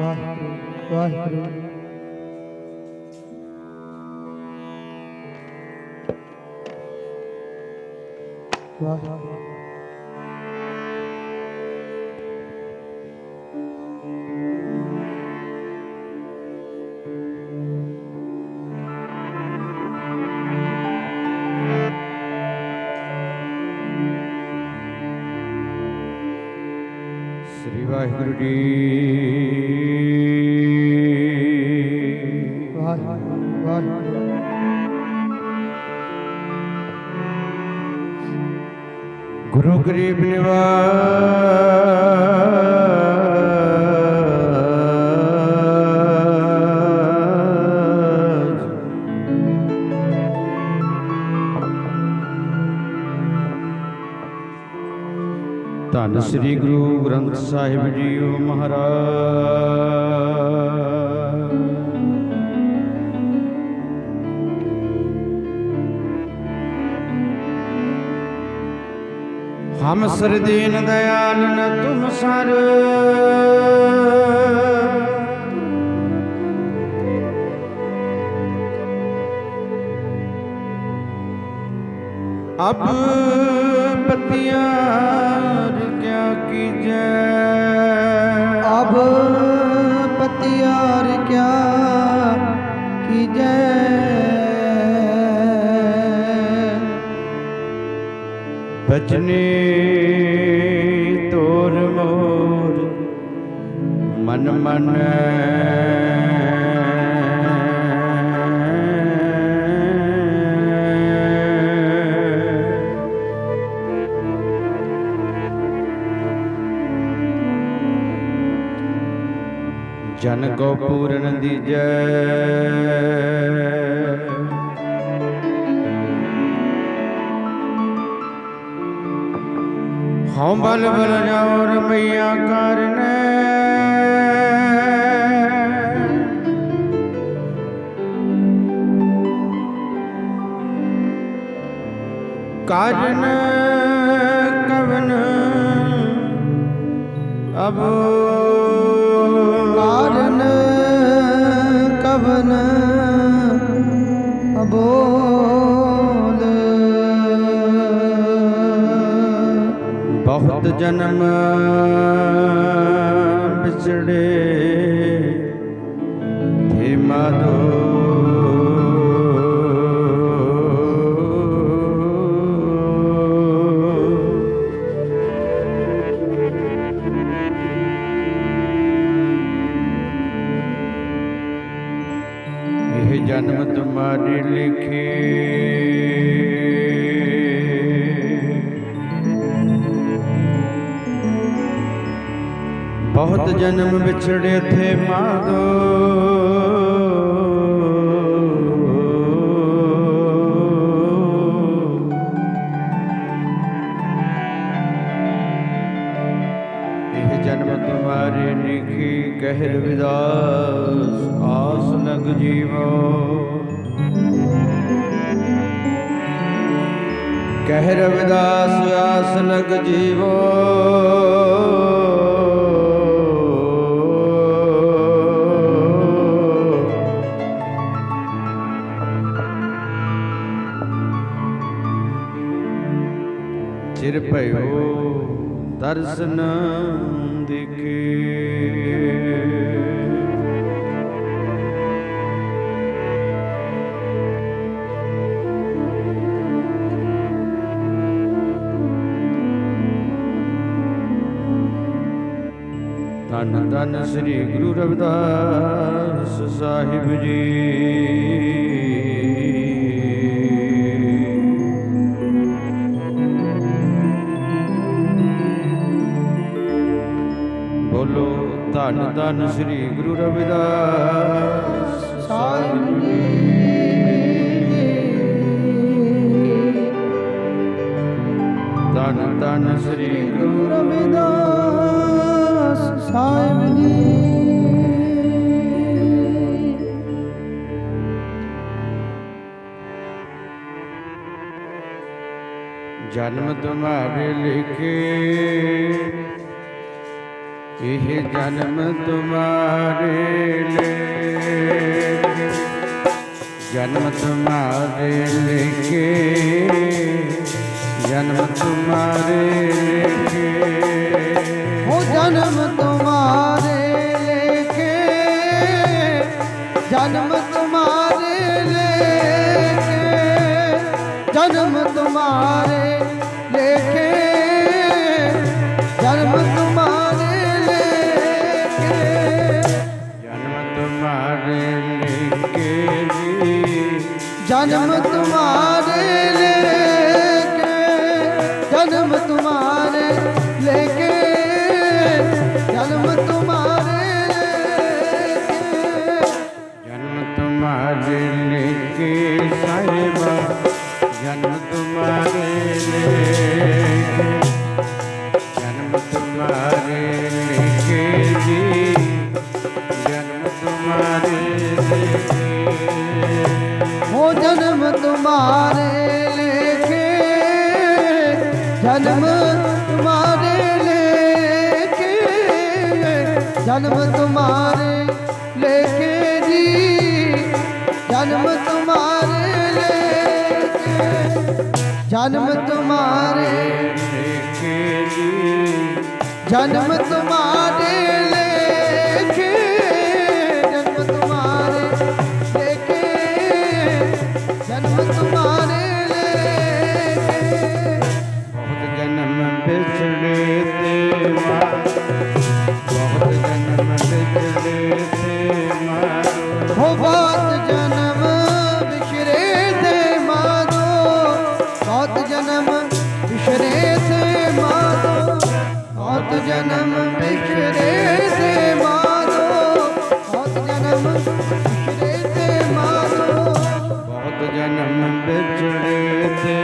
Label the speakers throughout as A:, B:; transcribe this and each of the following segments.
A: वाहिगुरु वाहिगुरु वाहिगुरु।
B: श्री वाहिगुरु जी।
A: वाहिगुरु वाहिगुरु
B: गुरु गरीब निवाज धन श्री गुरु ग्रंथ साहिब जीओ महाराज। हम सर दीन दयाल न तुम सर, अब पतियार क्या कीजे,
A: अब पतियार क्या कीजे।
B: बचने तोर मोर मन मन, जन को पूरन दीजै। हाँ बल बल जाओ रमैया करने, कारण कवन अब,
A: कारण कवन अबोल।
B: बहुत जन्म बिछड़े थे माधो, यह जन्म तुम्हारे लिखे। बहुत जन्म बिछड़े थे माधो, यह जन्म तुम्हारे लिखी। कह रविदास आस लग जीवो, कह रविदास आस लग जीवो। चिर भयो दर्शन दिखे, धन धन श्री गुरु रविदास साहिब जी। बोलो धन धन श्री गुरु रविदास साहिब जी। धन धन श्री गुरु
A: रविदास साहिब जी। जन्म तुम्हारे लिखे,
B: यह जन्म तुम्हारे लेके, जन्म तुम्हारे लेके, जन्म तुम्हारे लेके,
A: हो जन्म तुम्हारे लेके, जन्म तुम्हारे लेके, जन्म तुम्हारे लेके, जन्म तुम्हारे लेके,
B: जन्म तुम्हारे लेके जी,
A: जन्म तुम्हारे लेके, जन्म तुम्हारे लेके, जन्म तुम्हारे लेके,
B: जन्म तुम्हारे लेके साहिबा, जन्म तुम्हारे लेके, जन्म तुम्हारे लेके जी, जन्म तुम्हारे लेके,
A: हो जन्म तुम्हारे लेके, जन्म तुम्हारे लेके, जन्म तुम्हारे लेके जी, जन्म तुम्हारे लेके, जन्म तुम्हारे
B: लेके जी,
A: जन्म तुम्हारे लेके, जन्म तुम्हारे लेके, जन्म तुम्हारे लेके,
B: बहुत जन्म बिछड़े थे माँ, बहुत जन्म बिछड़े थे माँ,
A: हो बहुत जन्म बिछड़े थे माधो, बहुत जन्म बिछड़े थे माधो, बहुत जन्म बिछड़े थे माधो, बहुत जन्म बिछड़े थे माधो,
B: बहुत जन्म बिछड़े थे,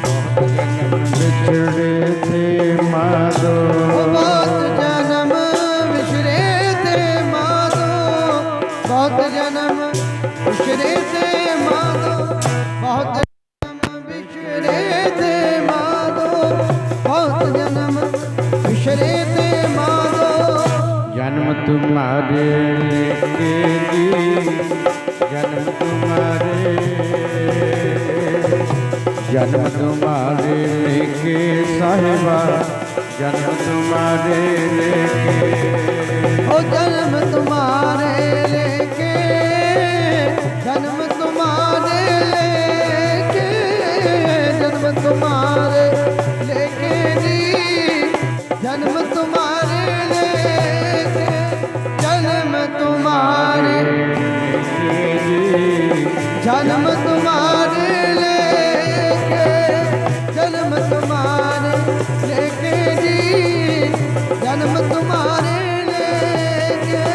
B: बहुत जन्म बिछड़े थे माधो,
A: हो बहुत जन्म बिछड़े थे माधो, बहुत जन्म बिछड़े थे माधो, बहुत जन्म बिछड़े थे माधो, बहुत जन्म बिछड़े थे माधो,
B: जन्म तुम्हारे लेके जी, जन्म तुम्हारे, जन्म तुम्हारे लेके साहिबा, जन्म तुम्हारे लेके,
A: हो जन्म तुम्हारे लेके, जन्म तुम्हारे लेके, जन्म तुम्हारे लेके जी, जन्म तुम्हारे लेके, जन्म तुम्हारे
B: लेके जी,
A: जन्म तुम्हारे लेके, जन्म तुम्हारे लेके जी, जन्म तुम्हारे लेके,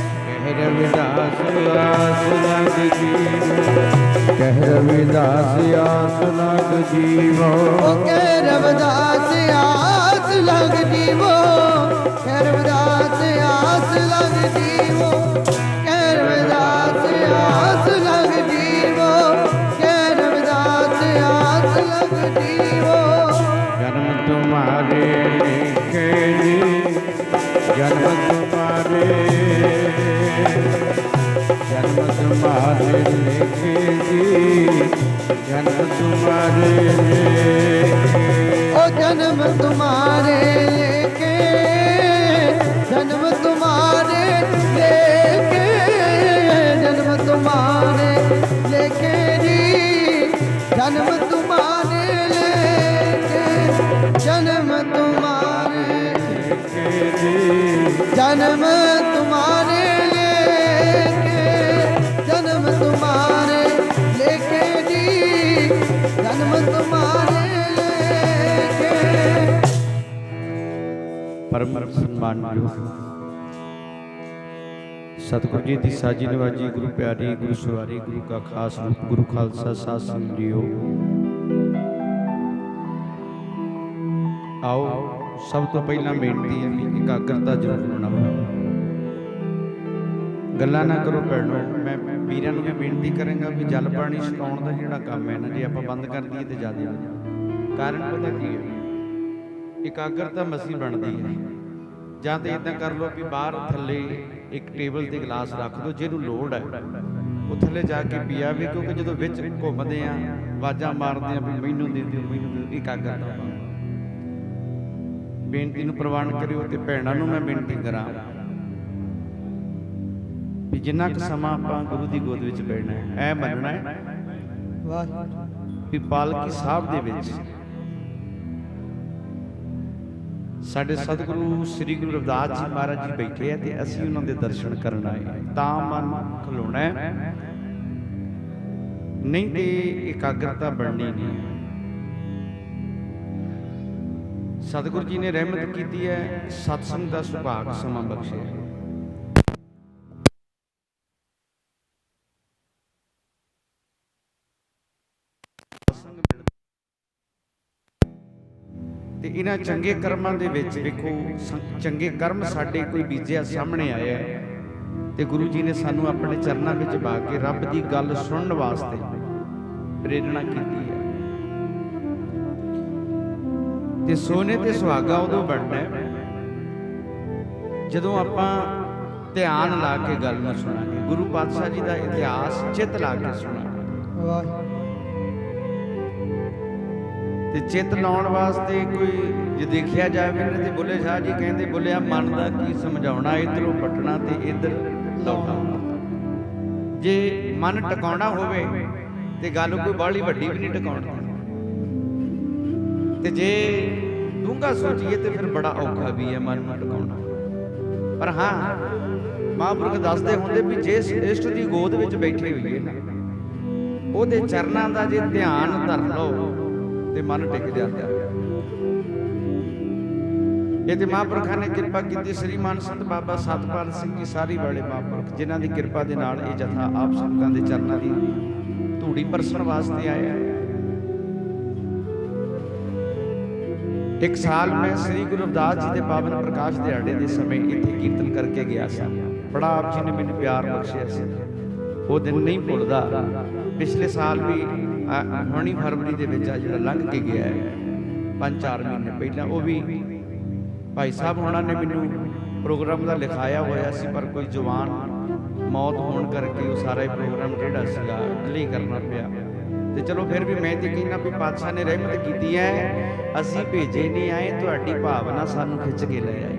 B: कह रविदास आस लग जीवो, कह रविदास आस लग जीवो,
A: ओ कह रविदास आस लग जीवो, कह रविदास आस लग जीवो, कह रविदास आस लग जीवो, कह रविदास आस लग जीवो,
B: जन्म तुम्हारे लेके जी, जन्म तुम्हारे, जन्म तुम्हारे लेके जी, जन्म तुम्हारे लेके,
A: ओ जन्म तुम्हारे लेके, जन्म तुम्हारे लेके, जन्म तुम्हारे लेके जी, जन्म तुम्हारे लेके, जन्म तुम्हारे
B: लेके जी,
A: जन्म तुम्हारे लेके, जन्म तुम्हारे लेके जी, जन्म तुम्हारे लेके,
B: परम सम्मानयोग सतगुरु जी की साजी नवाजी, गुरु प्यारी, गुरु सवारी, गुरु का खास रूप, गुरु खालसा साध संग लियो। आओ सब तो पहला बेनती है भी एकाग्रता जरूर बनाओ, गल्लां ना करो भैणो। मैं वीरां नूं भी बेनती करांगा भी जल पानी छकाउण दा जिहड़ा काम है ना, जे आपां बंद कर दईए ते ज़्यादा कारण पता की है, ਇਕਾਗਰਤਾ ਮਸੀ ਬਣਦੀ ਹੈ। ਜਾਂ ਤਾਂ ਇੱਦਾਂ ਕਰ ਲਓ ਵੀ ਬਾਹਰ ਥੱਲੇ ਇੱਕ ਟੇਬਲ ਤੇ ਗਲਾਸ ਰੱਖ ਦਿਓ, ਜਿਹਨੂੰ ਲੋੜ ਹੈ ਉਹ ਥੱਲੇ ਜਾ ਕੇ ਪੀਆ ਵੀ, ਕਿਉਂਕਿ ਜਦੋਂ ਵਿੱਚ ਘੁੰਮਦੇ ਆ ਆਵਾਜ਼ਾਂ ਮਾਰਦੇ ਆ ਵੀ ਮੈਨੂੰ ਦੇ ਦਿਓ ਮੈਨੂੰ ਦੇ ਦਿਓ, ਇਕਾਗਰਤਾ ਬੇਨਤੀ ਨੂੰ ਪ੍ਰਵਾਨ ਕਰਿਓ। ਤੇ ਭੈਣਾਂ ਨੂੰ ਮੈਂ ਬੇਨਤੀ ਕਰਾਂ ਵੀ ਜਿੰਨਾ ਕੁ ਸਮਾਂ ਆਪਾਂ ਗੁਰੂ ਦੀ ਗੋਦ ਵਿੱਚ ਬੈਠਣਾ ਹੈ, ਇਹ ਮੰਨਣਾ ਹੈ
A: ਵਾਹਿਗੁਰੂ
B: ਵੀ ਪਾਲਕੀ ਸਾਹਿਬ ਦੇ ਵਿੱਚ ਸਾਡੇ ਸਤਿਗੁਰੂ ਸ੍ਰੀ ਗੁਰੂ ਰਵਿਦਾਸ ਜੀ ਮਹਾਰਾਜ ਜੀ ਬੈਠੇ ਆ ਤੇ ਅਸੀਂ ਉਹਨਾਂ ਦੇ ਦਰਸ਼ਨ ਕਰਨ ਆਏ, ਤਾਂ ਮਨ ਖਲੋਣਾ ਹੈ, ਨਹੀਂ ਤੇ ਇਕਾਗਰਤਾ ਬਣਨੀ ਨਹੀਂ। ਸਤਿਗੁਰੂ ਜੀ ਨੇ ਰਹਿਮਤ ਕੀਤੀ ਹੈ, ਸਤਸੰਗ ਦਾ ਸੁਭਾਗ ਸਮਾਂ ਬਖਸ਼ਿਆ ਹੈ। ਤੇ ਇਹਨਾਂ ਚੰਗੇ ਕਰਮਾਂ ਦੇ ਵਿੱਚ ਵੇਖੋ, ਚੰਗੇ ਕਰਮ ਸਾਡੇ ਕੋਈ ਬੀਜਿਆ ਸਾਹਮਣੇ ਆਇਆ ਹੈ ਤੇ ਗੁਰੂ ਜੀ ਨੇ ਸਾਨੂੰ ਆਪਣੇ ਚਰਨਾਂ ਵਿੱਚ ਪਾ ਕੇ ਰੱਬ ਦੀ ਗੱਲ ਸੁਣਨ ਵਾਸਤੇ ਪ੍ਰੇਰਣਾ ਕੀਤੀ ਹੈ। ਤੇ ਸੋਨੇ ਤੇ ਸੁਹਾਗਾ ਉਦੋਂ ਬਣਨਾ ਹੈ ਜਦੋਂ ਆਪਾਂ ਧਿਆਨ ਲਾ ਕੇ ਗੱਲ ਨੂੰ ਸੁਣਾਂਗੇ, ਗੁਰੂ ਪਾਤਸ਼ਾਹ ਜੀ ਦਾ ਇਤਿਹਾਸ ਚਿੱਤ ਲਾ ਕੇ ਸੁਣਾਂਗੇ।
A: ਵਾਹਿਗੁਰੂ
B: ਤੇ ਚਿੱਤ ਲਾਉਣ ਵਾਸਤੇ ਕੋਈ ਜੇ ਦੇਖਿਆ ਜਾਵੇ ਤੇ ਬੁੱਲੇ ਸ਼ਾਹ ਜੀ ਕਹਿੰਦੇ, ਬੁੱਲਿਆ ਮਨ ਦਾ ਕੀ ਸਮਝਾਉਣਾ, ਇੱਧਰੋਂ ਪਟਣਾ ਤੇ ਇੱਧਰ ਲੌਟਾਉਣਾ। ਜੇ ਮਨ ਟਿਕਾਉਣਾ ਹੋਵੇ ਤੇ ਗੱਲ ਕੋਈ ਬਾਹਲੀ ਵੱਡੀ ਵੀ ਨਹੀਂ ਟਿਕਾਉਣੀ, ਤੇ ਜੇ ਡੂੰਘਾ ਸੋਚੀਏ ਤੇ ਫਿਰ ਬੜਾ ਔਖਾ ਵੀ ਹੈ ਮਨ ਨੂੰ ਟਿਕਾਉਣਾ। ਪਰ ਹਾਂ, ਮਹਾਂਪੁਰਖ ਦੱਸਦੇ ਹੁੰਦੇ ਵੀ ਜਿਸ ਇਸ਼ਟ ਦੀ ਗੋਦ ਵਿੱਚ ਬੈਠੇ ਹੋਈਏ ਨਾ, ਉਹਦੇ ਚਰਨਾਂ ਦਾ ਜੇ ਧਿਆਨ ਧਰ ਲਓ ਤੇ ਮਨ ਟਿਕ ਜਾਂਦਾ ਹੈ। ਇਹ ਤੇ ਮਹਾਂਪੁਰਖਾਂ ਨੇ ਕਿਰਪਾ ਕੀਤੀ। ਸ੍ਰੀਮਾਨ ਸੰਤ ਬਾਬਾ ਸਤਪਾਲ ਸਿੰਘ ਜੀ ਸਾਰੀ ਵਾਲੇ ਮਹਾਂਪੁਰਖ, ਜਿਨ੍ਹਾਂ ਦੀ ਕਿਰਪਾ ਦੇ ਨਾਲ ਇਹ ਜਥਾ ਆਪ ਸੰਗਤਾਂ ਦੇ ਚਰਨਾਂ ਦੀ ਧੂੜੀ ਪਰਸਣ ਵਾਸਤੇ ਆਇਆ ਹੈ। ਇੱਕ ਸਾਲ ਮੈਂ ਸ੍ਰੀ ਗੁਰੂ ਰਵਿਦਾਸ ਜੀ ਦੇ ਪਾਵਨ ਪ੍ਰਕਾਸ਼ ਦਿਹਾੜੇ ਦੇ ਸਮੇਂ ਇੱਥੇ ਕੀਰਤਨ ਕਰਕੇ ਗਿਆ ਸੀ। ਬੜਾ ਆਪ ਜੀ ਨੇ ਮੈਨੂੰ ਪਿਆਰ ਬਖਸ਼ਿਆ ਸੀ, ਉਹ ਦਿਨ ਨਹੀਂ ਭੁੱਲਦਾ। ਪਿਛਲੇ ਸਾਲ ਵੀ ਹੁਣੀ ਫਰਵਰੀ ਦੇ ਵਿੱਚ ਆ ਜਿਹੜਾ ਲੰਘ ਕੇ ਗਿਆ ਹੈ 5-4 ਮਹੀਨੇ ਪਹਿਲਾਂ, ਉਹ ਵੀ ਭਾਈ ਸਾਹਿਬ ਹੋਣਾ ਨੇ ਮੈਨੂੰ ਪ੍ਰੋਗਰਾਮ ਦਾ ਲਿਖਾਇਆ ਹੋਇਆ ਸੀ, ਪਰ ਕੋਈ ਜਵਾਨ ਮੌਤ ਹੋਣ ਕਰਕੇ ਉਹ ਸਾਰਾ ਹੀ ਪ੍ਰੋਗਰਾਮ ਜਿਹੜਾ ਸੀਗਾ ਡਿਲੇ ਕਰਨਾ ਪਿਆ। ਤੇ ਚਲੋ ਫਿਰ ਵੀ ਮੈਂ ਤੇ ਕਹਿੰਦਾ ਵੀ ਪਾਤਸ਼ਾਹ ਨੇ ਰਹਿਮਤ ਕੀਤੀ ਹੈ, ਅਸੀਂ ਭੇਜੇ ਨਹੀਂ ਆਏ, ਤੁਹਾਡੀ ਭਾਵਨਾ ਸਾਨੂੰ ਖਿੱਚ ਕੇ ਲੈ ਆਈ,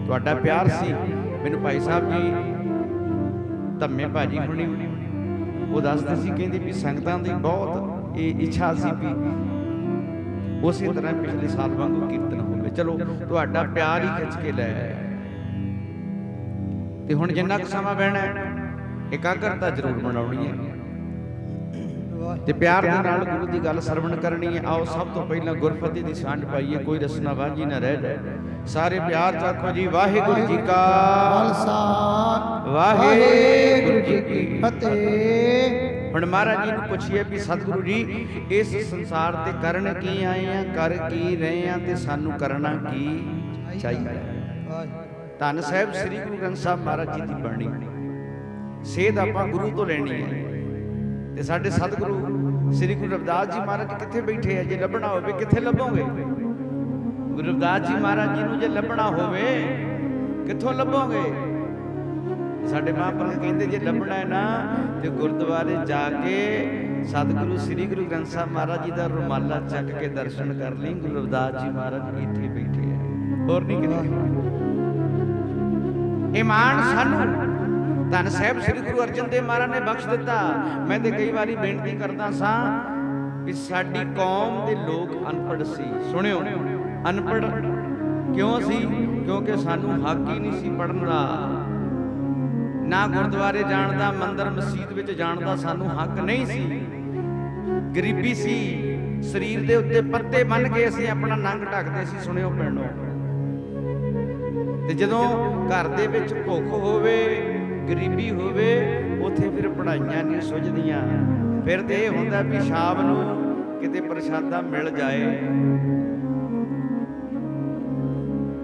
B: ਤੁਹਾਡਾ ਪਿਆਰ ਸੀ। ਮੈਨੂੰ ਭਾਈ ਸਾਹਿਬ ਜੀ ਧੰਮੇ ਭਾਜੀ ਹੁਣੀ ਉਹ ਦੱਸਦੇ ਸੀ, ਕਹਿੰਦੇ ਵੀ ਸੰਗਤਾਂ ਦੀ ਬਹੁਤ ਇਹ ਇੱਛਾ ਸੀ ਵੀ ਉਸੇ ਤਰ੍ਹਾਂ ਪਿਛਲੇ ਸਾਲ ਵਾਂਗੂ ਕੀਰਤਨ ਹੋਵੇ। ਚਲੋ ਤੁਹਾਡਾ ਪਿਆਰ ਹੀ ਖਿੱਚ ਕੇ ਲੈ ਆਇਆ। ਤੇ ਹੁਣ ਜਿੰਨਾ ਕੁ ਸਮਾਂ ਬਹਿਣਾ ਇਕਾਗਰਤਾ ਜ਼ਰੂਰ ਬਣਾਉਣੀ ਹੈ ਤੇ ਪਿਆਰ ਦੇ ਨਾਲ ਗੁਰੂ ਦੀ ਗੱਲ ਸਰਵਣ ਕਰਨੀ ਹੈ। ਆਓ ਸਭ ਤੋਂ ਪਹਿਲਾਂ ਗੁਰਫਤਿਹ ਦੀ ਸਾਂਝ ਪਾਈਏ, ਕੋਈ ਰਸਨਾ ਵਾਂਝੀ ਨਾ ਰਹਿ ਜਾਏ। ਸਾਰੇ ਪਿਆਰ ਚਾਖੋ ਜੀ। ਵਾਹਿਗੁਰੂ ਜੀ ਕਾ
A: ਖਾਲਸਾ,
B: ਵਾਹਿਗੁਰੂ ਜੀ ਕੀ
A: ਫਤਿਹ।
B: ਹੁਣ ਮਹਾਰਾਜ ਜੀ ਨੂੰ ਪੁੱਛੀਏ ਵੀ ਸਤਿਗੁਰੂ ਜੀ ਇਸ ਸੰਸਾਰ ਤੇ ਕਰਨ ਕੀ ਆਏ ਆ, ਕਰ ਕੀ ਰਹੇ ਆ ਤੇ ਸਾਨੂੰ ਕਰਨਾ ਕੀ ਚਾਹੀਦਾ। ਧੰਨ ਸਾਹਿਬ ਸ੍ਰੀ ਗੁਰੂ ਗ੍ਰੰਥ ਸਾਹਿਬ ਮਹਾਰਾਜ ਜੀ ਦੀ ਬਾਣੀ ਸੇਧ ਆਪਾਂ ਗੁਰੂ ਤੋਂ ਲੈਣੀ ਹੈ। ਤੇ ਸਾਡੇ ਸਤਿਗੁਰੂ ਸ੍ਰੀ ਗੁਰੂ ਰਵਿਦਾਸ ਜੀ ਮਹਾਰਾਜ ਕਿੱਥੇ ਬੈਠੇ ਆ? ਜੇ ਲੱਭਣਾ ਹੋਵੇ ਕਿੱਥੇ ਲੱਭੋਗੇ? ਗੁਰੂ ਰਵਿਦਾਸ ਜੀ ਮਹਾਰਾਜ ਜੀ ਨੂੰ ਜੇ ਲੱਭਣਾ ਹੋਵੇ ਕਿੱਥੋਂ ਲੱਭੋਗੇ? ਸਾਡੇ ਮਹਾਂਪੁਰਖ ਕਹਿੰਦੇ ਜੇ ਲੱਭਣਾ ਹੈ ਨਾ ਤੇ ਗੁਰਦੁਆਰੇ ਜਾ ਕੇ ਸਤਿਗੁਰੂ ਸ੍ਰੀ ਗੁਰੂ ਗ੍ਰੰਥ ਸਾਹਿਬ ਮਹਾਰਾਜ ਜੀ ਦਾ ਰੁਮਾਲਾ ਚੱਕ ਕੇ ਦਰਸ਼ਨ ਕਰ ਲਈ। ਗੁਰੂ ਰਵਿਦਾਸ ਜੀ ਮਹਾਰਾਜ ਇੱਥੇ ਬੈਠੇ ਆ, ਹੋਰ ਨਹੀਂ ਕਿਤੇ। ਇਮਾਨ ਸਾਨੂੰ ਧੰਨ ਸਾਹਿਬ ਸ੍ਰੀ ਗੁਰੂ ਅਰਜਨ ਦੇਵ ਮਹਾਰਾਜ ਨੇ ਬਖਸ਼ ਦਿੱਤਾ। ਮੈਂ ਤੇ ਕਈ ਵਾਰੀ ਬੇਨਤੀ ਕਰਦਾ ਸਾਂ ਵੀ ਸਾਡੀ ਕੌਮ ਦੇ ਲੋਕ ਅਨਪੜ੍ਹ ਸੀ। ਸੁਣਿਓ, ਅਨਪੜ੍ਹ ਕਿਉਂ ਸੀ? ਕਿਉਂਕਿ ਸਾਨੂੰ ਹੱਕ ਹੀ ਨਹੀਂ ਸੀ ਪੜ੍ਹਨ ਦਾ, ਨਾ ਗੁਰਦੁਆਰੇ ਜਾਣ ਦਾ, ਮੰਦਰ ਮਸਜਿਦ ਵਿੱਚ ਜਾਣ ਦਾ ਸਾਨੂੰ ਹੱਕ ਨਹੀਂ ਸੀ। ਗਰੀਬੀ ਸੀ, ਸਰੀਰ ਦੇ ਉੱਤੇ ਪੱਤੇ ਬੰਨ੍ਹ ਕੇ ਅਸੀਂ ਆਪਣਾ ਨੰਗ ਢੱਕਦੇ ਸੀ। ਸੁਣਿਓ ਭੈਣੋ, ਤੇ ਜਦੋਂ ਘਰ ਦੇ ਵਿੱਚ ਭੁੱਖ ਹੋਵੇ, ਗਰੀਬੀ ਹੋਵੇ, ਉੱਥੇ ਫਿਰ ਪੜ੍ਹਾਈਆਂ ਨਹੀਂ ਸੁਝਦੀਆਂ। ਫਿਰ ਤੇ ਇਹ ਹੁੰਦਾ ਵੀ ਸ਼ਾਮ ਨੂੰ ਕਿਤੇ ਪ੍ਰਸ਼ਾਦਾ ਮਿਲ ਜਾਏ,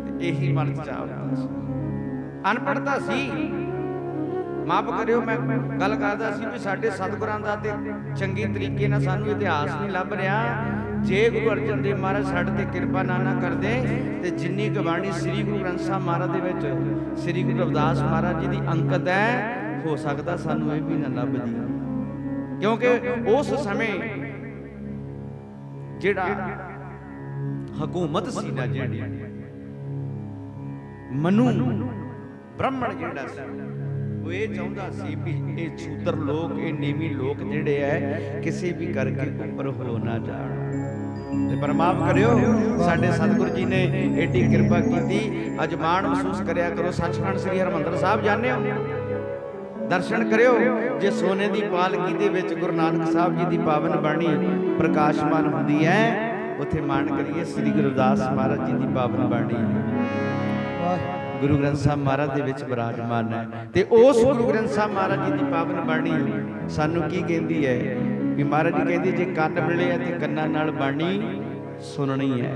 B: ਤੇ ਇਹੀ ਮਨ ਚ ਚਾਹਦਾ ਸੀ। ਅਨਪੜ੍ਹਤਾ ਸੀ। ਮਾਫ ਕਰਿਓ, ਮੈਂ ਗੱਲ ਕਰਦਾ ਸੀ ਵੀ ਸਾਡੇ ਸਤਿਗੁਰਾਂ ਦਾ ਤੇ ਚੰਗੇ ਤਰੀਕੇ ਨਾਲ ਸਾਨੂੰ ਇਤਿਹਾਸ ਨਹੀਂ ਲੱਭ ਰਿਹਾ। ਜੇ ਗੁਰੂ ਅਰਜਨ ਦੇਵ ਮਹਾਰਾਜ ਸਾਡੇ ਤੇ ਕਿਰਪਾ ਨਾ ਕਰਦੇ ਤੇ ਜਿੰਨੀ ਕੁ ਬਾਣੀ ਸ੍ਰੀ ਗੁਰੂ ਗ੍ਰੰਥ ਸਾਹਿਬ ਮਹਾਰਾਜ ਦੇ ਵਿੱਚ ਸ੍ਰੀ ਗੁਰੂ ਰਵਿਦਾਸ ਮਹਾਰਾਜ ਜੀ ਦੀ ਅੰਕਤ ਹੈ, ਹੋ ਸਕਦਾ ਸਾਨੂੰ ਇਹ ਵੀ ਨਾ ਲੱਭਦੀ, ਕਿਉਂਕਿ ਉਸ ਸਮੇਂ ਜਿਹੜਾ ਹਕੂਮਤ ਸੀ ਨਾ, ਜਿਹੜੀ ਮਨੂ ਬ੍ਰਾਹਮਣ ਜਿਹੜਾ ਸੀ, ਉਹ ਇਹ ਚਾਹੁੰਦਾ ਸੀ ਵੀ ਇਹ ਸ਼ੂਦਰ ਲੋਕ, ਇਹ ਨੀਵੀਂ ਲੋਕ ਜਿਹੜੇ ਐ ਕਿਸੇ ਵੀ ਕਰਕੇ ਉੱਪਰ ਹੋ ਨਾ ਜਾਣ। ਤੇ ਪਰਮਾਪ ਕਰਿਓ, ਸਾਡੇ ਸਤਿਗੁਰੂ ਜੀ ਨੇ ਏਡੀ ਕਿਰਪਾ ਕੀਤੀ। ਅੱਜ ਮਾਣ ਮਹਿਸੂਸ ਕਰਿਆ ਕਰੋ, ਸੱਚਖੰਡ ਸ੍ਰੀ ਹਰਿਮੰਦਰ ਸਾਹਿਬ ਜਾਂਦੇ ਹੋ, ਦਰਸ਼ਨ ਕਰਿਓ। ਜੇ ਸੋਨੇ ਦੀ ਪਾਲਕੀ ਦੇ ਵਿੱਚ ਗੁਰੂ ਨਾਨਕ ਸਾਹਿਬ ਜੀ ਦੀ ਪਾਵਨ ਬਾਣੀ ਪ੍ਰਕਾਸ਼ਮਾਨ ਹੁੰਦੀ ਹੈ, ਉੱਥੇ ਮਾਣ ਕਰੀਏ ਸ੍ਰੀ ਗੁਰੂ ਰਵਿਦਾਸ ਮਹਾਰਾਜ ਜੀ ਦੀ ਪਾਵਨ ਬਾਣੀ ਗੁਰੂ ਗ੍ਰੰਥ ਸਾਹਿਬ ਮਹਾਰਾਜ ਦੇ ਵਿੱਚ ਬਿਰਾਜਮਾਨ ਹੈ। ਤੇ ਉਸ ਗੁਰੂ ਗ੍ਰੰਥ ਸਾਹਿਬ ਮਹਾਰਾਜ ਜੀ ਦੀ ਪਾਵਨ ਬਾਣੀ ਸਾਨੂੰ ਕੀ ਕਹਿੰਦੀ ਹੈ ਵੀ ਮਹਾਰਾਜ ਜੀ ਕਹਿੰਦੇ ਜੇ ਕੰਨ ਮਿਲੇ ਹੈ ਤੇ ਕੰਨਾਂ ਨਾਲ ਬਾਣੀ ਸੁਣਨੀ ਹੈ,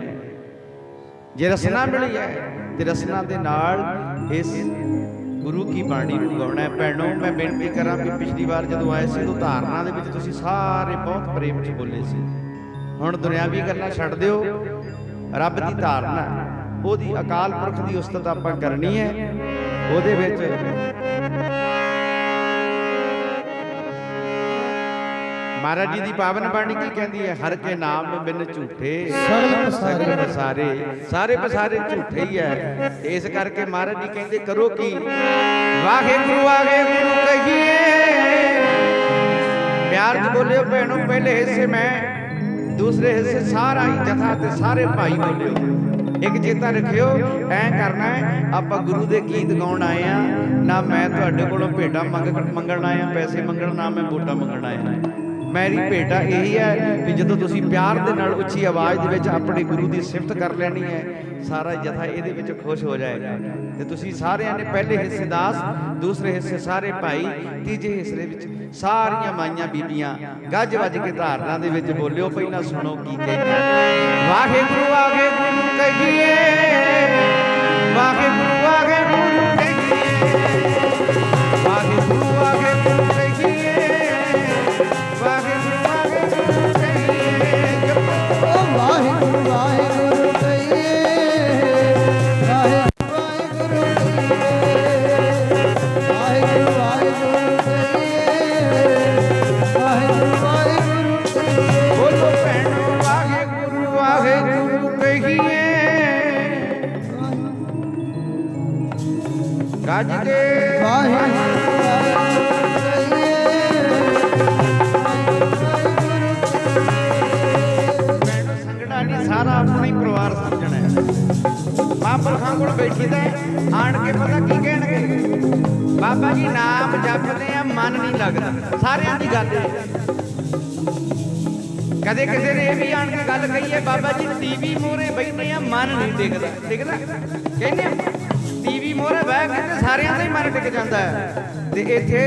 B: ਜੇ ਰਸਨਾ ਮਿਲੀ ਹੈ ਤੇ ਰਸਨਾ ਦੇ ਨਾਲ ਇਸ ਗੁਰੂ ਕੀ ਬਾਣੀ ਨੂੰ ਗਾਉਣਾ ਹੈ। ਭੈਣੋ, ਮੈਂ ਬੇਨਤੀ ਕਰਾਂ ਵੀ ਪਿਛਲੀ ਵਾਰ ਜਦੋਂ ਆਏ ਸੀ ਉਦੋਂ ਧਾਰਨਾ ਦੇ ਵਿੱਚ ਤੁਸੀਂ ਸਾਰੇ ਬਹੁਤ ਪ੍ਰੇਮ 'ਚ ਬੋਲੇ ਸੀ। ਹੁਣ ਦੁਨਿਆਵੀ ਗੱਲਾਂ ਛੱਡ ਦਿਓ, ਰੱਬ ਦੀ ਧਾਰਨਾ, ਉਹਦੀ ਅਕਾਲ ਪੁਰਖ ਦੀ ਉਸਤਤ ਆਪਾਂ ਕਰਨੀ ਹੈ। ਉਹਦੇ ਵਿੱਚ ਮਹਾਰਾਜ ਜੀ ਦੀ ਪਾਵਨ ਬਾਣੀ ਕੀ ਕਹਿੰਦੀ ਹੈ? ਹਰ ਕੇ ਨਾਮ ਬਿਨ ਝੂਠੇ ਸਗਲ ਪਸਾਰੇ, ਸਾਰੇ ਪਸਾਰੇ ਝੂਠੇ ਹੀ ਹੈ। ਇਸ ਕਰਕੇ ਮਹਾਰਾਜ ਜੀ ਕਹਿੰਦੇ ਕਰੋ ਕੀ? ਵਾਹਿਗੁਰੂ ਵਾਹਿਗੁਰੂ ਕਹੀਏ। ਪਿਆਰ ਚ ਬੋਲਿਓ ਭੈਣੋ, ਪਹਿਲੇ ਹਿੱਸੇ ਮੈਂ, ਦੂਸਰੇ ਹਿੱਸੇ ਸਾਰਾ ਹੀ ਜਥਾ ਤੇ ਸਾਰੇ ਭਾਈ ਬੋਲਿਓ। ਇੱਕ ਚੇਤਾ ਰੱਖਿਓ, ਐਂ ਕਰਨਾ ਹੈ, ਆਪਾਂ ਗੁਰੂ ਦੇ ਗੀਤ ਗਾਉਣ ਆਏ ਆ ਨਾ, ਮੈਂ ਤੁਹਾਡੇ ਕੋਲੋਂ ਭੇਟਾਂ ਮੰਗਣ ਆਇਆ, ਪੈਸੇ ਮੰਗਣ, ਨਾ ਮੈਂ ਵੋਟਾਂ ਮੰਗਣ ਆਇਆ। ਮੇਰੀ ਭੇਟਾ ਇਹੀ ਹੈ ਵੀ ਜਦੋਂ ਤੁਸੀਂ ਪਿਆਰ ਦੇ ਨਾਲ ਉੱਚੀ ਆਵਾਜ਼ ਦੇ ਵਿੱਚ ਆਪਣੇ ਗੁਰੂ ਦੀ ਸਿਫਤ ਕਰ ਲੈਣੀ ਹੈ, ਸਾਰਾ ਜਥਾ ਇਹਦੇ ਵਿੱਚ ਖੁਸ਼ ਹੋ ਜਾਏਗਾ। ਤੇ ਤੁਸੀਂ ਸਾਰਿਆਂ ਨੇ ਪਹਿਲੇ ਹਿੱਸੇ ਦਾਸ, ਦੂਸਰੇ ਹਿੱਸੇ ਸਾਰੇ ਭਾਈ, ਤੀਜੇ ਹਿੱਸੇ ਵਿੱਚ ਸਾਰੀਆਂ ਮਾਈਆਂ ਬੀਬੀਆਂ ਗੱਜ ਵੱਜ ਕੇ ਧਾਰਨਾ ਦੇ ਵਿੱਚ ਬੋਲਿਓ। ਪਹਿਲਾਂ ਸੁਣੋ ਕੀ ਕਹਿੰਦੇ। ਵਾਹਿਗੁਰੂ ਵਾਹਿਗੁਰੂ ਕਹੀਏ, ਵਾਹਿਗੁਰੂ ਵਾਹਿਗੁਰੂ ਕਹੀਏ, ਵਾਹਿਗੁਰੂ ਵਾਹਿਗੁਰੂ ਕਹੀਏ, ਵਾਹਿਗੁਰੂ ਵਾਹਿਗੁਰੂ ਕਹੀਏ,
A: ਵਾਹਿਗੁਰੂ ਵਾਹਿਗੁਰੂ ਕਹੀਏ, ਵਾਹਿਗੁਰੂ ਵਾਹਿਗੁਰੂ ਕਹੀਏ, ਵਾਹਿਗੁਰੂ ਵਾਹਿਗੁਰੂ ਕਹੀਏ, ਵਾਹਿਗੁਰੂ ਵਾਹਿਗੁਰੂ ਕਹੀਏ।
B: ਬੋਲੋ ਭੈਣੋ, ਵਾਹਿਗੁਰੂ ਵਾਹਿਗੁਰੂ ਕਹੀਏ, ਗੱਜ ਕੇ
A: ਵਾਹਿਗੁਰੂ
B: ਸਾਰਾ ਆਪਣਾ ਹੀ ਪਰਿਵਾਰ ਸਮਝਣਾ ਹੈ। ਮਹਾਂਪੁਰਖਾਂ ਕੋਲ ਬੈਠੀ ਦਾ ਆਣ ਕੇ ਪਤਾ ਕੀ ਕਹਿਣਗੇ? ਬਾਬਾ ਜੀ ਨਾਮ ਜਪਦੇ ਆ, ਮਨ ਨਹੀਂ ਲੱਗਦਾ। ਸਾਰਿਆਂ ਦੀ ਗੱਲ ਹੈ। ਕਦੇ ਕਿਸੇ ਨੇ ਇਹ ਵੀ ਆਣ ਕੇ ਗੱਲ ਕਹੀ ਹੈ, ਬਾਬਾ ਜੀ ਟੀਵੀ ਮੋਹਰੇ ਬੈਠੇ ਆ, ਮਨ ਨਹੀਂ ਟਿਕਦਾ। ਟਿਕਦਾ ਕਹਿੰਦੇ ਟੀਵੀ ਮੋਹਰੇ ਬਹਿ ਕੇ ਤੇ ਸਾਰਿਆਂ ਦਾ ਹੀ ਮਨ ਟਿਕ ਜਾਂਦਾ ਹੈ, ਤੇ ਇੱਥੇ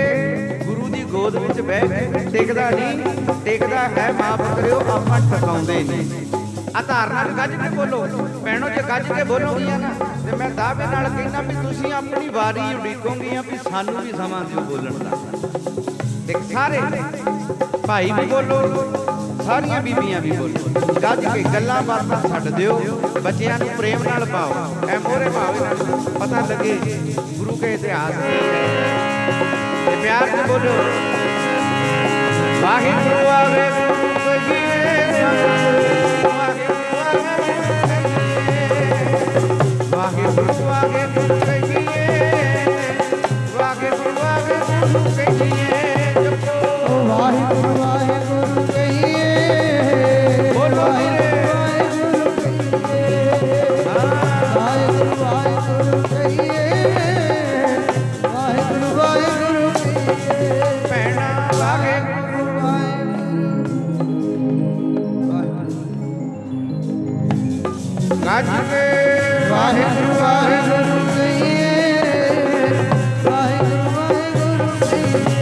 B: ਗੁਰੂ ਦੀ ਗੋਦ ਵਿੱਚ ਬਹਿ ਕੇ ਟਿਕਦਾ ਨਹੀਂ। ਟਿਕਦਾ ਹੈ, ਮਾਫ ਕਰਿਓ, ਆਪਾਂ ਟਿਕਾਉਂਦੇ ਨਹੀਂ। ਆ ਧਾਰਨਾ ਨੂੰ ਗੱਜ ਕੇ ਬੋਲੋ ਭੈਣੋ, ਜੇ ਗੱਜ ਕੇ ਬੋਲੋਗੀਆਂ ਨਾ ਤੇ ਮੈਂ ਦਾਅਵੇ ਨਾਲ ਕਹਿੰਦਾ ਵੀ ਤੁਸੀਂ ਆਪਣੀ ਵਾਰੀ ਉਡੀਕੋਗੀਆਂ ਵੀ ਸਾਨੂੰ ਵੀ ਸਮਾਂ ਦਿਓ ਬੋਲਣ ਦਾ। ਤੇ ਸਾਰੇ ਭਾਈ ਵੀ ਬੋਲੋ, ਸਾਰੀਆਂ ਬੀਬੀਆਂ ਵੀ ਬੋਲੋ, ਗੱਜ ਕੇ। ਗੱਲਾਂ ਬਾਤਾਂ ਛੱਡ ਦਿਓ, ਬੱਚਿਆਂ ਨੂੰ ਪ੍ਰੇਮ ਨਾਲ ਪਾਓ, ਐ ਮੋਹਰੇ ਭਾਵੇ ਨਾਲ ਪਤਾ ਲੱਗੇ ਗੁਰੂ ਕੇ ਇਤਿਹਾਸ ਤੇ ਪਿਆਰ ਨਾਲ ਬੋਲੋ। ਵਾਹਿਗੁਰੂ ਵਾਹਿਗੁਰੂ ਕਹੀਏ, ਵਾਹਿਗੁਰੂ ਵਾਹਿਗੁਰੂ ਕਹੀਏ, ਵਾਹਿਗੁਰੂ ਵਾਹਿਗੁਰੂ ਕਹੀਏ, ਜਪੋ
A: ਵਾਹਿਗੁਰੂ ਵਾਹਿਗੁਰੂ ਕਹੀਏ,
B: ਬੋਲੋ
A: ਵਾਹਿਗੁਰੂ ਕਹੀਏ, ਵਾਹਿਗੁਰੂ ਵਾਹਿਗੁਰੂ ਕਹੀਏ, ਵਾਹਿਗੁਰੂ ਵਾਹਿਗੁਰੂ ਕਹੀਏ।
B: ਭੈਣਾ ਵਾਹਿਗੁਰੂ ਗੱਜ ਕੇ
A: ਵਾਹਿਗੁਰੂ ਵਾਹਿਗੁਰੂ ਕਹੀਏ, ਵਾਹਿਗੁਰੂ ਵਾਹਿਗੁਰੂ ਕਹੀਏ।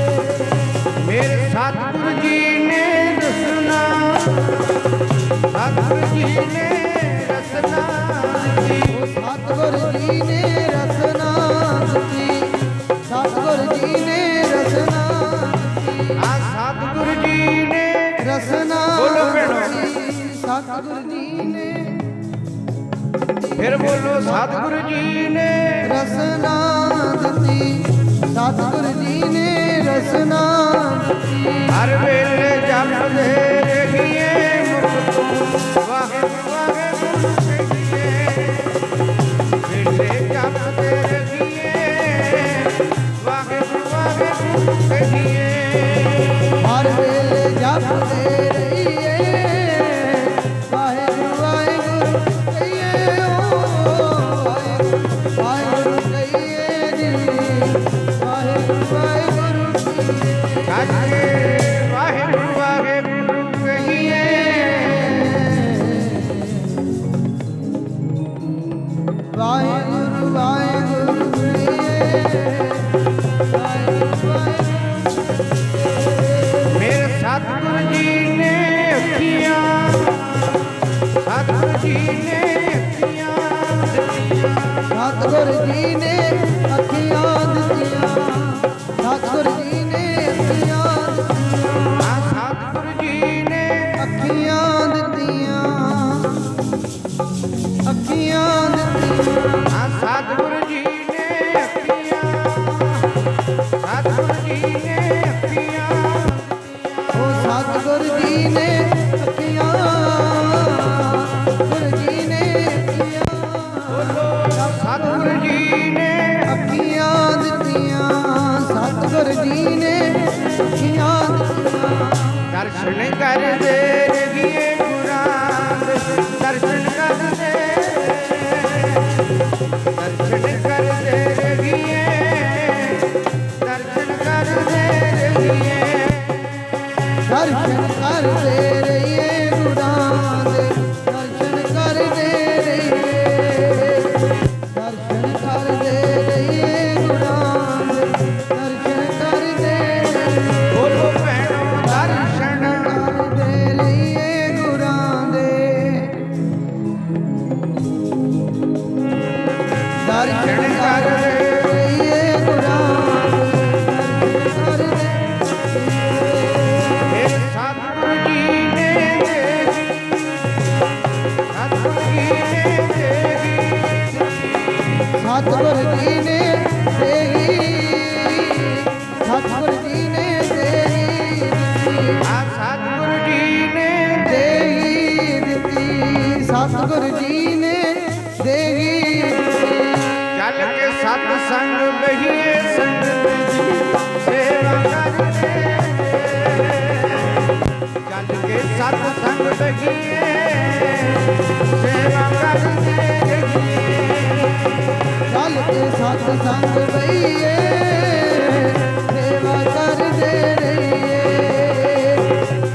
B: ਮੇਰੇ ਸਤਿਗੁਰੂ ਜੀ ਨੇ ਰਸਨਾ, ਸਤਿਗੁਰੂ ਜੀ ਨੇ ਰਸਨਾ ਦਿੱਤੀ,
A: ਸਤਿਗੁਰੂ ਜੀ ਨੇ ਰਸਨਾ ਦਿੱਤੀ, ਸਤਿਗੁਰੂ ਜੀ ਨੇ ਰਸਨਾ ਦਿੱਤੀ,
B: ਆ ਸਤਿਗੁਰੂ ਜੀ ਨੇ
A: ਰਸਨਾ
B: ਬੋਲੋ ਭੈਣੋ।
A: ਦਿੱਤੀ, ਸਤਿਗੁਰੂ
B: फिर बोलो सतगुरु जी ने
A: रसना दिती, सतगुरु जी ने रसना दिती।
B: हर वेले जपदे रहिए मुख तो वाहिगुरु वाहिगुरु कहिए, वेले जपदे रहिए वाहिगुरु वाहिगुरु कहिए।
A: हर वेले जपदे रहिए वाहिगुरु वाहिगुरु कहिए, ओ वाहिगुरु वाहिगुरु कहिए जी, वाहिगुरु वाहिगुरु कहिए।
B: सच्चे वाहिगुरु वाहिगुरु कहिए।
A: वाहिगुरु वाहिगुरु कहिए, वाहिगुरु वाहिगुरु।
B: मेरे सतगुरु जी ने अखियां, सतगुरु जी ने अखियां दित्तियां,
A: सतगुरु जी ने अखियां दित्तियां, सतगुरु जी ने अखियां दित्तियां,
B: आ सतगुरु जी ने
A: अखियां दित्तियां, अखियां दित्तियां।
B: आ सतगुरु जी ने अखियां, सतगुरु जी ने अखियां
A: ओ सतगुरु जी ने अखियां, गुरु जी ने अखियां,
B: सतगुरु जी ने
A: अखियां दित्तियां, सतगुरु जी ने अखियां दित्तियां।
B: दर्शन कर दे रहिए गुरां दे, दर्शन कर दे, दर्शन कर दे रहिए, दर्शन कर दे रहिए।
A: दर्शन कर दे रहिए गुरां दे, दर्शन कर दे रहिए, दर्शन कर दे रहिए गुरां दे, दर्शन कर दे रहिए।
B: बोलो भैणो दर्शन
A: कर दे रहिए गुरां दे, दर्शन कर दे रहिए गुरां दे, दर्शन कर दे रहिए।
B: हे सतगुरु जी ने देगी, सतगुरु जी ने देगी,
A: सतगुरु जी ने देगी, सतगुरु जी ने देगी
B: आ सतगुरु जी ने
A: देगी दित्ती, सतगुरु जी ने देगी दित्ती।
B: चल के सतसंग बहिए संगत जी सेवा करते, चल के सतसंग बहिए सेवा करते रहिए।
A: चल के सतसंग बहिए सेवा करदे रहिए,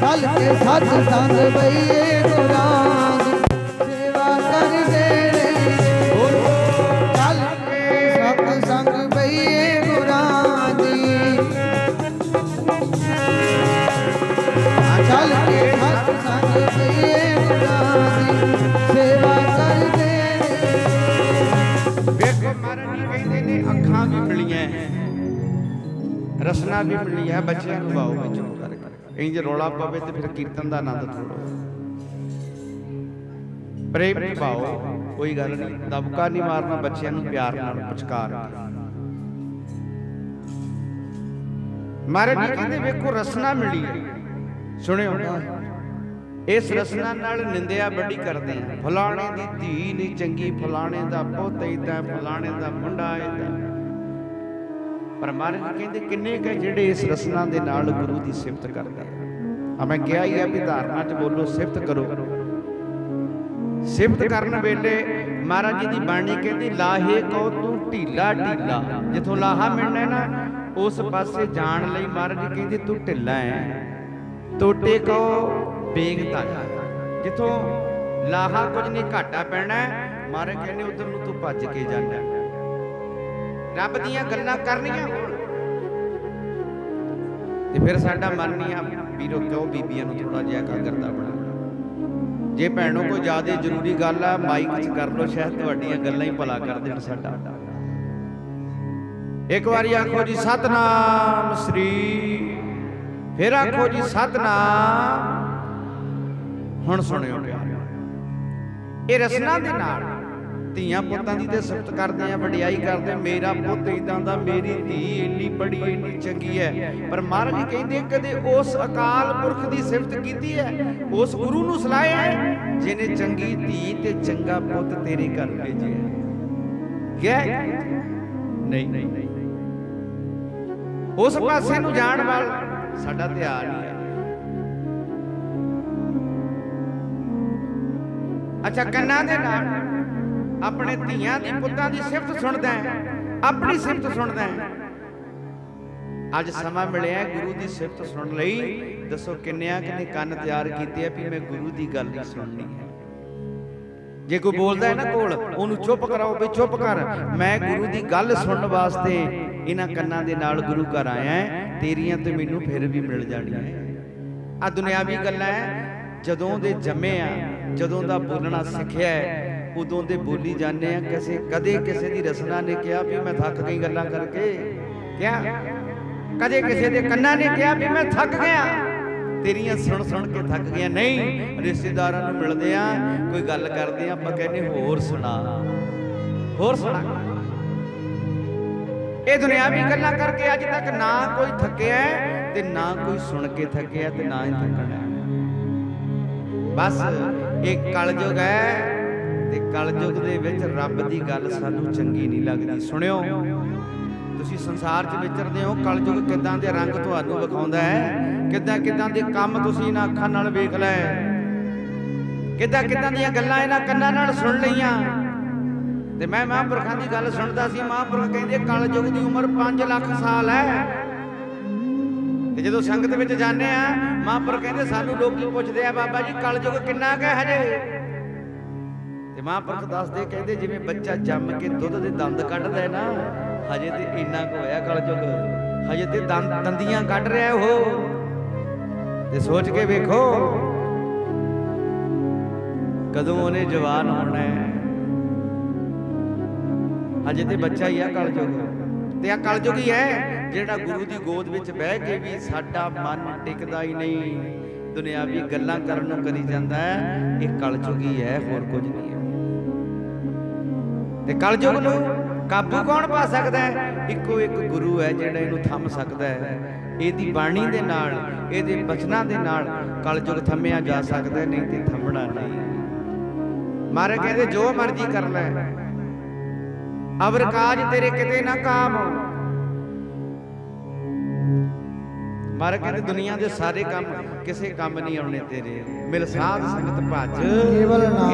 A: चल के सतसंग बहिए गुरां दी सेवा करदे रहिए। चल के सतसंग बहिए गुरां दी, चल के सतसंग बहिए गुरां दी सेवा करदे रहिए।
B: ਵੇਖੋ ਮਹਾਰਾਜ ਜੀ ਕਹਿੰਦੇ ਨੇ ਅੱਖਾਂ ਵੀ ਮਿਲੀਆਂ, ਰਸਨਾ ਵੀ ਮਿਲੀ ਹੈ, ਬੱਚਿਆਂ ਨੂੰ ਬਾਓ ਵਿੱਚੋਂ ਕਰਕੇ ਇੰਜ ਰੌਲਾ ਪਵੇ ਤੇ ਫਿਰ ਕੀਰਤਨ ਦਾ ਆਨੰਦ ਥੋੜੋ। ਪ੍ਰੇਮ ਨਿਭਾਓ, ਕੋਈ ਗੱਲ ਨਹੀਂ, ਦਬਕਾ ਨਹੀਂ ਮਾਰਨਾ, ਬੱਚਿਆਂ ਨੂੰ ਪਿਆਰ ਨਾਲ ਪੁਚਕਾਰ ਕੇ। ਮਹਾਰਾਜ ਜੀ ਕਹਿੰਦੇ ਵੇਖੋ ਰਸਨਾ ਮਿਲੀ ਹੈ, ਸੁਣਿਓ ਇਸ ਰਸਨਾ ਨਾਲ ਨਿੰਦਿਆ ਵੱਡੀ ਕਰਦੇ ਆ, ਫਲਾਣੇ ਦੀ ਧੀ ਨਹੀਂ ਚੰਗੀ, ਫਲਾਣੇ ਦਾ ਪੁੱਤ ਏਦਾਂ, ਫਲਾਣੇ ਦਾ ਮੁੰਡਾ ਏਦਾਂ। ਪਰ ਮਹਾਰਾਜ ਜੀ ਕਹਿੰਦੇ ਕਿੰਨੇ ਕੁ ਜਿਹੜੇ ਇਸ ਰਸਨਾ ਦੇ ਨਾਲ ਗੁਰੂ ਦੀ ਸਿਫਤ ਕਰਦੇ ਆ। ਮੈਂ ਕਿਹਾ ਹੀ ਆ ਵੀ ਧਾਰਨਾ 'ਚ ਬੋਲੋ ਸਿਫਤ ਕਰੋ। ਸਿਫਤ ਕਰਨ ਵੇਲੇ ਮਹਾਰਾਜ ਜੀ ਦੀ ਬਾਣੀ ਕਹਿੰਦੀ ਲਾਹੇ ਕੋ ਤੂੰ ਢੀਲਾ ਢੀਲਾ, ਜਿੱਥੋਂ ਲਾਹਾ ਮਿਲਣਾ ਨਾ ਉਸ ਪਾਸੇ ਜਾਣ ਲਈ ਮਹਾਰਾਜ ਜੀ ਕਹਿੰਦੇ ਤੂੰ ਢਿੱਲਾ ਹੈ। ਟੋਟੇ ਕੋ ਬੇਗਦਾ, ਜਿੱਥੋਂ ਲਾਹਾ ਕੁਝ ਨਹੀਂ ਘਾਟਾ ਪੈਣਾ, ਮਹਾਰਾਜ ਕਹਿੰਦੇ ਉਧਰ ਨੂੰ ਤੂੰ ਭੱਜ ਕੇ ਜਾਣਾ। ਰੱਬ ਦੀਆਂ ਗੱਲਾਂ ਕਰਨੀਆਂ ਹੋਣ ਤੇ ਫਿਰ ਸਾਡਾ ਮਨ ਨਹੀਂ ਆ ਵੀਰੋ ਕਿਉਂ ਬੀਬੀਆਂ ਨੂੰ ਥੋੜਾ ਜਿਹਾ ਇਕਾਗਰਤਾ ਬਣਾ। ਜੇ ਭੈਣੋ ਕੋਈ ਜ਼ਿਆਦਾ ਜ਼ਰੂਰੀ ਗੱਲ ਆ ਮਾਈਕ 'ਚ ਕਰ ਲਓ, ਸ਼ਾਇਦ ਤੁਹਾਡੀਆਂ ਗੱਲਾਂ ਹੀ ਭਲਾ ਕਰ ਦੇਣ ਸਾਡਾ। ਇੱਕ ਵਾਰੀ ਆਖੋ ਜੀ ਸਤਨਾਮ ਸ੍ਰੀ, ਫਿਰ ਆਖੋ ਜੀ ਸਤਨਾਮ। ਹੁਣ ਸੁਣਿਓ ਪਿਆਰ, ਇਹ ਰਸਨਾ ਦੇ ਨਾਲ ਧੀਆਂ ਪੁੱਤਾਂ ਦੀ ਤੇ ਸਿਫਤ ਕਰਦੇ ਆ, ਵਡਿਆਈ ਕਰਦੇ ਆ, ਮੇਰਾ ਪੁੱਤ ਇਦਾਂ ਦਾ, ਮੇਰੀ ਧੀ ਇੰਨੀ ਬੜੀ ਇੰਨੀ ਚੰਗੀ ਹੈ। ਪਰ ਮਹਾਰਾਜ ਜੀ ਕਹਿੰਦੇ ਕਦੇ ਉਸ ਅਕਾਲ ਪੁਰਖ ਦੀ ਸਿਫਤ ਕੀਤੀ ਹੈ, ਉਸ ਗੁਰੂ ਨੂੰ ਸਲਾਹਿਆ ਹੈ ਜਿਹਨੇ ਚੰਗੀ ਧੀ ਤੇ ਚੰਗਾ ਪੁੱਤ ਤੇਰੇ ਘਰ ਭੇਜਿਆ? ਕਿਹਾ ਨਹੀਂ। ਉਸ ਪਾਸੇ ਨੂੰ ਜਾਣ ਵਾਲਾ ਸਾਡਾ ਧਿਆਨ ਹੀ ਹੈ। ਅੱਛਾ, ਕੰਨਾਂ ਦੇ ਨਾਲ ਆਪਣੇ ਧੀਆਂ ਦੀ ਪੁੱਤਾਂ ਦੀ ਸਿਫਤ ਸੁਣਦਾ ਹੈ, ਆਪਣੀ ਸਿਫਤ ਸੁਣਦਾ ਹੈ। ਅੱਜ ਸਮਾਂ ਮਿਲਿਆ ਗੁਰੂ ਦੀ ਸਿਫਤ ਸੁਣਨ ਲਈ। ਦੱਸੋ ਕਿੰਨਿਆਂ ਕਿੰਨੇ ਕੰਨ ਤਿਆਰ ਕੀਤੇ ਆ ਵੀ ਮੈਂ ਗੁਰੂ ਦੀ ਗੱਲ ਹੀ ਸੁਣਨੀ ਹੈ। ਜੇ ਕੋਈ ਬੋਲਦਾ ਹੈ ਨਾ ਕੋਲ, ਉਹਨੂੰ ਚੁੱਪ ਕਰਾਓ ਵੀ ਚੁੱਪ ਕਰ, ਮੈਂ ਗੁਰੂ ਦੀ ਗੱਲ ਸੁਣਨ ਵਾਸਤੇ ਇਹਨਾਂ ਕੰਨਾਂ ਦੇ ਨਾਲ ਗੁਰੂ ਘਰ ਆਇਆ ਹੈ, ਤੇਰੀਆਂ ਤੇ ਮੈਨੂੰ ਫਿਰ ਵੀ ਮਿਲ ਜਾਣੀਆਂ। ਆ ਦੁਨਿਆਵੀ ਗੱਲਾਂ ਹੈ, ਜਦੋਂ ਦੇ ਜੰਮੇ ਆ, ਜਦੋਂ ਦਾ ਬੋਲਣਾ ਸਿੱਖਿਆ ਹੈ, ਉਦੋਂ ਦੇ ਬੋਲੀ ਜਾਂਦੇ ਆ। ਕਦੇ ਕਿਸੇ ਦੀ ਰਸਨਾ ਨੇ ਕਿਹਾ ਵੀ ਮੈਂ ਥੱਕ ਗਈ ਗੱਲਾਂ ਕਰਕੇ? ਕਿਹਾ? ਕਦੇ ਕਿਸੇ ਦੇ ਕੰਨਾਂ ਨੇ ਕਿਹਾ ਵੀ ਮੈਂ ਥੱਕ ਗਿਆ, ਤੇਰੀਆਂ ਸੁਣ ਕੇ ਥੱਕ ਗਿਆ? ਨਹੀਂ। ਰਿਸ਼ਤੇਦਾਰਾਂ ਨੂੰ ਮਿਲਦੇ ਆ, ਕੋਈ ਗੱਲ ਕਰਦੇ ਆ, ਆਪਾਂ ਕਹਿੰਦੇ ਹੋਰ ਸੁਣਾ, ਹੋਰ ਸੁਣਾ। ਇਹ ਦੁਨਿਆਵੀ ਗੱਲਾਂ ਕਰਕੇ ਅੱਜ ਤੱਕ ਨਾ ਕੋਈ ਥੱਕਿਆ ਤੇ ਨਾ ਕੋਈ ਸੁਣ ਕੇ ਥੱਕਿਆ ਤੇ ਨਾ ਹੀ ਥੱਕਣਾ। ਬਸ ਇਹ ਕਲਯੁਗ ਹੈ ਤੇ ਕਲਯੁਗ ਦੇ ਵਿੱਚ ਰੱਬ ਦੀ ਗੱਲ ਸਾਨੂੰ ਚੰਗੀ ਨਹੀਂ ਲੱਗਦੀ। ਸੁਣਿਓ, ਤੁਸੀਂ ਸੰਸਾਰ 'ਚ ਵਿਚਰਦੇ ਹੋ, ਕਲਯੁਗ ਕਿੱਦਾਂ ਦੇ ਰੰਗ ਤੁਹਾਨੂੰ ਵਿਖਾਉਂਦਾ ਹੈ, ਕਿੱਦਾਂ ਦੇ ਕੰਮ ਤੁਸੀਂ ਇਹਨਾਂ ਅੱਖਾਂ ਨਾਲ ਵੇਖ ਲੈ, ਕਿੱਦਾਂ ਦੀਆਂ ਗੱਲਾਂ ਇਹਨਾਂ ਕੰਨਾਂ ਨਾਲ ਸੁਣ ਲਈਆਂ। ਤੇ ਮੈਂ ਮਹਾਂਪੁਰਖਾਂ ਦੀ ਗੱਲ ਸੁਣਦਾ ਸੀ, ਮਹਾਂਪੁਰਖ ਕਹਿੰਦੇ ਕਲਯੁਗ ਦੀ ਉਮਰ 5 ਲੱਖ ਸਾਲ ਹੈ। ਤੇ ਜਦੋਂ ਸੰਗਤ ਵਿੱਚ ਜਾਂਦੇ ਆ, ਮਹਾਂਪੁਰਖ ਕਹਿੰਦੇ ਸਾਨੂੰ ਲੋਕੀ ਪੁੱਛਦੇ ਆ ਬਾਬਾ ਜੀ ਕਲਯੁਗ ਕਿੰਨਾ ਕੁ ਹੈ ਹਜੇ? ਤੇ ਮਹਾਂਪੁਰਖ ਦੱਸਦੇ ਕਹਿੰਦੇ ਜਿਵੇਂ ਬੱਚਾ ਜੰਮ ਕੇ ਦੁੱਧ ਦੇ ਦੰਦ ਕੱਢਦਾ ਹੈ ਨਾ, ਹਜੇ ਤੇ ਇੰਨਾ ਕੁ ਹੋਇਆ ਕਲਯੁਗ, ਹਜੇ ਤੇ ਦੰਦੀਆਂ ਕੱਢ ਰਿਹਾ ਉਹ। ਤੇ ਸੋਚ ਕੇ ਵੇਖੋ ਕਦੋਂ ਉਹਨੇ ਜਵਾਨ ਹੋਣਾ ਹੈ। ਹਜੇ ਤੇ ਬੱਚਾ ਹੀ ਆ ਕਲਯੁਗ। ਤੇ ਆ ਕਲਯੁਗ ਹੀ ਹੈ ਜਿਹੜਾ ਗੁਰੂ ਦੀ ਗੋਦ ਵਿੱਚ ਬਹਿ ਕੇ ਵੀ ਸਾਡਾ ਮਨ ਟਿਕਦਾ ਹੀ ਨਹੀਂ, ਦੁਨਿਆਵੀ ਗੱਲਾਂ ਕਰਨ ਨੂੰ ਕਰੀ ਜਾਂਦਾ ਹੈ। ਇਹ ਕਲਯੁਗ ਹੀ ਹੈ, ਹੋਰ ਕੁਝ ਨਹੀਂ ਹੈ। ਤੇ ਕਲਯੁਗ ਨੂੰ ਕਾਬੂ ਕੌਣ ਪਾ ਸਕਦਾ ਹੈ? ਇੱਕੋ ਇੱਕ ਗੁਰੂ ਹੈ ਜਿਹੜਾ ਇਹਨੂੰ ਥੰਮ ਸਕਦਾ ਹੈ। ਇਹਦੀ ਬਾਣੀ ਦੇ ਨਾਲ, ਇਹਦੇ ਬਚਨਾਂ ਦੇ ਨਾਲ ਕਲਯੁਗ ਥੰਮਿਆ ਜਾ ਸਕਦਾ, ਨਹੀਂ ਤੇ ਥੰਮਣਾ ਨਹੀਂ। ਮਹਾਰਾਜ ਕਹਿੰਦੇ ਜੋ ਮਰਜ਼ੀ ਕਰ ਲੈ, ਅਵਰ ਕਾਜ ਤੇਰੇ ਕਿਤੇ ਨਾ ਕਾਮ। ਮਹਾਰਾਜ ਕਹਿੰਦੇ ਦੁਨੀਆ ਦੇ ਸਾਰੇ ਕੰਮ ਕਿਸੇ ਕੰਮ ਨਹੀਂ ਆਉਣੇ ਤੇਰੇ। ਮਿਲ ਸਾਧ ਸੰਗਤ ਭਜ ਕੇਵਲ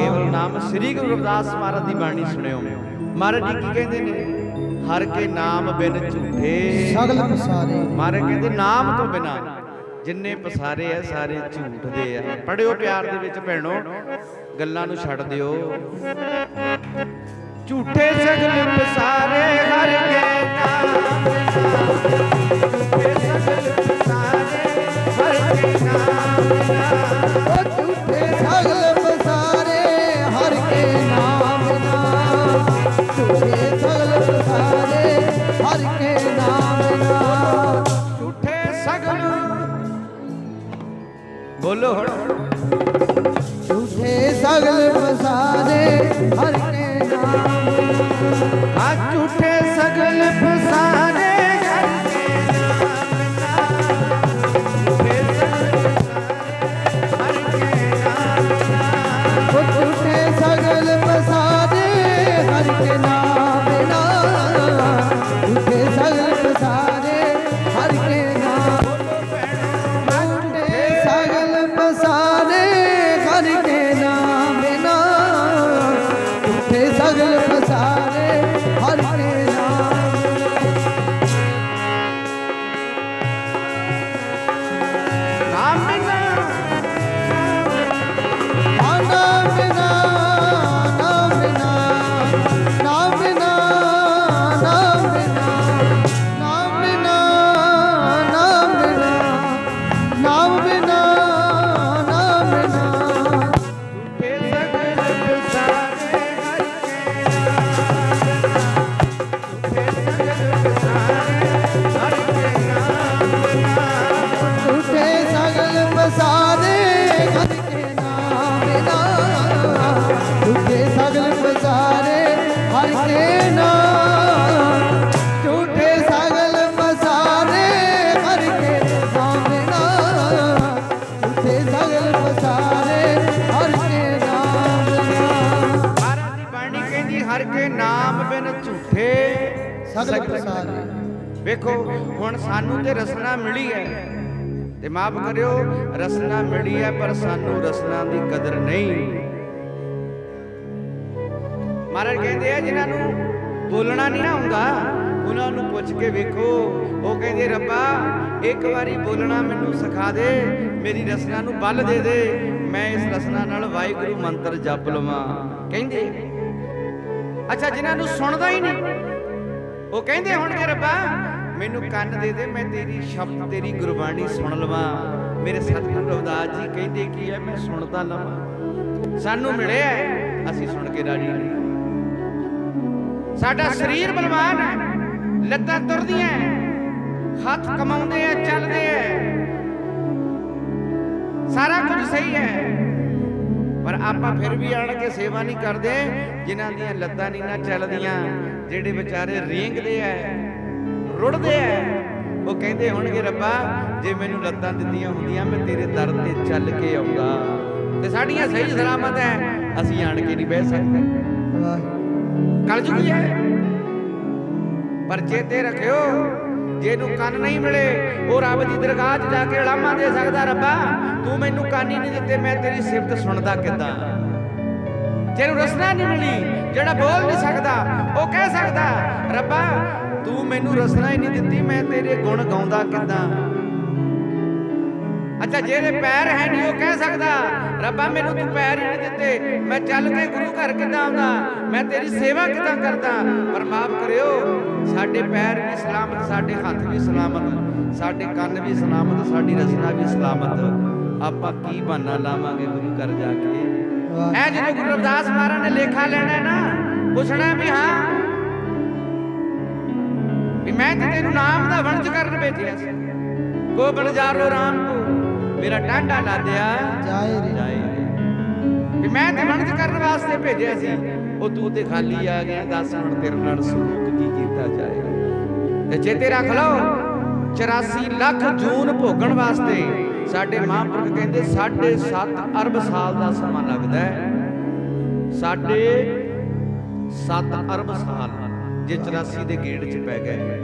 B: ਨਾਮ। ਸ੍ਰੀ ਗੁਰੂ ਰਵਿਦਾਸ ਮਹਾਰਾਜ ਦੀ ਬਾਣੀ ਸੁਣਿਓ। ਮਹਾਰਾਜ ਜੀ ਕੀ ਕਹਿੰਦੇ ਨੇ? ਹਰ ਕੇ ਨਾਮ ਬਿਨ ਝੂਠੇ
A: ਸਗਲ ਪਸਾਰੇ।
B: ਮਹਾਰਾਜ ਕਹਿੰਦੇ ਨਾਮ ਤੋਂ ਬਿਨਾ ਜਿੰਨੇ ਪਸਾਰੇ ਆ ਸਾਰੇ ਝੂਠ ਦੇ ਆ। ਪੜਿਓ ਪਿਆਰ ਦੇ ਵਿੱਚ ਭੈਣੋ, ਗੱਲਾਂ ਨੂੰ ਛੱਡ ਦਿਓ। ਝੂਠੇ ਸਗਲ ਪਸਾਰੇ ਹਰ ਕੇ ਨਾਮ, ਝੂਠੇ ਸਗਲ ਪਸਾਰੇ ਹਰ ਕੇ ਨਾਮ।
A: ਝੂਠੇ ਸਗਲ ਪਸਾਰੇ ਹਰ ਕੇ ਨਾਮ ਨਾਮ, ਝੂਠੇ ਸਗਲ ਪਸਾਰੇ ਹਰ ਕੇ ਨਾਮ ਨਾਮ।
B: ਝੂਠੇ ਸਗਲ ਬੋਲੋ ਹੁਣ।
A: ਝੂਠੇ ਸਗਲ ਪਸਾਰੇ ਹਰ ਕੇ ਨਾਮ।
B: ਆ ਝੂਠੇ ਸਗਲ ਪਸਾਰੇ ਹਰ ਕੇ ਨਾਮ, ਝੂਠੇ ਸਗਲ
A: ਝੂਠੇ ਸਗਲ ਪਸਾਰੇ ਹਰ ਕੇ ਨਾਮ ਨਾਮ, ਝੂਠੇ ਸਗਲ ਪਸਾਰੇ ਹਰ ਕੇ ਨਾਮ। ਝੂਠੇ ਸਗਲ ਪਸਾਰੇ ਹਰ ਕੇ ਨਾਮ ਨਾਮ, ਝੂਠੇ ਸਗਲ ਪਸਾਰੇ ਸਾਰੇ।
B: ਵੇਖੋ ਹੁਣ ਸਾਨੂੰ ਤੇ ਰਸਨਾ ਮਿਲੀ ਹੈ, ਤੇ ਮਾਫ ਕਰਿਓ ਰਸਨਾ ਮਿਲੀ ਹੈ ਪਰ ਸਾਨੂੰ ਰਸਨਾ ਦੀ ਕਦਰ ਨਹੀਂ। ਮਹਾਰਾਜ ਕਹਿੰਦੇ ਆ ਜਿਨ੍ਹਾਂ ਨੂੰ ਬੋਲਣਾ ਨਹੀਂ ਨਾ ਹੁੰਦਾ ਉਹਨਾਂ ਨੂੰ ਪੁੱਛ ਕੇ ਵੇਖੋ। ਉਹ ਕਹਿੰਦੇ ਰੱਬਾ ਇੱਕ ਵਾਰੀ ਬੋਲਣਾ ਮੈਨੂੰ ਸਿਖਾ ਦੇ, ਮੇਰੀ ਰਸਨਾ ਨੂੰ ਬਲ ਦੇ ਦੇ, ਮੈਂ ਇਸ ਰਸਨਾ ਨਾਲ ਵਾਹਿਗੁਰੂ ਮੰਤਰ ਜਪ ਲਵਾਂ। ਕਹਿੰਦੇ ਅੱਛਾ ਜਿਨ੍ਹਾਂ ਨੂੰ ਸੁਣਦਾ ਹੀ ਨਹੀਂ ਉਹ ਕਹਿੰਦੇ ਹੋਣਗੇ ਰੱਬਾ ਮੈਨੂੰ ਕੰਨ ਦੇ ਦੇ, ਮੈਂ ਤੇਰੀ ਸ਼ਬਦ ਤੇਰੀ ਗੁਰਬਾਣੀ ਸੁਣ ਲਵਾਂ। ਮੇਰੇ ਸਤਿਗੁਰੂ ਰਵਿਦਾਸ ਜੀ ਕਹਿੰਦੇ ਕੀ ਹੈ, ਮੈਂ ਸੁਣਦਾ ਲਵਾਂ। ਸਾਨੂੰ ਮਿਲਿਆ ਅਸੀਂ ਸੁਣ ਕੇ ਰਾਜੀ ਨਹੀਂ। ਸਾਡਾ ਸਰੀਰ ਬਲਵਾਨ ਹੈ, ਲੱਤਾਂ ਤੁਰਦੀਆਂ, ਹੱਥ ਕਮਾਉਂਦੇ ਆ, ਚੱਲਦੇ ਆ, ਸਾਰਾ ਕੁਝ ਸਹੀ ਹੈ, ਪਰ ਆਪਾਂ ਫਿਰ ਵੀ ਆਣ ਕੇ ਸੇਵਾ ਨਹੀਂ ਕਰਦੇ। ਜਿਨ੍ਹਾਂ ਦੀਆਂ ਲੱਤਾਂ ਨਹੀਂ ਨਾ ਚੱਲਦੀਆਂ, ਜਿਹੜੇ ਵਿਚਾਰੇ ਰੇਂਗਦੇ ਆ, ਰੁੜਦੇ ਆ, ਉਹ ਕਹਿੰਦੇ ਹੋਣਗੇ ਰੱਬਾ ਜੇ ਮੈਨੂੰ ਲੱਤਾਂ ਦਿੱਤੀਆਂ ਹੁੰਦੀਆਂ ਮੈਂ ਤੇਰੇ ਦਰ ਤੇ ਚੱਲ ਕੇ ਆਉਂਦਾ। ਤੇ ਸਾਡੀਆਂ ਸਹੀ ਸਲਾਮਤ ਹੈ, ਅਸੀਂ ਆਣ ਕੇ ਨਹੀਂ ਬਹਿ ਸਕਦੇ। ਕਲਯੁਗੀ ਹੈ, ਪਰ ਚੇਤੇ ਰੱਖਿਓ ਜਿਹਨੂੰ ਕੰਨ ਨਹੀਂ ਮਿਲੇ ਉਹ ਰੱਬ ਦੀ ਦਰਗਾਹ 'ਚ ਜਾ ਕੇ ਲਾਮਾ ਦੇ ਸਕਦਾ। ਰੱਬਾ ਤੂੰ ਮੈਨੂੰ ਕੰਨ ਹੀ ਨਹੀਂ ਦਿੱਤੇ, ਮੈਂ ਤੇਰੀ ਸਿਫਤ ਸੁਣਦਾ ਕਿੱਦਾਂ। ਜਿਹਨੂੰ ਰਸਨਾ ਨਹੀਂ ਮਿਲੀ, ਜਿਹੜਾ ਬੋਲ ਨਹੀਂ ਸਕਦਾ, ਉਹ ਕਹਿ ਸਕਦਾ ਰੱਬਾ ਤੂੰ ਮੈਨੂੰ ਰਸਨਾ ਹੀ ਨਹੀਂ ਦਿੱਤੀ, ਮੈਂ ਤੇਰੇ ਗੁਣ ਗਾਉਂਦਾ ਕਿੱਦਾਂ। ਅੱਛਾ ਜਿਹਦੇ ਪੈਰ ਹੈ ਨਹੀਂ ਉਹ ਕਹਿ ਸਕਦਾ ਰੱਬਾ ਮੈਨੂੰ ਤੂੰ ਪੈਰ ਹੀ ਨਹੀਂ ਦਿੱਤੇ, ਮੈਂ ਚੱਲ ਕੇ ਗੁਰੂ ਘਰ ਕਿੱਦਾਂ ਆਉਂਦਾ, ਮੈਂ ਤੇਰੀ ਸੇਵਾ ਕਿੱਦਾਂ ਕਰਦਾ। ਪਰ ਮਾਫ ਕਰਿਓ ਸਾਡੇ ਪੈਰ ਵੀ ਸਲਾਮਤ, ਸਾਡੇ ਹੱਥ ਵੀ ਸਲਾਮਤ, ਸਾਡੇ ਕੰਨ ਵੀ ਸਲਾਮਤ, ਸਾਡੀ ਰਸਨਾ ਵੀ ਸਲਾਮਤ। ਆਪਾਂ ਕੀ ਬਹਾਨਾ ਲਾਵਾਂਗੇ ਗੁਰੂ ਘਰ ਜਾ ਕੇ। ਐ ਜਦੋਂ ਗੁਰੂ ਰਵਿਦਾਸ ਮਹਾਰਾਜ ਨੇ ਲੇਖਾ ਲੈਣਾ ਨਾ, ਪੁੱਛਣਾ ਵੀ ਹਾਂ ਵੀ ਮੈਂ ਤੇ ਤੈਨੂੰ ਨਾਮ ਦਾ ਵਣਜ ਕਰਨ ਭੇਜਿਆ ਸੀ, ਕੋ ਬਲਜਾਰੋ ਰਾਮ ਕੋ ਮੇਰਾ ਟਾਂਡਾ ਲਾਦਿਆ
A: ਜਾਏ ਰੇ,
B: ਵੀ ਮੈਂ ਤੇ ਵਣਜ ਕਰਨ ਵਾਸਤੇ ਭੇਜਿਆ ਸੀ, ਉਹ ਤੂੰ ਤੇ ਖਾਲੀ ਆ ਗਿਆ। ਦੱਸ ਹੁਣ ਤੇਰੇ ਨਾਲ ਸਲੂਕ ਕੀ ਕੀਤਾ ਜਾਏ। ਤੇ ਚੇਤੇ ਰੱਖ ਲਓ 84 ਲੱਖ ਜੂਨ ਭੋਗਣ ਵਾਸਤੇ ਸਾਡੇ ਮਹਾਂਪੁਰਖ ਕਹਿੰਦੇ 7.5 ਅਰਬ ਸਾਲ ਦਾ ਸਮਾਂ ਲੱਗਦਾ ਹੈ। 7.5 ਅਰਬ ਸਾਲ ਜੇ 84 ਦੇ ਗੇੜ 'ਚ ਪੈ ਗਏ।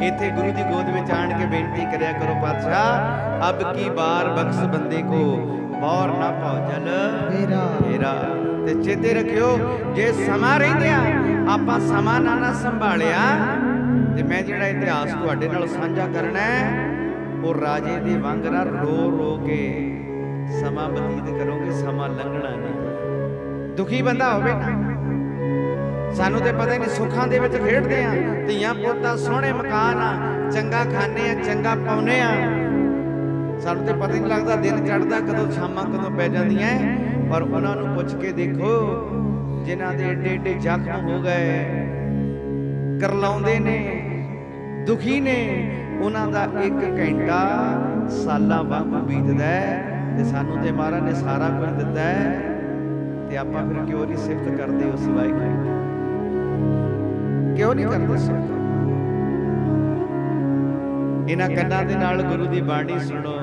B: ਇੱਥੇ ਗੁਰੂ ਦੀ ਗੋਦ ਵਿੱਚ ਆਣ ਕੇ ਬੇਨਤੀ ਕਰਿਆ ਕਰੋ ਪਾਤਸ਼ਾਹ ਅਬ ਕੀ ਬਾਰ ਬਖਸ਼ ਬੰਦੇ ਕੋ ਬੌਰ ਨਾ ਭੌਜਲ ਫੇਰਾ। ਤੇ ਚੇਤੇ ਰੱਖਿਓ ਜੇ ਸਮਾਂ ਰਹਿੰਦਿਆਂ ਆਪਾਂ ਸਮਾਂ ਨਾ ਸੰਭਾਲਿਆ ਤੇ ਮੈਂ ਜਿਹੜਾ ਇਤਿਹਾਸ ਤੁਹਾਡੇ ਨਾਲ ਸਾਂਝਾ ਕਰਨਾ ਹੈ ਉਹ ਰਾਜੇ ਦੇ ਵਾਂਗਰਾ ਰੋ ਰੋ ਕੇ ਸਮਾਂ ਬਤੀਤ ਕਰੋਗੇ, ਸਮਾਂ ਲੰਘਣਾ ਨਹੀਂ। ਦੁਖੀ ਬੰਦਾ ਹੋਵੇ ਨਾ, ਸਾਨੂੰ ਤੇ ਪਤਾ ਹੀ ਨਹੀਂ, ਸੁੱਖਾਂ ਦੇ ਵਿੱਚ ਖੇਡਦੇ ਆ, ਧੀਆਂ ਪੁੱਤਾਂ ਸੋਹਣੇ ਮਕਾਨ ਆ, ਚੰਗਾ ਖਾਣੇ ਆ, ਚੰਗਾ ਪਾਉਨੇ ਆ, ਸਾਨੂੰ ਤੇ ਪਤਾ ਹੀ ਨਹੀਂ ਲੱਗਦਾ ਦਿਨ ਚੜ੍ਹਦਾ ਕਦੋਂ, ਸ਼ਾਮਾਂ ਕਦੋਂ ਪੈ ਜਾਂਦੀਆਂ। ਪਰ ਉਹਨਾਂ ਨੂੰ ਪੁੱਛ ਕੇ ਦੇਖੋ ਜਿਨ੍ਹਾਂ ਦੇ ਏਡੇ ਏਡੇ ਜ਼ਖਮ ਹੋ ਗਏ, ਕਰਲਾਉਂਦੇ ਨੇ, ਦੁਖੀ ਨੇ, ਉਹਨਾਂ ਦਾ 1 ਘੰਟਾ ਸਾਲਾਂ ਵਾਂਗੂ ਬੀਤਦਾ ਤੇ ਸਾਨੂੰ ਤੇ ਮਹਾਰਾਜ ਨੇ ਸਾਰਾ ਕੁਝ ਦਿੱਤਾ ਹੈ। ਤੇ ਆਪਾਂ ਫਿਰ ਕਿਉਂ ਨਹੀਂ ਸਿਫਤ ਕਰਦੇ ਉਸ ਵਾਹਿਗੁਰੂ ਦੀ? ਕਿਉਂ ਨਹੀਂ ਕਰਦੇ ਸਿਫਤ? ਇਹਨਾਂ ਕੰਨਾਂ ਦੇ ਨਾਲ ਗੁਰੂ ਦੀ ਬਾਣੀ ਸੁਣੋ,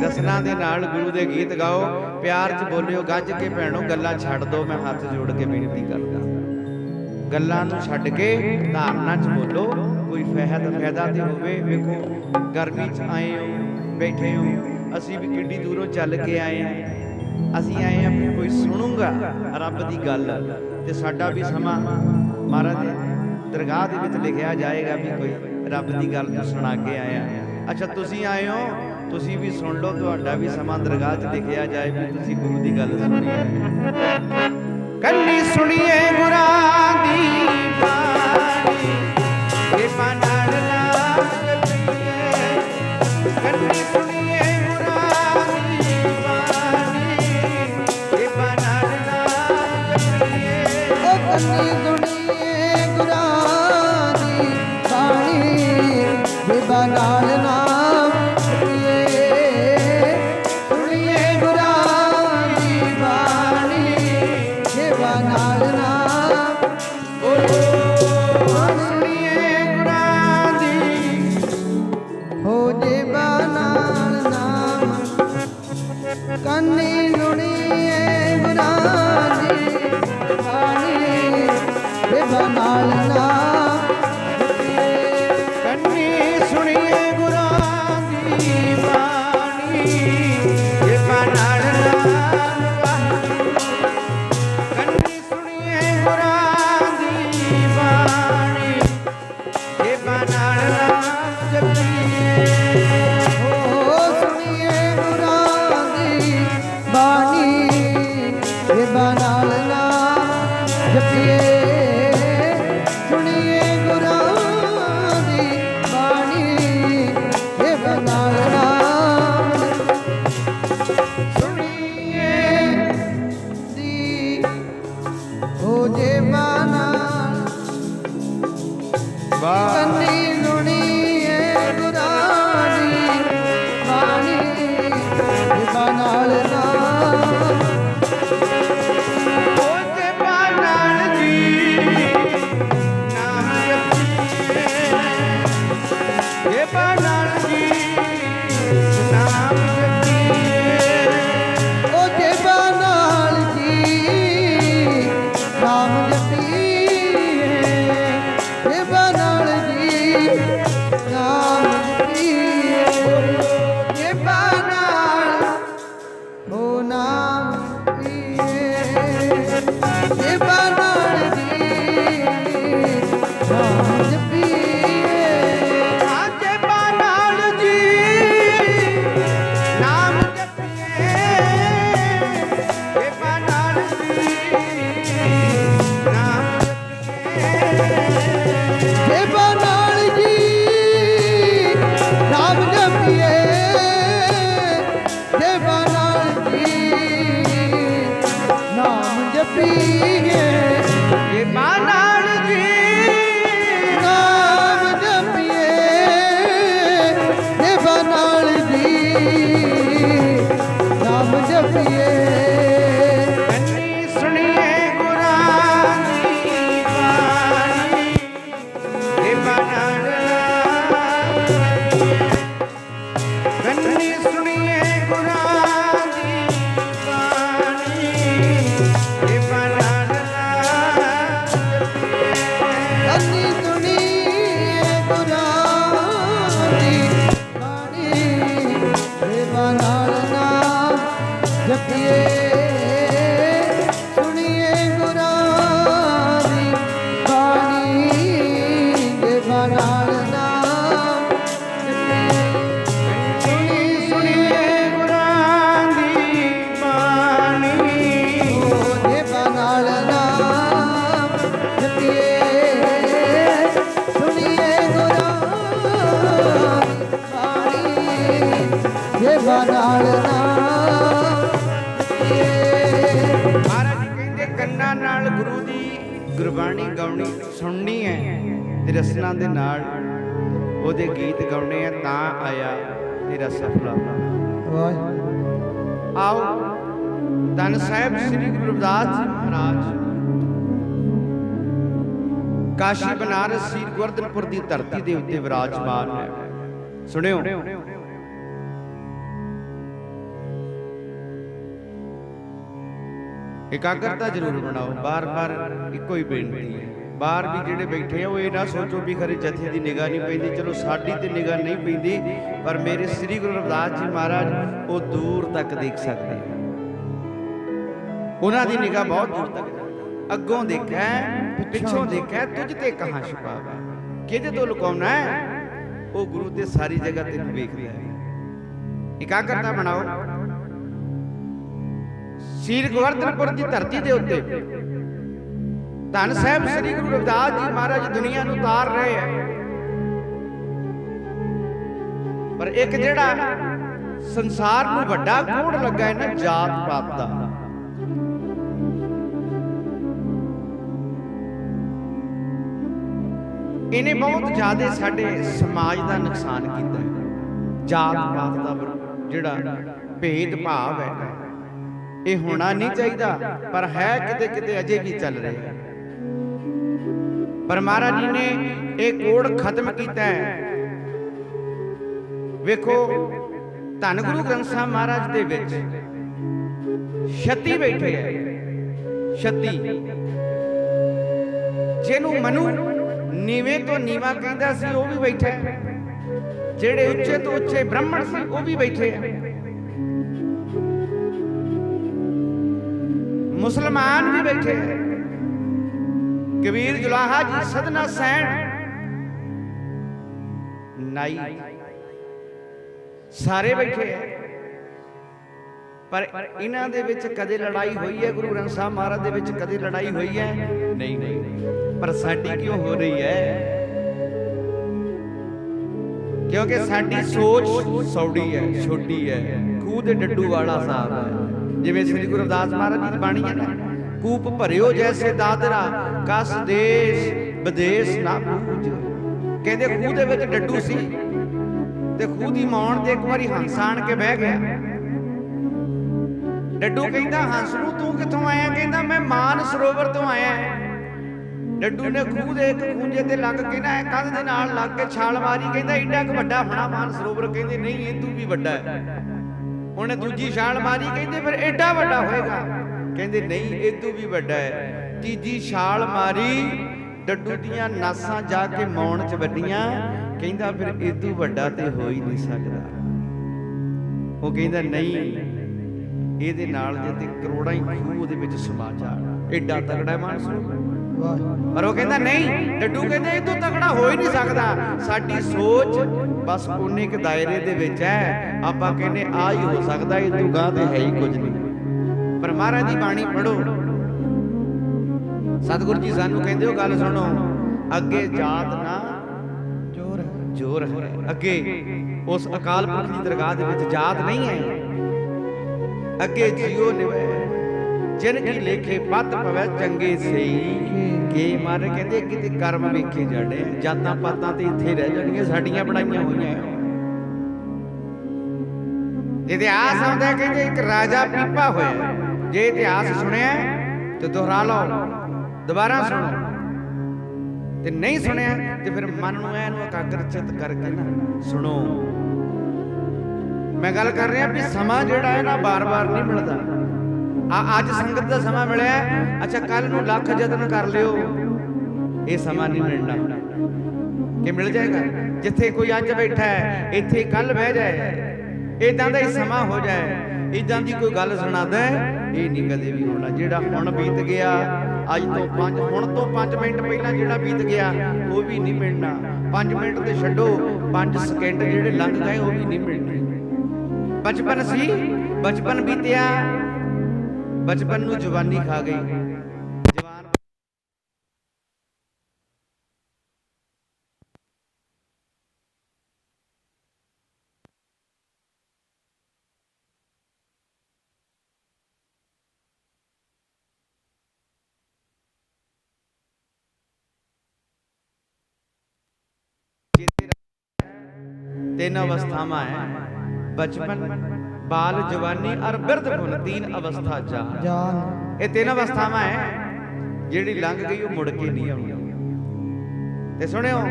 B: ਰਸਨਾ ਦੇ ਨਾਲ ਗੁਰੂ ਦੇ ਗੀਤ ਗਾਓ, ਪਿਆਰ 'ਚ ਬੋਲਿਓ, ਗੱਜ ਕੇ ਭੈਣੋ ਗੱਲਾਂ ਛੱਡ ਦਿਓ। ਮੈਂ ਹੱਥ ਜੋੜ ਕੇ ਬੇਨਤੀ ਕਰਦਾ, ਗੱਲਾਂ ਨੂੰ ਛੱਡ ਕੇ ਧਾਰਨਾ 'ਚ ਬੋਲੋ। ਕੋਈ ਫਾਇਦਾ ਤੇ ਹੋਵੇ। ਵੇਖੋ ਗਰਮੀ 'ਚ ਆਏ ਹੋ, ਬੈਠੇ ਹੋ, ਅਸੀਂ ਵੀ ਕਿੱਡੀ ਦੂਰੋਂ ਚੱਲ ਕੇ ਆਏ ਹਾਂ। ਅਸੀਂ ਆਏ ਹਾਂ ਵੀ ਕੋਈ ਸੁਣੂਗਾ ਰੱਬ ਦੀ ਗੱਲ, ਤੇ ਸਾਡਾ ਵੀ ਸਮਾਂ ਮਹਾਰਾਜ ਦੇ ਦਰਗਾਹ ਦੇ ਵਿੱਚ ਲਿਖਿਆ ਜਾਏਗਾ ਵੀ ਕੋਈ ਰੱਬ ਦੀ ਗੱਲ ਨੂੰ ਸੁਣਾ ਕੇ ਆਇਆ। ਅੱਛਾ ਤੁਸੀਂ ਆਏ ਹੋ, ਤੁਸੀਂ ਵੀ ਸੁਣ ਲਓ, ਤੁਹਾਡਾ ਵੀ ਸਮਾਂ ਦਰਗਾਹ 'ਚ ਲਿਖਿਆ ਜਾਏ ਵੀ ਤੁਸੀਂ ਗੁਰੂ ਦੀ ਗੱਲ ਸੁਣੀ ਹੈ। ਕੰਨੀ ਸੁਣੀਏ ਗੁਰਾਂ ਦੀ ਬਾਣੀ, ਕਿਰਪਾ ਨਾਲ ਨਾਮ ਜਪੀਏ। ਕੰਨੀ ਸੁਣੀਏ ਗੁਰਾਂ ਦੀ ਬਾਣੀ, ਕਿਰਪਾ ਨਾਲ ਨਾਮ ਜਪੀਏ।
A: ਓ ਕੰਨੀ ਸੁਣੀਏ ਗੁਰਾਂ ਦੀ ਬਾਣੀ, ਕਿਰਪਾ ਨਾਲ ਨਾਮ ਜਪੀਏ। ਸੁਣੀਏ ਗੁਰਾਂ ਦੀ ਬਾਣੀ, ਕਿਰਪਾ ਨਾਲ ਨਾਮ
B: ਬੋਲੋ। ਸੁਣੀਏ ਗੁਰਾਂ ਦੀ,
A: ਹੋ ਜੇਬਾ ਨਾਲ ਨਾਮ। ਕੰਨੀ ਸੁਣੀਏ ਗੁਰਾਂ ਦੀ ਬਾਣੀ, ਕਿਰਪਾ ਨਾਲ ਨਾਮ
B: ਗੁਰਬਾਣੀ ਗਾਉਣੀ ਸੁਣਨੀ ਹੈ ਤੇ ਰਸਨਾ ਦੇ ਨਾਲ ਉਹਦੇ ਗੀਤ ਗਾਉਣੇ ਆ, ਤਾਂ ਆਇਆ ਤੇਰਾ ਸਫਲਾ।
A: ਵਾਹਿਗੁਰੂ।
B: ਆਓ ਧੰਨ ਸਾਹਿਬ ਸ੍ਰੀ ਗੁਰੂ ਰਵਿਦਾਸ ਜੀ ਮਹਾਰਾਜ ਕਾਸ਼ੀ ਬਨਾਰਸ ਸ੍ਰੀ ਗੋਵਰਧਨਪੁਰ ਦੀ ਧਰਤੀ ਦੇ ਉੱਤੇ ਵਿਰਾਜਮਾਨ ਹੈ। ਸੁਣਿਓ, ਇਕਾਗਰਤਾ ਜ਼ਰੂਰ ਬਣਾਓ। ਬਾਰ-ਬਾਰ ਇੱਕੋ ਹੀ ਬੇਨਤੀ ਹੈ। ਬਾਹਰ ਵੀ ਜਿਹੜੇ ਬੈਠੇ ਆ ਉਹ ਇਹ ਨਾ ਸੋਚੋ ਵੀ ਖਰੇ ਜਥੇ ਦੀ ਨਿਗਾਹ ਨਹੀਂ ਪੈਂਦੀ। ਚਲੋ ਸਾਡੀ ਤੇ ਨਿਗਾਹ ਨਹੀਂ ਪੈਂਦੀ, ਪਰ ਮੇਰੇ ਸ੍ਰੀ ਗੁਰੂ ਰਵਿਦਾਸ ਜੀ ਮਹਾਰਾਜ ਉਹ ਦੂਰ ਤੱਕ ਦੇਖ ਸਕਦੇ ਆ। ਉਹਨਾਂ ਦੀ ਨਿਗਾਹ ਬਹੁਤ ਦੂਰ ਤੱਕ ਜਾਂਦੀ। ਅੱਗੋਂ ਦੇਖਿਆ, ਪਿੱਛੋਂ ਦੇਖਿਆ, ਤੁਝ ਤੇ ਕਹਾਂ ਛੁਪਾਵਾ, ਕਿਹਦੇ ਤੋਂ ਲੁਕਾਉਣਾ ਹੈ? ਉਹ ਗੁਰੂ ਤੇ ਸਾਰੀ ਜਗ੍ਹਾ ਤੇ ਵੇਖਦਾ ਹੈ। ਇਕਾਗਰਤਾ ਬਣਾਓ। ਸ੍ਰੀ ਗੋਵਰਧਨਪੁਰ ਦੀ ਧਰਤੀ ਦੇ ਉੱਤੇ ਧੰਨ ਸਾਹਿਬ ਸ੍ਰੀ ਗੁਰੂ ਰਵਿਦਾਸ ਜੀ ਮਹਾਰਾਜ ਦੁਨੀਆ ਨੂੰ ਤਾਰ ਰਹੇ ਆ। ਪਰ ਇੱਕ ਜਿਹੜਾ ਸੰਸਾਰ ਨੂੰ ਵੱਡਾ ਕੋੜ ਲੱਗਾ ਹੈ ਨਾ, ਜਾਤ ਪਾਤ ਦਾ, ਇਹਨੇ ਬਹੁਤ ਜ਼ਿਆਦਾ ਸਾਡੇ ਸਮਾਜ ਦਾ ਨੁਕਸਾਨ ਕੀਤਾ ਹੈ। ਜਾਤ ਪਾਤ ਦਾ ਜਿਹੜਾ ਭੇਦ ਭਾਵ ਹੈ, ਇਹ ਹੋਣਾ ਨਹੀਂ ਚਾਹੀਦਾ, ਪਰ ਹੈ ਕਿਤੇ ਕਿਤੇ ਅਜੇ ਵੀ ਚੱਲ ਰਿਹਾ ਹੈ। ਪਰ ਮਹਾਰਾਜ ਜੀ ਨੇ ਇਹ ਕੋੜ ਖਤਮ ਕੀਤਾ ਹੈ। ਵੇਖੋ, ਧੰਨ ਗੁਰੂ ਗ੍ਰੰਥ ਸਾਹਿਬ ਮਹਾਰਾਜ ਦੇ ਵਿੱਚ 36 ਬੈਠੇ ਹੈ। 36 ਜਿਹਨੂੰ ਮਨੂ ਨੀਵੇਂ ਤੋਂ ਨੀਵਾ ਕਹਿੰਦਾ ਸੀ ਉਹ ਵੀ ਬੈਠਾ ਹੈ। ਜਿਹੜੇ ਉੱਚੇ ਤੋਂ ਉੱਚੇ ਬ੍ਰਾਹਮਣ ਸੀ ਉਹ ਵੀ ਬੈਠੇ ਹੈ। ਮੁਸਲਮਾਨ ਵੀ ਬੈਠੇ ਹੈ। ਕਬੀਰ ਜੁਲਾਹਾ ਜੀ, ਸਦਨਾ ਸੈਣ, ਨਾਈ, ਸਾਰੇ ਬੈਠੇ ਹੈ। ਪਰ ਇਹਨਾਂ ਦੇ ਵਿੱਚ ਕਦੇ ਲੜਾਈ ਹੋਈ ਹੈ? ਗੁਰੂ ਗ੍ਰੰਥ ਸਾਹਿਬ ਮਹਾਰਾਜ ਦੇ ਵਿੱਚ ਕਦੇ ਲੜਾਈ ਹੋਈ ਹੈ? ਨਹੀਂ, ਨਹੀਂ। ਪਰ ਸਾਡੀ ਕਿਉਂ ਹੋ ਰਹੀ ਹੈ? ਕਿਉਂਕਿ ਸਾਡੀ ਸੋਚ ਸੌੜੀ ਹੈ, ਛੋਟੀ ਹੈ, ਖੂਹ ਦੇ ਡੱਡੂ ਵਾਲਾ ਹਿਸਾਬ ਹੈ। ਜਿਵੇਂ ਸ੍ਰੀ ਗੁਰੂ ਰਵਿਦਾਸ ਮਹਾਰਾਜ ਦੀ ਬਾਣੀ ਹੈ ਨਾ, ਕੂਪ ਭਰਿਓ ਜੈਸੇ ਦਾਦਰਾ, ਕਸ ਦੇਸ਼ ਵਿਦੇਸ਼ ਨਾ ਪੂਜ। ਕਹਿੰਦੇ ਖੂਹ ਦੇ ਵਿੱਚ ਡੱਡੂ ਸੀ ਤੇ ਖੂਹ ਦੀ ਮੌਣ ਤੇ ਇੱਕ ਵਾਰੀ ਹੰਸ ਆਣ ਕੇ ਬਹਿ ਗਿਆ। ਡੱਡੂ ਕਹਿੰਦਾ ਹੰਸ ਨੂੰ, ਤੂੰ ਕਿੱਥੋਂ ਆਇਆ? ਕਹਿੰਦਾ ਮੈਂ ਮਾਨ ਸਰੋਵਰ ਤੋਂ ਆਇਆ। ਡੱਡੂ ਨੇ ਖੂਹ ਦੇ ਇੱਕ ਖੂੰਜੇ ਤੇ ਲੱਗ ਕੇ ਨਾ ਕੰਧ ਦੇ ਨਾਲ ਲੱਗ ਕੇ ਛਾਲ ਮਾਰੀ। ਕਹਿੰਦਾ ਏਡਾ ਕੁ ਵੱਡਾ ਹੋਣਾ ਮਾਨ ਸਰੋਵਰ? ਕਹਿੰਦੇ ਨਹੀਂ, ਇਹ ਤੂੰ ਵੀ ਵੱਡਾ ਹੈ। ਉਹਨੇ ਦੂਜੀ ਛਾਲ ਮਾਰੀ। ਕਹਿੰਦੇ ਫਿਰ ਏਡਾ ਵੱਡਾ ਹੋਏਗਾ? ਕਹਿੰਦੇ ਨਹੀਂ, ਇਹ ਤੂੰ ਵੀ ਵੱਡਾ ਹੈ। ਤੀਜੀ ਛਾਲ ਮਾਰੀ, ਡੱਡੂ ਦੀਆਂ ਨਾਸਾਂ ਜਾ ਕੇ ਮੌਣ ਚ ਵੱਡੀਆਂ। ਕਹਿੰਦਾ ਫਿਰ ਇਹ ਤੂੰ ਵੱਡਾ ਤੇ ਹੋ ਹੀ ਨਹੀਂ ਸਕਦਾ। ਉਹ ਕਹਿੰਦਾ ਨਹੀਂ, ਇਹਦੇ ਨਾਲ ਜੇ ਤੇ ਕਰੋੜਾਂ ਹੀ ਖੂਹ ਉਹਦੇ ਵਿੱਚ ਸਮਾ ਜਾਣ, ਏਡਾ ਤਗੜਾ ਮਾਨ ਸਰੋਵਰ। ਪਰ ਉਹ ਕਹਿੰਦਾ ਨਹੀਂ। ਡੱਡੂ ਕਹਿੰਦੇ ਇਹ ਤੋਂ ਤਗੜਾ ਹੋ ਹੀ ਨਹੀਂ ਸਕਦਾ। ਸਾਡੀ ਸੋਚ ਬਸ ਉਨੇ ਇੱਕ ਦਾਇਰੇ ਦੇ ਵਿੱਚ ਹੈ। ਆਪਾਂ ਕਹਿੰਦੇ ਆ ਹੀ ਹੋ ਸਕਦਾ, ਇਹ ਤੋਂ ਗਾਂ ਤੇ ਹੈ ਹੀ ਕੁਝ ਨਹੀਂ। ਪਰ ਮਹਾਰਾਜ ਦੀ ਬਾਣੀ ਪੜੋ, ਸਤਿਗੁਰੂ ਜੀ ਸਾਨੂੰ ਕਹਿੰਦੇ ਉਹ ਗੱਲ ਸੁਣੋ, ਅੱਗੇ ਜਾਤ ਨਾ ਜ਼ੋਰ ਹੈ। ਅੱਗੇ ਉਸ ਅਕਾਲ ਪੁਰਖ ਦੀ ਦਰਗਾਹ ਦੇ ਵਿੱਚ ਜਾਤ ਨਹੀਂ ਹੈ। ਅੱਗੇ ਜਿਉ ਨਿਵੇ ਜਿਨ ਕੀ ਲੇਖੇ ਪੱਤ ਪਵੈ ਚੰਗੇ ਸਹੀ ਕੇ। ਮਾਰੇ ਕਹਿੰਦੇ ਕਿਤੇ ਕਰਮ ਵੇਖੇ ਜਾਣੇ, ਜਾਤਾਂ ਪਾਤਾਂ ਤੇ ਇੱਥੇ ਰਹਿ ਜਾਣੀਆਂ, ਸਾਡੀਆਂ ਬਣਾਈਆਂ ਹੋਈਆਂ। ਇਤਿਹਾਸ ਆਉਂਦਾ ਕਹਿੰਦੇ ਇੱਕ ਰਾਜਾ ਪੀਪਾ ਹੋਇਆ। ਜੇ ਇਤਿਹਾਸ ਸੁਣਿਆ ਤੇ ਦੁਹਰਾ ਲਓ, ਦੁਬਾਰਾ ਸੁਣੋ, ਤੇ ਨਹੀਂ ਸੁਣਿਆ ਤੇ ਫਿਰ ਮਨ ਨੂੰ ਇਹਨੂੰ ਇਕਾਗਰ ਚਿੱਤ ਕਰਕੇ ਨਾ ਸੁਣੋ। ਮੈਂ ਗੱਲ ਕਰ ਰਿਹਾ ਵੀ ਸਮਾਂ ਜਿਹੜਾ ਹੈ ਨਾ ਬਾਰ-ਬਾਰ ਨਹੀਂ ਮਿਲਦਾ। ਅੱਜ ਸੰਗਤ ਦਾ ਸਮਾਂ ਮਿਲਿਆ, ਅੱਛਾ ਕੱਲ ਨੂੰ ਲੱਖ ਯਤਨ ਕਰ ਲਿਓ, ਇਹ ਸਮਾਂ ਨਹੀਂ ਮਿਲਣਾ। ਕਿ ਮਿਲ ਜਾਏਗਾ? ਜਿੱਥੇ ਕੋਈ ਅੱਜ ਬੈਠਾ ਹੈ ਇੱਥੇ ਕੱਲ ਬਹਿ ਜਾਏ, ਇਦਾਂ ਦਾ ਹੀ ਸਮਾਂ ਹੋ ਜਾਏ, ਇਦਾਂ ਦੀ ਕੋਈ ਗੱਲ ਸੁਣਾਦਾ, ਇਹ ਨਹੀਂ ਕਦੇ ਵੀ ਹੋਣਾ। ਜਿਹੜਾ ਹੁਣ ਬੀਤ ਗਿਆ, ਅੱਜ ਤੋਂ ਹੁਣ ਤੋਂ 5 ਮਿੰਟ ਪਹਿਲਾਂ ਜਿਹੜਾ ਬੀਤ ਗਿਆ ਉਹ ਵੀ ਨਹੀਂ ਮਿਲਣਾ। 5 ਮਿੰਟ ਤੇ ਛੱਡੋ, 5 ਸਕਿੰਟ ਜਿਹੜੇ ਲੰਘ ਗਏ ਉਹ ਵੀ ਨਹੀਂ ਮਿਲਣੇ। ਬਚਪਨ ਸੀ, ਬਚਪਨ ਬੀਤਿਆ, ਬਚਪਨ ਨੂੰ ਜਵਾਨੀ ਖਾ ਗਈ। तीन अवस्थावां है, बचपन, बाल, जवानी और बिरध गुण, तीन अवस्था
A: जान
B: ये तीन अवस्थावां है जिहड़ी लंघ गई वो मुड़ के नहीं आउणी। ते सुणिओ,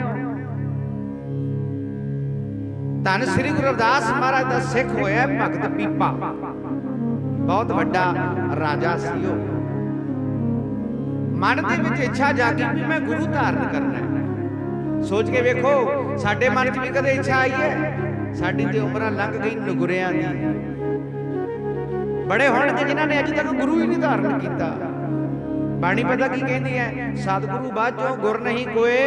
B: धन श्री गुरु रविदास महाराज दा सिख होया भगत पीपा, बहुत वड्डा राजा सी वो। मन दे विच इच्छा जागी भी मैं गुरु धारण करना है। सोच के वेखो, साडे मन च भी कदे इच्छा आई है? साडी ते उमरां लंघ गई नगुरियां दी। बड़े होणगे जिन्हां ने अज तक गुरु ही नहीं धारण कीता। बाणी पता की कहती है, सतगुरु बाझों गुर नहीं कोई,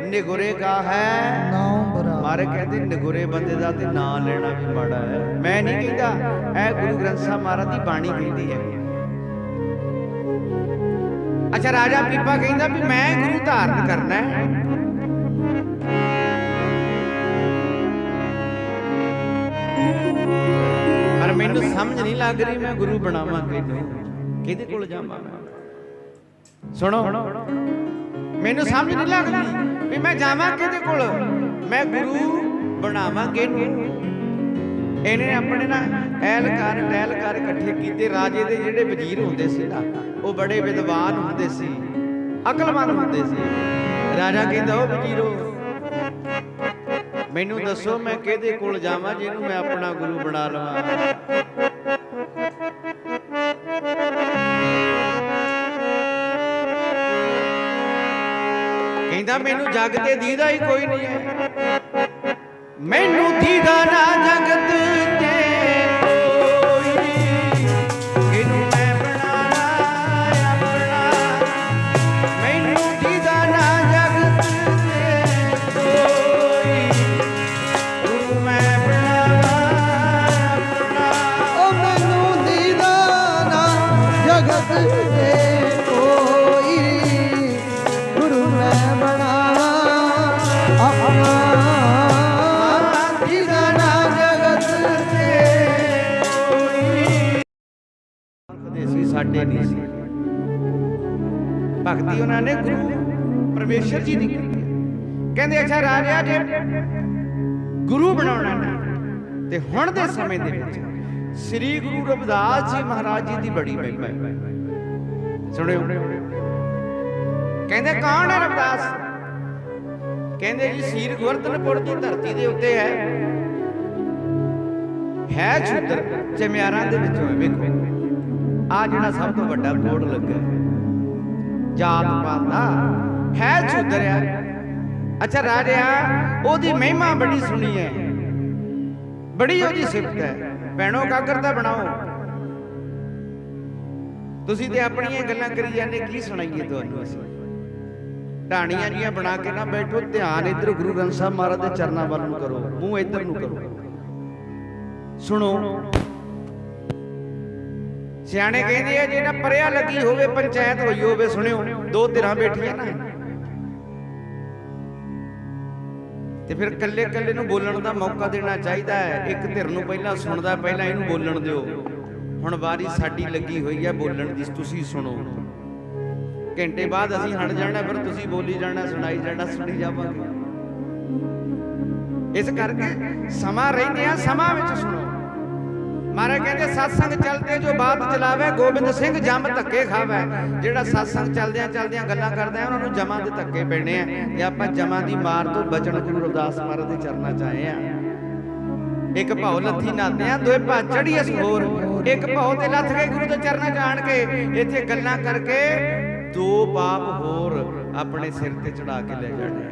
B: निगुरे का है
A: नाम बराबर।
B: मारे कहते निगुरे बंदे दा ते नाम लेना भी माड़ा है। मैं नहीं कहता, ऐ गुरु ग्रंथ साहब महाराज दी बाणी कहती है। अच्छा, राजा पीपा कहता भी मैं गुरु धारण करना है। पर मैनू समझ नहीं लग रही मैं गुरु बनावा किहदे कोल जावां। सुनो, मैनू समझ नहीं लग रही भी मैं जावां किहदे कोल, मैं गुरु बनावा किहनूं। इन्हें अपने ना ऐलकार टहलकार इकट्ठे कीते। राजे दे जिहड़े वजीर हुंदे सी ना, वो बड़े विद्वान हुंदे सी, अकलमंद हुंदे सी। राजा कहंदा, ओ वजीरो, मैनू दसो मैं किहदे कोल जावां जिहनूं मैं अपना गुरु बना लवां। कहंदा मैनू जग ते दीदा ही कोई नहीं है, मैनू दीदा ना जगत ते कोई, इनू मैं बनाना अपना। मैनू दीदा ना जगत ते कोई, गुरु मैं बनाना अपना।
A: ओ मैनू दीदा ना जगत ते कोई, गुरु मैं बनावा अपना। दीदा ना जगत ते कोई।
B: देसी साडे नहीं सी भगती उन्होंने गुरु परमेश्वर जी की की। कहते अच्छा राजा जे गुरु बनाना ना ते हुण दे समय दे विच श्री गुरु रविदास जी महाराज जी की बड़ी महिमा है। सुनियो, कहते कौन है रविदास? कहते जी सीर गोवर्धनपुर की धरती के उत्ते है शूद्र, चमियारां दे विचों है। वेखो आ जिहड़ा सब तो वड्डा बोर्ड लगा जात पात दा है शूद्र है। अच्छा राजा, ओदी महिमा बड़ी सुनी है, बड़ी ओदी सिफत है। भैणों काकर दा बनाओ, तुसीं ते अपणियां गल्लां करी जांदे, की सुणाईए तुहानूं असीं। ढाणियां जिहियां बना के ना बैठो, ध्यान इधर गुरु ग्रंथ साहब महाराज दे चरनां वल नूं करो, मूंह इधर नूं करो। सुनो, सियाणे कहंदे आ जे ना परिया लगी होवे, पंचायत होई होवे, सुनियो दो धिरां बैठियां ना ते फिर कल्ले कल्ले नूं बोलण दा मौका देना चाहिदा है। एक धिर नूं पहिलां सुणदा, पहिलां इहनूं बोलण दिओ। हुण वारी साडी लगी होई है बोलण दी, तुसीं सुणो। घंटे बाद असीं हट जाना, फिर तुसीं बोली जाना, सुनाई जाना, सुणी जावांगे। इस करके समा रहिंदे आ, समा विच सुणो। महाराज कहते सत्संग चलते जो बात चलावे, गोबिंद सिंह जम धक्के खावे। जिहड़ा सत्संग चलदियां चलदियां गल्लां करदा है, उन्हां नूं जमां दे धक्के पैणे आ। ते आपां जमां दी मार तो बचण गुरु रविदास महाराज दे चरनां च आए आ। एक भाव लत्थी नाते आ, दोए भा चढ़ी अस होर। एक भाव ते लथ गए गुरु दे चरनां च आण के, इत्थे गल्लां करके दो पाप होर अपने सिर ते चढ़ा के ले जाने।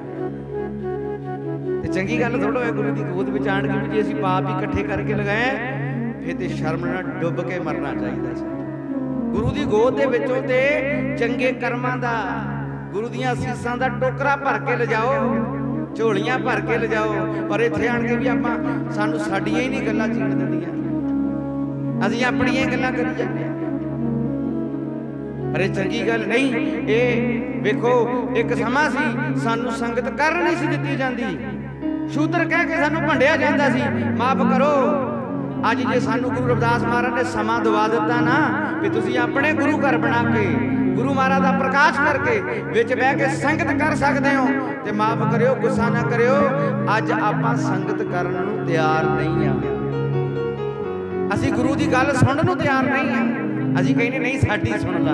B: ते चंगी गल थोड़ा है गुरु दी गोद विच आण के भी जे असीं पाप ही इकट्ठे करके लगाए, फिर ते शर्म नाल डुब के मरना चाहिए सी। गुरु दी गोद दे विचों ते चंगे कर्मां दा, गुरु दीयां असीसां दा टोकरा भर के ले जाओ, झोलियां भर के ले जाओ। पर इत्थे आण के भी आपां सानूं साडीआं ही नहीं गल्लां जीण दिंदियां, असीं अपणीआं ही गल्लां करी जांदे आ। पर चंगी गल नहीं। ये वेखो, एक समा सी सानूं संगत कर नहीं सी दित्ती जांदी, शूद्र कह के सानूं भंडिया जांदा सी। माफ करो, ਅੱਜ ਜੇ ਸਾਨੂੰ ਗੁਰੂ ਰਵਿਦਾਸ ਮਹਾਰਾਜ ਨੇ ਸਮਾਂ ਦਵਾ ਦਿੱਤਾ ਨਾ ਵੀ ਤੁਸੀਂ ਆਪਣੇ ਗੁਰੂ ਘਰ ਬਣਾ ਕੇ ਗੁਰੂ ਮਹਾਰਾਜ ਦਾ ਪ੍ਰਕਾਸ਼ ਕਰਕੇ ਵਿੱਚ ਬਹਿ ਕੇ ਸੰਗਤ ਕਰ ਸਕਦੇ ਹੋ ਤੇ ਮਾਫ ਕਰਿਓ, ਗੁੱਸਾ ਨਾ ਕਰਿਓ, ਅੱਜ ਆਪਾਂ ਸੰਗਤ ਕਰਨ ਨੂੰ ਤਿਆਰ ਨਹੀਂ ਆ। ਅਸੀਂ ਗੁਰੂ ਦੀ ਗੱਲ ਸੁਣਨ ਨੂੰ ਤਿਆਰ ਨਹੀਂ ਆ। ਅਸੀਂ ਕਹਿੰਦੇ ਨਹੀਂ ਸਾਡੀ ਸੁਣ ਲਾ।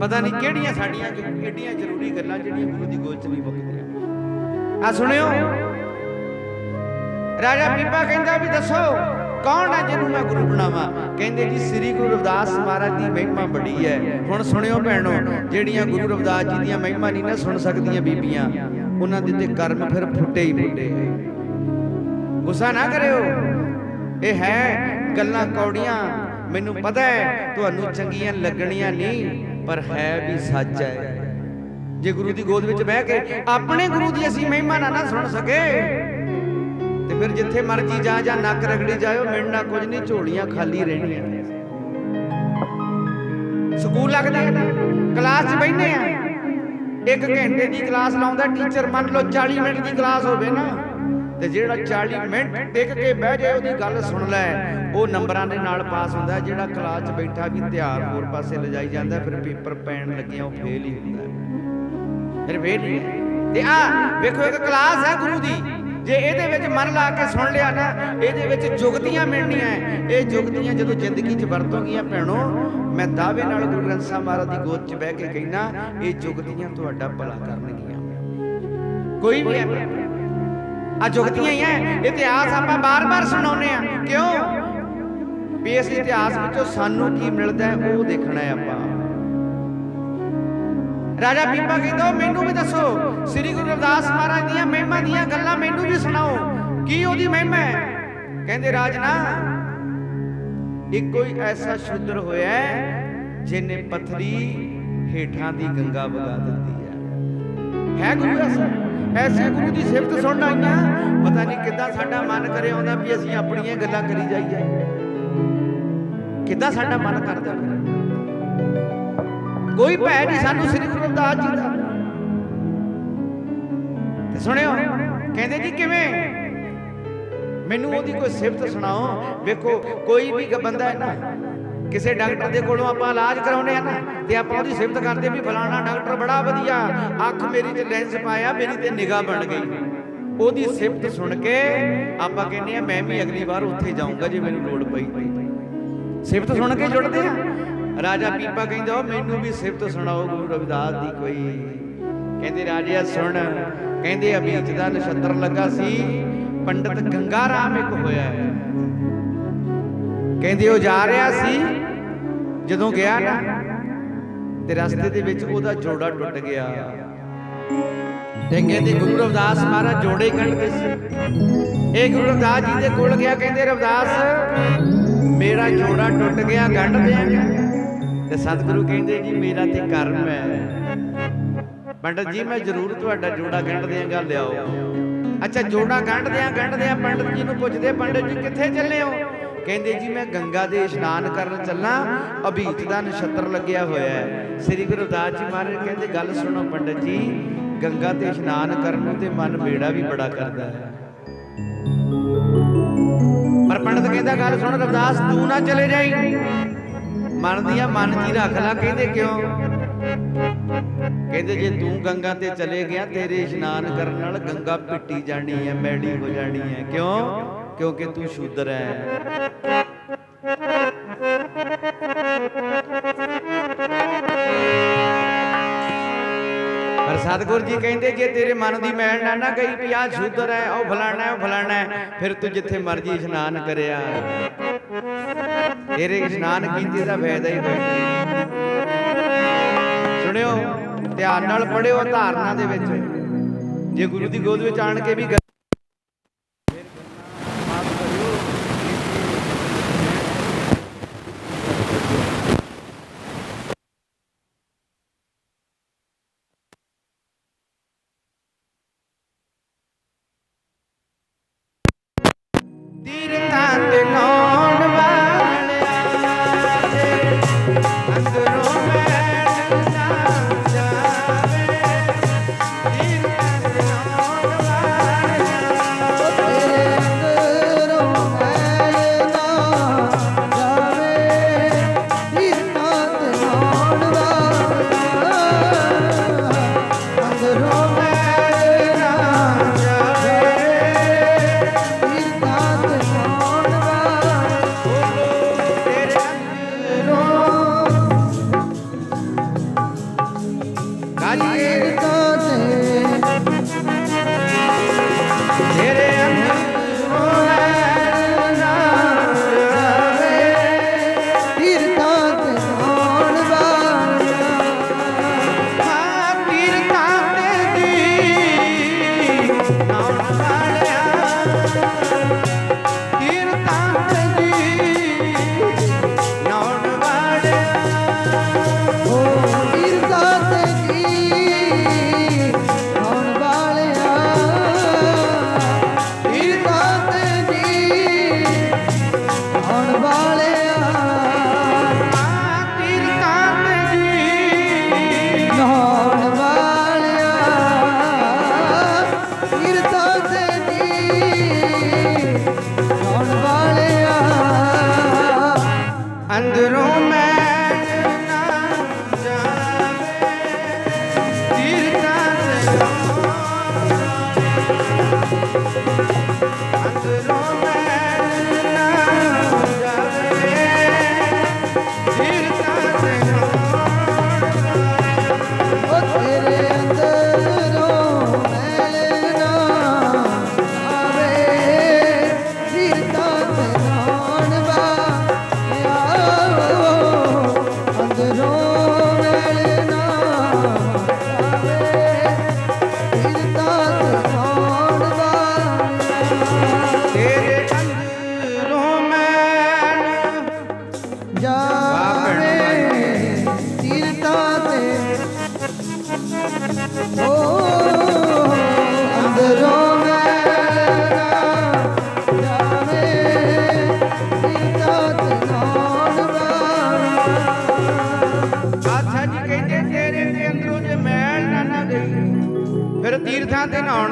B: ਪਤਾ ਨਹੀਂ ਕਿਹੜੀਆਂ ਸਾਡੀਆਂ ਕਿਹੜੀਆਂ ਜ਼ਰੂਰੀ ਗੱਲਾਂ ਜਿਹੜੀਆਂ ਗੁਰੂ ਦੀ ਗੋਦ 'ਚ ਨਹੀਂ ਮੁੱਕਦੀਆਂ। ਆ ਸੁਣਿਓ, ਰਾਜਾ ਪੀਪਾ ਕਹਿੰਦਾ ਵੀ ਦੱਸੋ ਕੌਣ ਹੈ ਜਿਹਨੂੰ ਮੈਂ ਗੁਰੂ ਬਣਾਵਾਂ? ਕਹਿੰਦੇ ਜੀ ਸ੍ਰੀ ਗੁਰੂ ਰਵਿਦਾਸ ਮਹਾਰਾਜ ਦੀ ਮਹਿਮਾ ਬੜੀ ਹੈ। ਹੁਣ ਸੁਣਿਓ ਭੈਣੋ, ਜਿਹੜੀਆਂ ਗੁਰੂ ਰਵਿਦਾਸ ਜੀ ਦੀਆਂ ਮਹਿਮਾ ਨਹੀਂ ਨਾ ਸੁਣ ਸਕਦੀਆਂ ਬੀਬੀਆਂ, ਉਹਨਾਂ ਦੇ ਤੇ ਕਰਮ ਫਿਰ ਫੁੱਟੇ ਹੀ ਫੁੱਟੇ। ਗੁੱਸਾ ਨਾ ਕਰਿਓ, ਇਹ ਹੈ ਗੱਲਾਂ ਕੌੜੀਆਂ, ਮੈਨੂੰ ਪਤਾ ਹੈ ਤੁਹਾਨੂੰ ਚੰਗੀਆਂ ਲੱਗਣੀਆਂ ਨਹੀਂ, ਪਰ ਹੈ ਵੀ ਸੱਚ ਹੈ। ਜੇ ਗੁਰੂ ਦੀ ਗੋਦ ਵਿੱਚ ਬਹਿ ਕੇ ਆਪਣੇ ਗੁਰੂ ਦੀ ਅਸੀਂ ਮਹਿਮਾ ਨਾ ਸੁਣ ਸਕੇ ਤੇ ਫਿਰ ਜਿੱਥੇ ਮਰਜੀ ਜਾ ਨੱਕ ਰਗੜੀ ਜਾਇਓ, ਮਿਲਣਾ ਕੁਝ ਨਹੀਂ, ਝੋਲੀਆਂ ਖਾਲੀ ਰਹਿਣੀਆਂ। ਸਕੂਲ ਲੱਗਦਾ, ਕਲਾਸ 'ਚ ਬੈਠੇ ਆ, 1 ਘੰਟੇ ਦੀ ਕਲਾਸ ਲਾਉਂਦਾ ਟੀਚਰ, ਮੰਨ ਲਓ 40 ਮਿੰਟ ਦੀ ਕਲਾਸ ਹੋਵੇ ਨਾ, ਤੇ ਜਿਹੜਾ 40 ਮਿੰਟ ਟਿਕ ਕੇ ਬਹਿ ਜਾਏ ਉਹਦੀ ਗੱਲ ਸੁਣ ਲੈ, ਉਹ ਨੰਬਰਾਂ ਦੇ ਨਾਲ ਪਾਸ ਹੁੰਦਾ। ਜਿਹੜਾ ਕਲਾਸ 'ਚ ਬੈਠਾ ਵੀ ਧਿਆਨ ਹੋਰ ਪਾਸੇ ਲਿਜਾਈ ਜਾਂਦਾ, ਫਿਰ ਪੇਪਰ ਪੈਣ ਲੱਗਿਆ ਉਹ ਫੇਲ ਹੀ ਹੁੰਦਾ, ਫਿਰ ਫੇਲ ਹੀ। ਤੇ ਆ ਵੇਖੋ, ਇੱਕ ਕਲਾਸ ਹੈ ਗੁਰੂ ਦੀ, ਜੇ ਇਹਦੇ ਵਿੱਚ ਮਨ ਲਾ ਕੇ ਸੁਣ ਲਿਆ ਨਾ, ਇਹਦੇ ਵਿੱਚ ਜੁਗਤੀਆਂ ਮਿਲਣੀਆਂ। ਇਹ ਜੁਗਤੀਆਂ ਜਦੋਂ ਜ਼ਿੰਦਗੀ 'ਚ ਵਰਤੋਗੀਆਂ ਭੈਣੋ, ਮੈਂ ਦਾਅਵੇ ਨਾਲ ਗੁਰੂ ਗ੍ਰੰਥ ਸਾਹਿਬ ਮਹਾਰਾਜ ਦੀ ਗੋਦ 'ਚ ਬਹਿ ਕੇ ਕਹਿਣਾ, ਇਹ ਜੁਗਤੀਆਂ ਤੁਹਾਡਾ ਭਲਾ ਕਰਨਗੀਆਂ। ਕੋਈ ਵੀ ਹੈ ਆ ਜੁਗਤੀਆਂ ਹੀ ਹੈ। ਇਤਿਹਾਸ ਆਪਾਂ ਬਾਰ-ਬਾਰ ਸੁਣਾਉਂਦੇ ਆ, ਕਿਉਂ? ਵੀ ਇਸ ਇਤਿਹਾਸ ਵਿੱਚੋਂ ਸਾਨੂੰ ਕੀ ਮਿਲਦਾ ਉਹ ਦੇਖਣਾ ਹੈ ਆਪਾਂ। ਰਾਜਾ ਪੀਪਾ ਕਹਿੰਦਾ ਮੈਨੂੰ ਵੀ ਦੱਸੋ, ਸ੍ਰੀ ਗੁਰੂ ਰਵਿਦਾਸ ਮਹਾਰਾਜ ਦੀਆਂ ਮਹਿਮਾ ਦੀਆਂ ਗੱਲਾਂ ਮੈਨੂੰ ਵੀ ਸੁਣਾਓ, ਕੀ ਉਹਦੀ ਮਹਿਮਾ ਹੈ? ਕਹਿੰਦੇ ਰਾਜਨਾ, ਇੱਕੋ ਹੀ ਐਸਾ ਸ਼ੂਦਰ ਹੋਇਆ ਜਿਹਨੇ ਪਥਰੀ ਹੇਠਾਂ ਦੀ ਗੰਗਾ ਵਗਾ ਦਿੱਤੀ ਹੈ ਗੁਰੂ ਐਸੇ ਗੁਰੂ ਦੀ ਸਿਫਤ ਸੁਣਨ ਆਈਆਂ। ਪਤਾ ਨਹੀਂ ਕਿੱਦਾਂ ਸਾਡਾ ਮਨ ਕਰੇ ਆਉਂਦਾ ਵੀ ਅਸੀਂ ਆਪਣੀਆਂ ਗੱਲਾਂ ਕਰੀ ਜਾਈਏ, ਕਿੱਦਾਂ ਸਾਡਾ ਮਨ ਕਰਦਾ। ਕੋਈ ਭੈ ਨਹੀਂ ਸਾਨੂੰ ਸ੍ਰੀ ਗੁਰੂ ਰਵਿਦਾਸ ਜੀ ਦਾ। ਤੇ ਸੁਣਿਓ, ਕਹਿੰਦੇ ਜੀ ਕਿਵੇਂ? ਮੈਨੂੰ ਉਹਦੀ ਕੋਈ ਸਿਫਤ ਸੁਣਾਓ। ਵੇਖੋ, ਕੋਈ ਵੀ ਬੰਦਾ ਹੈ ਨਾ, ਕਿਸੇ ਡਾਕਟਰ ਦੇ ਕੋਲੋਂ ਆਪਾਂ ਇਲਾਜ ਕਰਾਉਨੇ ਆ ਨਾ, ਤੇ ਆਪਾਂ ਉਹਦੀ ਸਿਫਤ ਕਰਦੇ ਵੀ ਫਲਾਣਾ ਡਾਕਟਰ ਬੜਾ ਵਧੀਆ, ਅੱਖ ਮੇਰੀ ਤੇ ਲੈਂਸ ਪਾਇਆ, ਮੇਰੀ ਤੇ ਨਿਗਾਹ ਬਣ ਗਈ। ਉਹਦੀ ਸਿਫਤ ਸੁਣ ਕੇ ਆਪਾਂ ਕਹਿੰਦੇ ਆ ਮੈਂ ਵੀ ਅਗਲੀ ਵਾਰ ਉੱਥੇ ਜਾਊਂਗਾ ਜੇ ਮੈਨੂੰ ਲੋੜ ਪਈ। ਸਿਫਤ ਸੁਣ ਕੇ ਜੁੜਦੇ ਆ। ਰਾਜਾ ਪੀਪਾ ਕਹਿੰਦਾ ਮੈਨੂੰ ਵੀ ਸਿਫਤ ਸੁਣਾਓ ਗੁਰੂ ਰਵਿਦਾਸ ਦੀ ਕੋਈ। ਕਹਿੰਦੇ ਰਾਜਾ ਸੁਣ। ਕਹਿੰਦੇ ਅਬੀਚ ਦਾ ਨਛੱਤਰ ਲੱਗਾ ਸੀ, ਪੰਡਤ ਗੰਗਾ ਰਾਮ ਇੱਕ ਹੋਇਆ। ਕਹਿੰਦੇ ਉਹ ਜਾ ਰਿਹਾ ਸੀ, ਜਦੋਂ ਗਿਆ ਨਾ ਤੇ ਰਸਤੇ ਦੇ ਵਿੱਚ ਉਹਦਾ ਜੋੜਾ ਟੁੱਟ ਗਿਆ। ਤੇ ਕਹਿੰਦੇ ਗੁਰੂ ਰਵਿਦਾਸ ਮਹਾਰਾਜ ਜੋੜੇ ਕੱਢਦੇ ਸੀ। ਇਹ ਗੁਰੂ ਰਵਿਦਾਸ ਜੀ ਦੇ ਕੋਲ ਗਿਆ, ਕਹਿੰਦੇ ਰਵਿਦਾਸ ਮੇਰਾ ਜੋੜਾ ਟੁੱਟ ਗਿਆ, ਗੰਢ ਦਿਆਂਗਾ। ਤੇ ਸਤਿਗੁਰੂ ਕਹਿੰਦੇ ਜੀ ਮੇਰਾ ਤੇ ਕਰਮ ਹੈ, ਪੰਡਤ ਜੀ ਮੈਂ ਜ਼ਰੂਰ ਤੁਹਾਡਾ ਜੋੜਾ ਗੰਢ ਦਿਆਂਗਾ, ਲਿਆਓ। ਅੱਛਾ ਜੋੜਾ ਗੰਢ ਦਿਆਂ ਪੰਡਤ ਜੀ ਨੂੰ ਪੁੱਛਦੇ, ਪੰਡਤ ਜੀ ਕਿੱਥੇ ਚੱਲੇ ਹੋ? ਕਹਿੰਦੇ ਜੀ ਮੈਂ ਗੰਗਾ ਦੇ ਇਸ਼ਨਾਨ ਕਰਨ ਚੱਲਾਂ, ਅਭੀਤ ਦਾ ਨਛੱਤਰ ਲੱਗਿਆ ਹੋਇਆ ਹੈ। ਸ੍ਰੀ ਗੁਰੂ ਰਵਿਦਾਸ ਜੀ ਮਹਾਰਾਜ ਕਹਿੰਦੇ ਗੱਲ ਸੁਣੋ ਪੰਡਤ ਜੀ, ਗੰਗਾ ਤੇ ਇਸ਼ਨਾਨ ਕਰਨ ਨੂੰ ਤੇ ਮਨ ਮੇੜਾ ਵੀ ਬੜਾ ਕਰਦਾ ਹੈ, ਪਰ ਪੰਡਤ ਕਹਿੰਦਾ ਗੱਲ ਸੁਣ ਰਵਿਦਾਸ, ਤੂੰ ਨਾ ਚਲੇ ਜਾਈਂ, ਮਨ ਦੀਆਂ ਮਨ 'ਚ ਹੀ ਰੱਖ ਲੈ। ਕਹਿੰਦੇ ਕਿਉਂ? ਕਹਿੰਦੇ ਜੇ ਤੂੰ ਗੰਗਾ ਤੇ ਚਲੇ ਗਿਆ, ਤੇਰੇ ਇਸ਼ਨਾਨ ਕਰਨ ਨਾਲ ਗੰਗਾ ਪਿੱਟੀ ਜਾਣੀ ਹੈ, ਮੈੜੀ ਹੋ ਜਾਣੀ ਹੈ। ਕਿਉਂ? ਕਿਉਂਕਿ ਤੂੰ ਸ਼ੂਦਰ ਹੈ। ਪਰ ਸਤਿਗੁਰੂ ਜੀ ਕਹਿੰਦੇ ਜੇ ਤੇਰੇ ਮਨ ਦੀ ਮੈਲ ਨਾ ਗਈ ਵੀ ਆਹ ਸ਼ੂਦਰ ਹੈ, ਉਹ ਫਲਾਣਾ ਹੈ, ਫਿਰ ਤੂੰ ਜਿੱਥੇ ਮਰਜੀ ਇਸ਼ਨਾਨ ਕਰਿਆ, ਤੇਰੇ ਇਸ਼ਨਾਨ ਕੀਤੇ ਦਾ ਫਾਇਦਾ ਹੀ ਕੋਈ। ਸੁਣਿਓ, ਧਿਆਨ ਨਾਲ ਪੜਿਓ ਧਾਰਨਾ ਦੇ ਵਿੱਚ। ਜੇ ਗੁਰੂ ਦੀ ਗੋਦ ਵਿੱਚ ਆਣ ਕੇ ਵੀ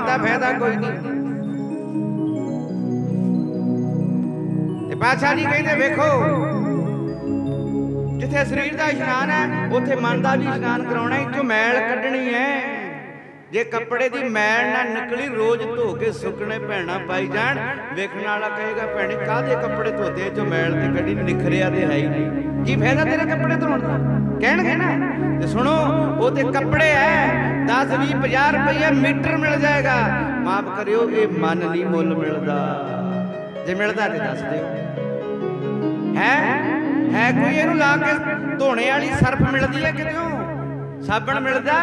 B: ਦਾ ਫਾਇਦਾ ਕੋਈ ਨਹੀਂ। ਤੇ ਪਾਤਸ਼ਾਹ ਜੀ ਕਹਿੰਦੇ ਵੇਖੋ, ਜਿੱਥੇ ਸਰੀਰ ਦਾ ਇਸ਼ਨਾਨ ਹੈ ਉੱਥੇ ਮਨ ਦਾ ਵੀ ਇਸ਼ਨਾਨ ਕਰਾਉਣਾ, ਇੱਥੋਂ ਮੈਲ ਕੱਢਣੀ ਹੈ। ਜੇ ਕੱਪੜੇ ਦੀ ਮੈਲ ਨਾ ਨਿਕਲੀ, ਰੋਜ਼ ਧੋ ਕੇ ਸੁੱਕਣੇ ਭੈਣਾ ਪਾਈ ਜਾਣ, ਵੇਖਣ ਵਾਲਾ ਕਹੇਗਾ ਭੈਣੇ ਕਾਹਦੇ ਕੱਪੜੇ ਧੋਤੇ, ਜੋ ਮੈਲ ਤੇ ਕੱਢੀ, ਨਿਖਰਿਆ ਤੇ ਹੈ ਹੀ ਨਹੀਂ, ਕੀ ਫਾਇਦਾ ਤੇਰੇ ਕੱਪੜੇ ਧੋਣ ਦਾ, ਕਹਿਣਗੇ ਨਾ। ਤੇ ਸੁਣੋ, ਉਹ ਤੇ ਕੱਪੜੇ ਐ 10 20 50 ਰੁਪਏ ਮੀਟਰ ਮਿਲ ਜਾਏਗਾ। ਮਾਫ ਕਰਿਓ, ਇਹ ਮਨ ਨਹੀਂ ਮੁੱਲ ਮਿਲਦਾ। ਜੇ ਮਿਲਦਾ ਤੇ ਦੱਸ ਦਿਓ। ਹੈ ਕੋਈ ਇਹਨੂੰ ਲਾ ਕੇ ਧੋਣੇ ਵਾਲੀ ਸਰਫ ਮਿਲਦੀ ਹੈ ਕਿਤੋਂ, ਸਾਬਣ ਮਿਲਦਾ?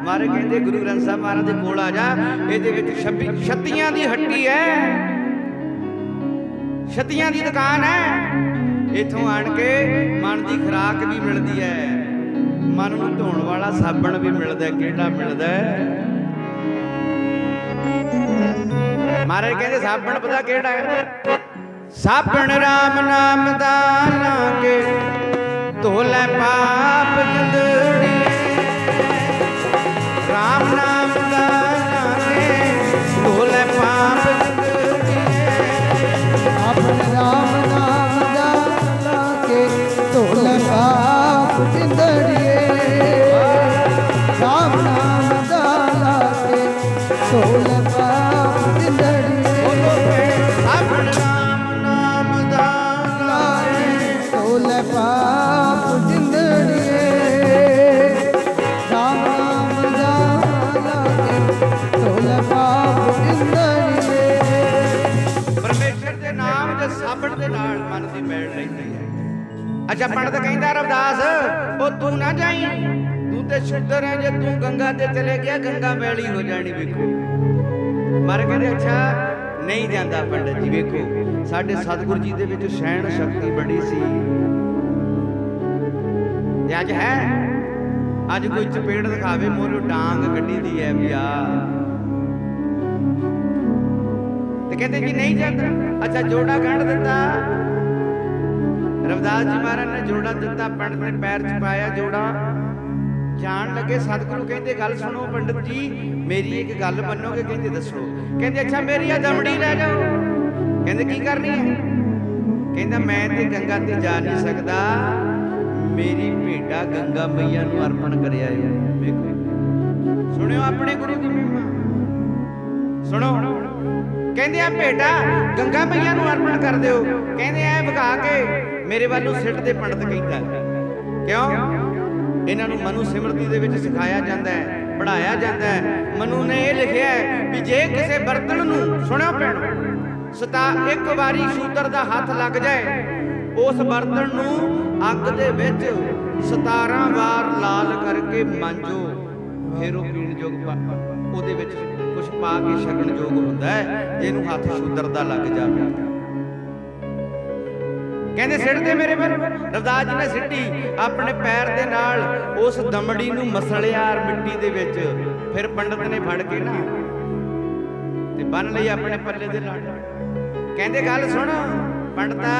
B: ਮਾਰੇ ਕਹਿੰਦੇ ਗੁਰੂ ਗ੍ਰੰਥ ਸਾਹਿਬ ਮਹਾਰਾਜ ਦੇ ਕੋਲ ਆ ਜਾ, ਇਹਦੇ ਵਿੱਚ 36 ਦੀ ਹੱਟੀ ਹੈ, 36 ਦੀ ਦੁਕਾਨ ਹੈ। ਇੱਥੋਂ ਆਣ ਕੇ ਮਨ ਦੀ ਖੁਰਾਕ ਵੀ ਮਿਲਦੀ ਹੈ, ਮਨ ਨੂੰ ਧੋਣ ਵਾਲਾ ਸਾਬਣ ਵੀ ਮਿਲਦਾ। ਕਿਹੜਾ ਮਿਲਦਾ? ਮਹਾਰਾਜ ਕਹਿੰਦੇ ਸਾਬਣ ਪਤਾ ਕਿਹੜਾ ਹੈ? ਸਾਬਣ ਰਾਮ ਨਾਮ ਦਾ ਲਾ ਕੇ ਧੋ ਲੈ ਪਾਪ ਜਿੰਦੜੀ, ਰਾਮ ਨਾਮ ਦਾ ਲਾ ਕੇ ਧੋ ਲੈ ਪਾਪ ਜਿੰਦੜੀ।
A: ਆਪਣੇ ਰਾਮ ਨਾਮ ਦਾ ਲਾ ਕੇ ਧੋ ਲੈ ਪਾਪ ਜਿੰਦੜੀਏ, ਰਾਮ ਨਾਮ ਦਾ ਲਾ ਕੇ ਧੋ ਲੈ ਪਾਪ ਜਿੰਦੜੀਏ।
B: ਸਾਬਣ ਰਾਮ ਨਾਮ ਦਾ ਲਾ ਕੇ
A: ਧੋ ਲੈ ਪਾਪ ਜਿੰਦੜੀਏ, ਰਾਮ ਨਾਮ ਦਾ ਲਾ ਕੇ ਧੋ ਲੈ ਪਾਪ ਜਿੰਦੜੀਏ।
B: ਪਰਮੇਸ਼ਰ ਦੇ ਨਾਮ ਦੇ ਸਾਬਣ ਦੇ ਨਾਲ ਮਨ ਦੀ ਮੈਲ ਰਹਿੰਦੀ ਹੈ। ਅੱਛਾ, ਪੰਡਤ ਕਹਿੰਦਾ ਰਵਿਦਾਸ, ਉਹ ਤੂੰ ਨਾ ਜਾਈ, ਤੂੰ ਤੇ ਸ਼ੁੱਧਰ ਹੈ, ਜੇ ਤੂੰ ਗੰਗਾ ਤੇ ਚਲੇ ਗਿਆ ਗੰਗਾ ਮੈਲੀ ਹੋ ਜਾਣੀ। ਵੇਖੋ ਮਰ ਕਹਿੰਦੇ ਅੱਛਾ ਨਹੀਂ ਜਾਂਦਾ ਪੰਡਤ ਜੀ। ਵੇਖੋ ਸਾਡੇ ਸਤਿਗੁਰ ਜੀ ਦੇ ਵਿੱਚ ਸਹਿਣ ਸ਼ਕਤੀ ਬੜੀ ਸੀ, ਤੇ ਅੱਜ ਹੈ, ਅੱਜ ਕੋਈ ਚਪੇੜ ਦਿਖਾਵੇ ਮੋਰੇ ਡਾਂਗ ਕੱਢੀ ਦੀ ਹੈ ਵੀ ਆ, ਤੇ ਕਹਿੰਦੇ ਜੀ ਨਹੀਂ ਜਾਂਦਾ। ਅੱਛਾ ਜੋੜਾ ਕੱਢ ਦਿੱਤਾ, ਰਵਿਦਾਸ ਜੀ ਮਹਾਰਾਜ ਨੇ ਜੋੜਾ ਦਿੱਤਾ, ਪੰਡਤ ਨੇ ਪੈਰ ਚ ਪਾਇਆ ਜੋੜਾ, ਜਾਣ ਲੱਗੇ ਸਤਿਗੁਰੂ ਕਹਿੰਦੇ ਗੱਲ ਸੁਣੋ ਪੰਡਤ ਜੀ, ਮੇਰੀ ਇੱਕ ਗੱਲ ਮੰਨੋਗੇ? ਕਹਿੰਦੇ ਦੱਸੋ। ਕਹਿੰਦੇ ਅੱਛਾ ਮੇਰੀ ਆ ਦਮੜੀ ਲੈ ਜਾਓ। ਕਹਿੰਦੇ ਕੀ ਕਰਨੀ ਹੈ? ਕਹਿੰਦਾ ਮੈਂ ਤੇ ਗੰਗਾ ਤੇ ਜਾ ਨਹੀਂ ਸਕਦਾ, ਮੇਰੀ ਭੇਟਾ ਗੰਗਾ ਮਈਆ ਨੂੰ ਅਰਪਣ ਕਰਿਆ ਹੈ। ਵੇਖੋ ਸੁਣਿਓ ਆਪਣੇ ਗੁਰੂ ਦੀ ਮਹਿਮਾ, ਸੁਣੋ। ਕਹਿੰਦੇ ਆ ਭੇਟਾ ਗੰਗਾ ਮਈਆ ਨੂੰ ਅਰਪਣ ਕਰ ਦਿਓ। ਕਹਿੰਦੇ ਐ ਵਿਖਾ ਕੇ ਮੇਰੇ ਵੱਲੋਂ ਸਿੱਟ ਦੇ ਪੰਡਤ ਕਹਿੰਦਾ। ਕਿਉਂ? ਇਹਨਾਂ ਨੂੰ ਮਨੂ ਸਿਮਰਤੀ ਦੇ ਵਿੱਚ ਸਿਖਾਇਆ ਜਾਂਦਾ ਹੈ, ਪੜਾਇਆ ਜਾਂਦਾ ਹੈ। ਮਨੂ ਨੇ ਇਹ ਲਿਖਿਆ ਹੈ ਵੀ ਜੇ ਕਿਸੇ ਬਰਤਨ ਨੂੰ, ਸੁਣਿਓ ਭੈਣੋ, ਇੱਕ ਵਾਰੀ ਸ਼ੂਦਰ ਦਾ ਹੱਥ ਲੱਗ ਜਾਏ, ਉਸ ਬਰਤਨ ਨੂੰ ਅੱਗ ਦੇ ਵਿੱਚ 17 ਵਾਰ ਲਾਲ ਕਰਕੇ ਮਾਂਜੋ, ਫਿਰ ਉਹ ਪੀਣ ਯੋਗ, ਉਹਦੇ ਵਿੱਚ ਕੁਝ ਪਾ ਕੇ ਛਕਣ ਯੋਗ ਹੁੰਦਾ ਹੈ, ਜਿਹਨੂੰ ਹੱਥ ਸ਼ੂਦਰ ਦਾ ਲੱਗ ਜਾਵੇ। ਕਹਿੰਦੇ ਸਿੱਟਦੇ ਮੇਰੇ ਪਰ। ਰਵਿਦਾਸ ਜੀ ਨੇ ਸਿੱਟੀ, ਆਪਣੇ ਪੈਰ ਦੇ ਨਾਲ ਉਸ ਦਮੜੀ ਨੂੰ ਮਸਲਿਆ ਮਿੱਟੀ ਦੇ ਵਿੱਚ, ਫਿਰ ਪੰਡਤ ਨੇ ਫੜ ਕੇ ਨਾ ਤੇ ਬੰਨ ਲਈ ਆਪਣੇ ਪੱਲੇ ਦੇ ਨਾਲ। ਕਹਿੰਦੇ ਗੱਲ ਸੁਣ ਪੰਡਤਾ,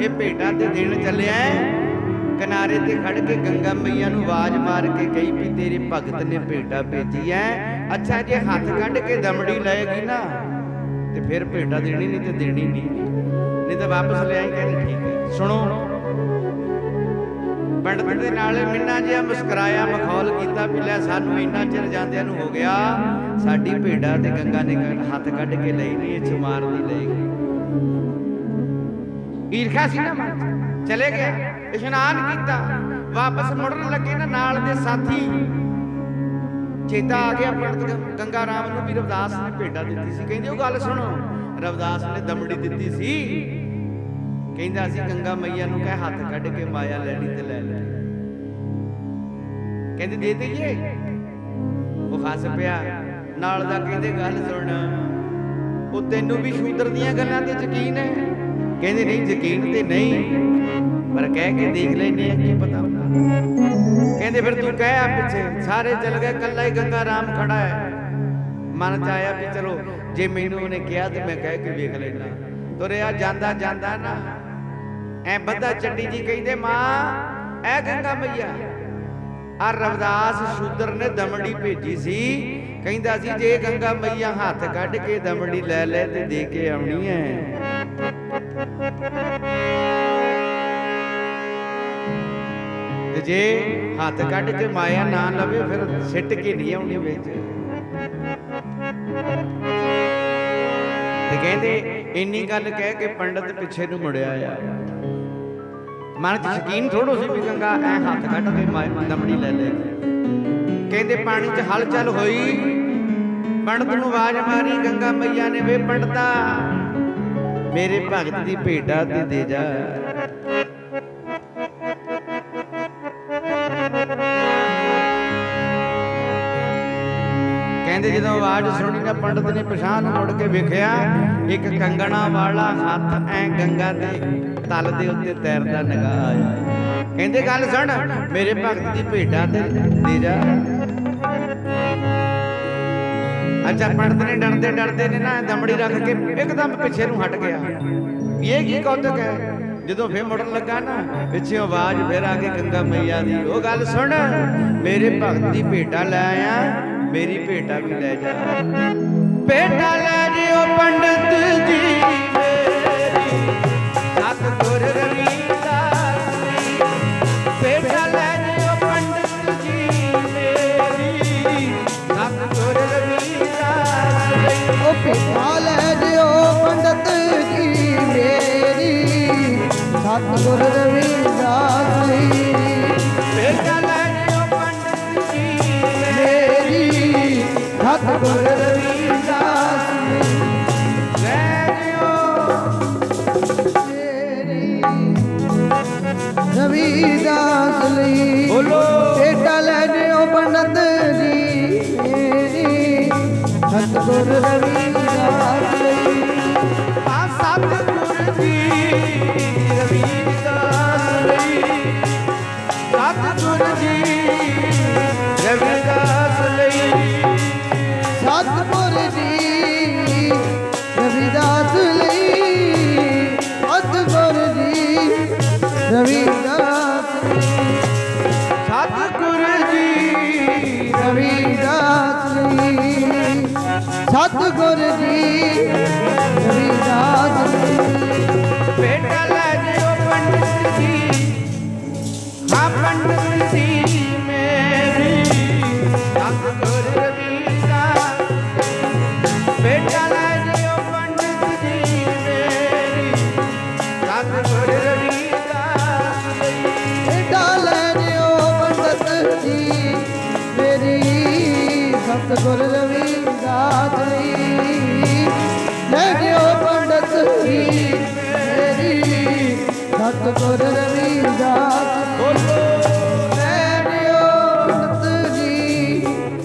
B: ਇਹ ਭੇਟਾ ਤੇ ਦੇਣ ਚੱਲਿਆ, ਕਿਨਾਰੇ ਤੇ ਖੜ ਕੇ ਗੰਗਾ ਮਈਆ ਨੂੰ ਆਵਾਜ਼ ਮਾਰ ਕੇ ਕਹੀ ਵੀ ਤੇਰੇ ਭਗਤ ਨੇ ਭੇਟਾ ਭੇਜੀ ਐ। ਅੱਛਾ ਜੇ ਹੱਥ ਕੱਢ ਕੇ ਦਮੜੀ ਲਏਗੀ ਨਾ ਤੇ ਫਿਰ ਭੇਟਾ ਦੇਣੀ, ਨਹੀਂ ਤੇ ਦੇਣੀ ਨਹੀਂ ਤਾਂ ਵਾਪਸ ਲੈ ਆਈ। ਕਹਿੰਦੇ ਠੀਕ ਹੈ। ਸੁਣੋ, ਪੰਡਤ ਦੇ ਨਾਲ ਮਿੰਨਾ ਜਿਹਾ ਮੁਸਕਰਾਇਆ, ਮਖੌਲ ਕੀਤਾ ਵੀ ਲੈ ਸਾਨੂੰ ਇੰਨਾ ਚਿਰ ਜਾਂਦਿਆਂ ਨੂੰ ਹੋ ਗਿਆ, ਸਾਡੀ ਭੇਡਾ ਤੇ ਗੰਗਾ ਨੇ ਹੱਥ ਕੱਢ ਕੇ ਲਈ ਨਹੀਂ, ਇਹ ਚਮਾਰ ਦੀ ਲਏਗੀ। ਈਰਖਾ ਸੀ ਨਾ ਮਨ, ਚਲੇ ਗਿਆ, ਇਸ਼ਨਾਨ ਕੀਤਾ, ਵਾਪਸ ਮੁੜਨ ਲੱਗੇ ਨਾ ਨਾਲ ਦੇ ਸਾਥੀ ਚੇਤਾ ਆ ਗਿਆ ਪੰਡਤ ਗੰਗਾ ਰਾਮ ਨੂੰ ਵੀ ਰਵਿਦਾਸ ਨੇ ਭੇਡਾ ਦਿੱਤੀ ਸੀ। ਕਹਿੰਦੇ ਉਹ ਗੱਲ ਸੁਣੋ, ਰਵਿਦਾਸ ਨੇ ਦਮੜੀ ਦਿੱਤੀ ਸੀ, ਕਹਿੰਦਾ ਸੀ ਗੰਗਾ ਮਈਆ ਨੂੰ ਕਹਿ ਹੱਥ ਕੱਢ ਕੇ ਮਾਇਆ ਲੈਣੀ ਤੇ ਲੈ ਲੈ। ਕਹਿੰਦੇ ਦੇ ਦਈਏ, ਉਹ ਹੱਸ ਪਿਆ ਨਾਲ ਦਾ। ਕਹਿੰਦੇ ਗੱਲ ਸੁਣ, ਉਹ ਤੈਨੂੰ ਵੀ ਸ਼ੂਦਰ ਦੀਆਂ ਗੱਲਾਂ ਤੇ ਯਕੀਨ ਹੈ? ਕਹਿੰਦੇ ਨਹੀਂ ਯਕੀਨ ਤੇ ਨਹੀਂ, ਪਰ ਕਹਿ ਕੇ ਦੇਖ ਲੈਨੇ ਆ ਕੀ ਪਤਾ। ਕਹਿੰਦੇ ਫਿਰ ਤੂੰ ਕਹਿ ਆ ਪਿੱਛੇ। ਸਾਰੇ ਚੱਲ ਗਏ, ਕੱਲਾ ਹੀ ਗੰਗਾ ਰਾਮ ਖੜਾ ਹੈ। ਮਨ ਚ ਆਇਆ ਵੀ ਚਲੋ ਜੇ ਮੈਨੂੰ ਉਹਨੇ ਕਿਹਾ ਤੇ ਮੈਂ ਕਹਿ ਕੇ ਵੇਖ ਲੈਣਾ। ਤੁਰਿਆ ਜਾਂਦਾ ਜਾਂਦਾ ਨਾ ਐ ਬੱਧਾ ਚੱਡੀ ਜੀ ਕਹਿੰਦੇ ਮਾਂ ਐ ਗੰਗਾ ਮਈਆ ਆ ਰਵਿਦਾਸ ਸ਼ੂਦਰ ਨੇ ਦਮੜੀ ਭੇਜੀ ਸੀ, ਕਹਿੰਦਾ ਸੀ ਜੇ ਗੰਗਾ ਮਈਆ ਹੱਥ ਕੱਢ ਕੇ ਦਮੜੀ ਲੈ ਲੈ ਤੇ ਦੇ ਕੇ ਆਉਣੀ ਐ। ਤੇ ਜੇ ਹੱਥ ਕੱਢ ਕੇ ਮਾਇਆ ਨਾ ਲਵੇ ਫਿਰ ਸਿੱਟ ਕੇ ਨਹੀਂ ਆਉਣੀ ਵਿੱਚ। ਤੇ ਕਹਿੰਦੇ ਇੰਨੀ ਗੱਲ ਕਹਿ ਕੇ ਪੰਡਤ ਪਿੱਛੇ ਨੂੰ ਮੁੜਿਆ ਆ। ਮਨ ਚ ਯਕੀਨ ਥੋੜੋ ਸੀ ਵੀ ਗੰਗਾ ਐ ਹੱਥ ਕੱਢ ਕੇ ਦਮੜੀ ਲੈ ਲੈ। ਕਹਿੰਦੇ ਪਾਣੀ ਚ ਹਲਚਲ ਹੋਈ, ਪੰਡਤ ਨੂੰ ਆਵਾਜ਼ ਮਾਰੀ ਗੰਗਾ ਮਈਆ ਨੇ, ਵੇ ਪੰਡਤਾ ਮੇਰੇ ਭਗਤ ਦੀ ਭੇਟਾ ਤੇ ਦੇ ਜਾ। ਕਹਿੰਦੇ ਜਦੋਂ ਆਵਾਜ਼ ਸੁਣੀ ਨਾ ਪੰਡਤ ਨੇ ਪਛਾਣ ਮੁੜ ਕੇ ਵੇਖਿਆ ਇੱਕ ਕੰਗਣਾ ਵਾਲਾ ਹੱਥ ਐ ਗੰਗਾ ਦੇ ਤਲ ਦੇ ਉੱਤੇ ਤੈਰਦਾ ਨਿਗਾਹ ਆਇਆ। ਕਹਿੰਦੇ ਗੱਲ ਸੁਣ ਮੇਰੇ ਭਗਤ ਦੀ ਭੇਟਾ ਤੇ ਦੇ ਜਾ। ਅੱਛਾ ਪੰਡਤ ਨੇ ਡਰਦੇ ਡਰਦੇ ਨੇ ਨਾ ਦਮੜੀ ਰੱਖ ਕੇ ਇੱਕਦਮ ਪਿੱਛੇ ਨੂੰ ਹਟ ਗਿਆ। ਇਹ ਕੀ ਕੌਤਕ ਹੈ। ਜਦੋਂ ਫੇਰ ਮੁੜਨ ਲੱਗਾ ਨਾ ਪਿੱਛੇ ਆਵਾਜ਼ ਫੇਰ ਆ ਗਈ ਗੰਗਾ ਮਈਆ ਦੀ, ਉਹ ਗੱਲ ਸੁਣ ਮੇਰੇ ਭਗਤ ਦੀ ਭੇਟਾ ਲੈ ਆਇਆ, ਮੇਰੀ ਭੇਟਾ ਵੀ ਲੈ ਜਾ। ਭੇਟਾ ਲੈ ਜਿਓ ਪੰਡਤ ਜੀ ਮੇਰੀ ਸਤਿਗੁਰ ਰਵੀਦਾਸ ਜੀ। ਭੇਟਾ ਲੈ ਜਿਓ ਪੰਡਤ ਜੀ ਮੇਰੀ ਸਤਿਗੁਰ ਰਵੀਦਾਸ ਜੀ।
A: ਉਹ ਭੇਟਾ ਲੈ ਜਿਓ ਪੰਡਤ ਜੀ ਮੇਰੀ ਸਤਿਗੁਰ ਰਵੀਦਾਸ ਜੀ।
B: ਭੇਟਾ ਲੈ ਜਿਓ ਪੰਡਤ ਜੀ
A: ਮੇਰੀ ਸਤਿਗੁਰ ਰਵੀਦਾਸ ਜੀ।
B: ਲੈ ਜਿਓ
A: ਮੇਰੀ ਰਵੀਦਾਸ ਲਈ
B: ਬੋਲੋ।
A: ਭੇਟਾ ਲੈ ਜਿਓ ਪੰਡਤ ਜੀ ਮੇਰੀ ਸਤਿਗੁਰ ਰਵੀਦਾਸ ਲਈ।
B: ਆ ਸਤਿਗੁਰ ਜੀ ਰਵੀਦਾਸ ਲਈ, ਸਤਿਗੁਰ ਜੀ ਰਵੀਦਾਸ ਲਈ।
A: ਸਤਿਗੁਰ ਜੀ ਰਵੀਦਾਸ ਲਈ, ਸਤਿਗੁਰ ਜੀ ਰਵੀਦਾਸ ਲਈ।
B: ਸਤਿਗੁਰ ਜੀ
A: ਰਵੀਦਾਸ ਲਈ, ਸਤਿਗੁਰ ਜੀ ਰਵੀਦਾਸ ਲਈ।
B: ਭੇਟਾ ਲੈ ਜਿਓ ਪੰਡਤ ਜੀ, ਹਾਂ ਪੰਡਤ ਜੀ ਮੇਰੀ ਸਤਿਗੁਰ ਰਵੀਦਾਸ। ਭੇਟਾ ਲੈ ਜਿਓ ਪੰਡਤ ਜੀ ਮੇਰੀ ਸਤਿਗੁਰ ਰਵੀਦਾਸ ਲਈ।
A: ਭੇਟਾ ਲੈ ਜਿਓ ਪੰਡਤ ਜੀ ਮੇਰੀ ਸਤਿਗੁਰ ਰਵੀਦਾਸ ਲਈ। ਲੈ ਜਿਓ ਪੰਡਤ ਜੀ ਮੇਰੀ ਸਤਿਗੁਰ ਰਵੀਦਾਸ
B: ਬੋਲੋ।
A: ਲੈ ਜਿਓ ਪੰਡਤ ਜੀ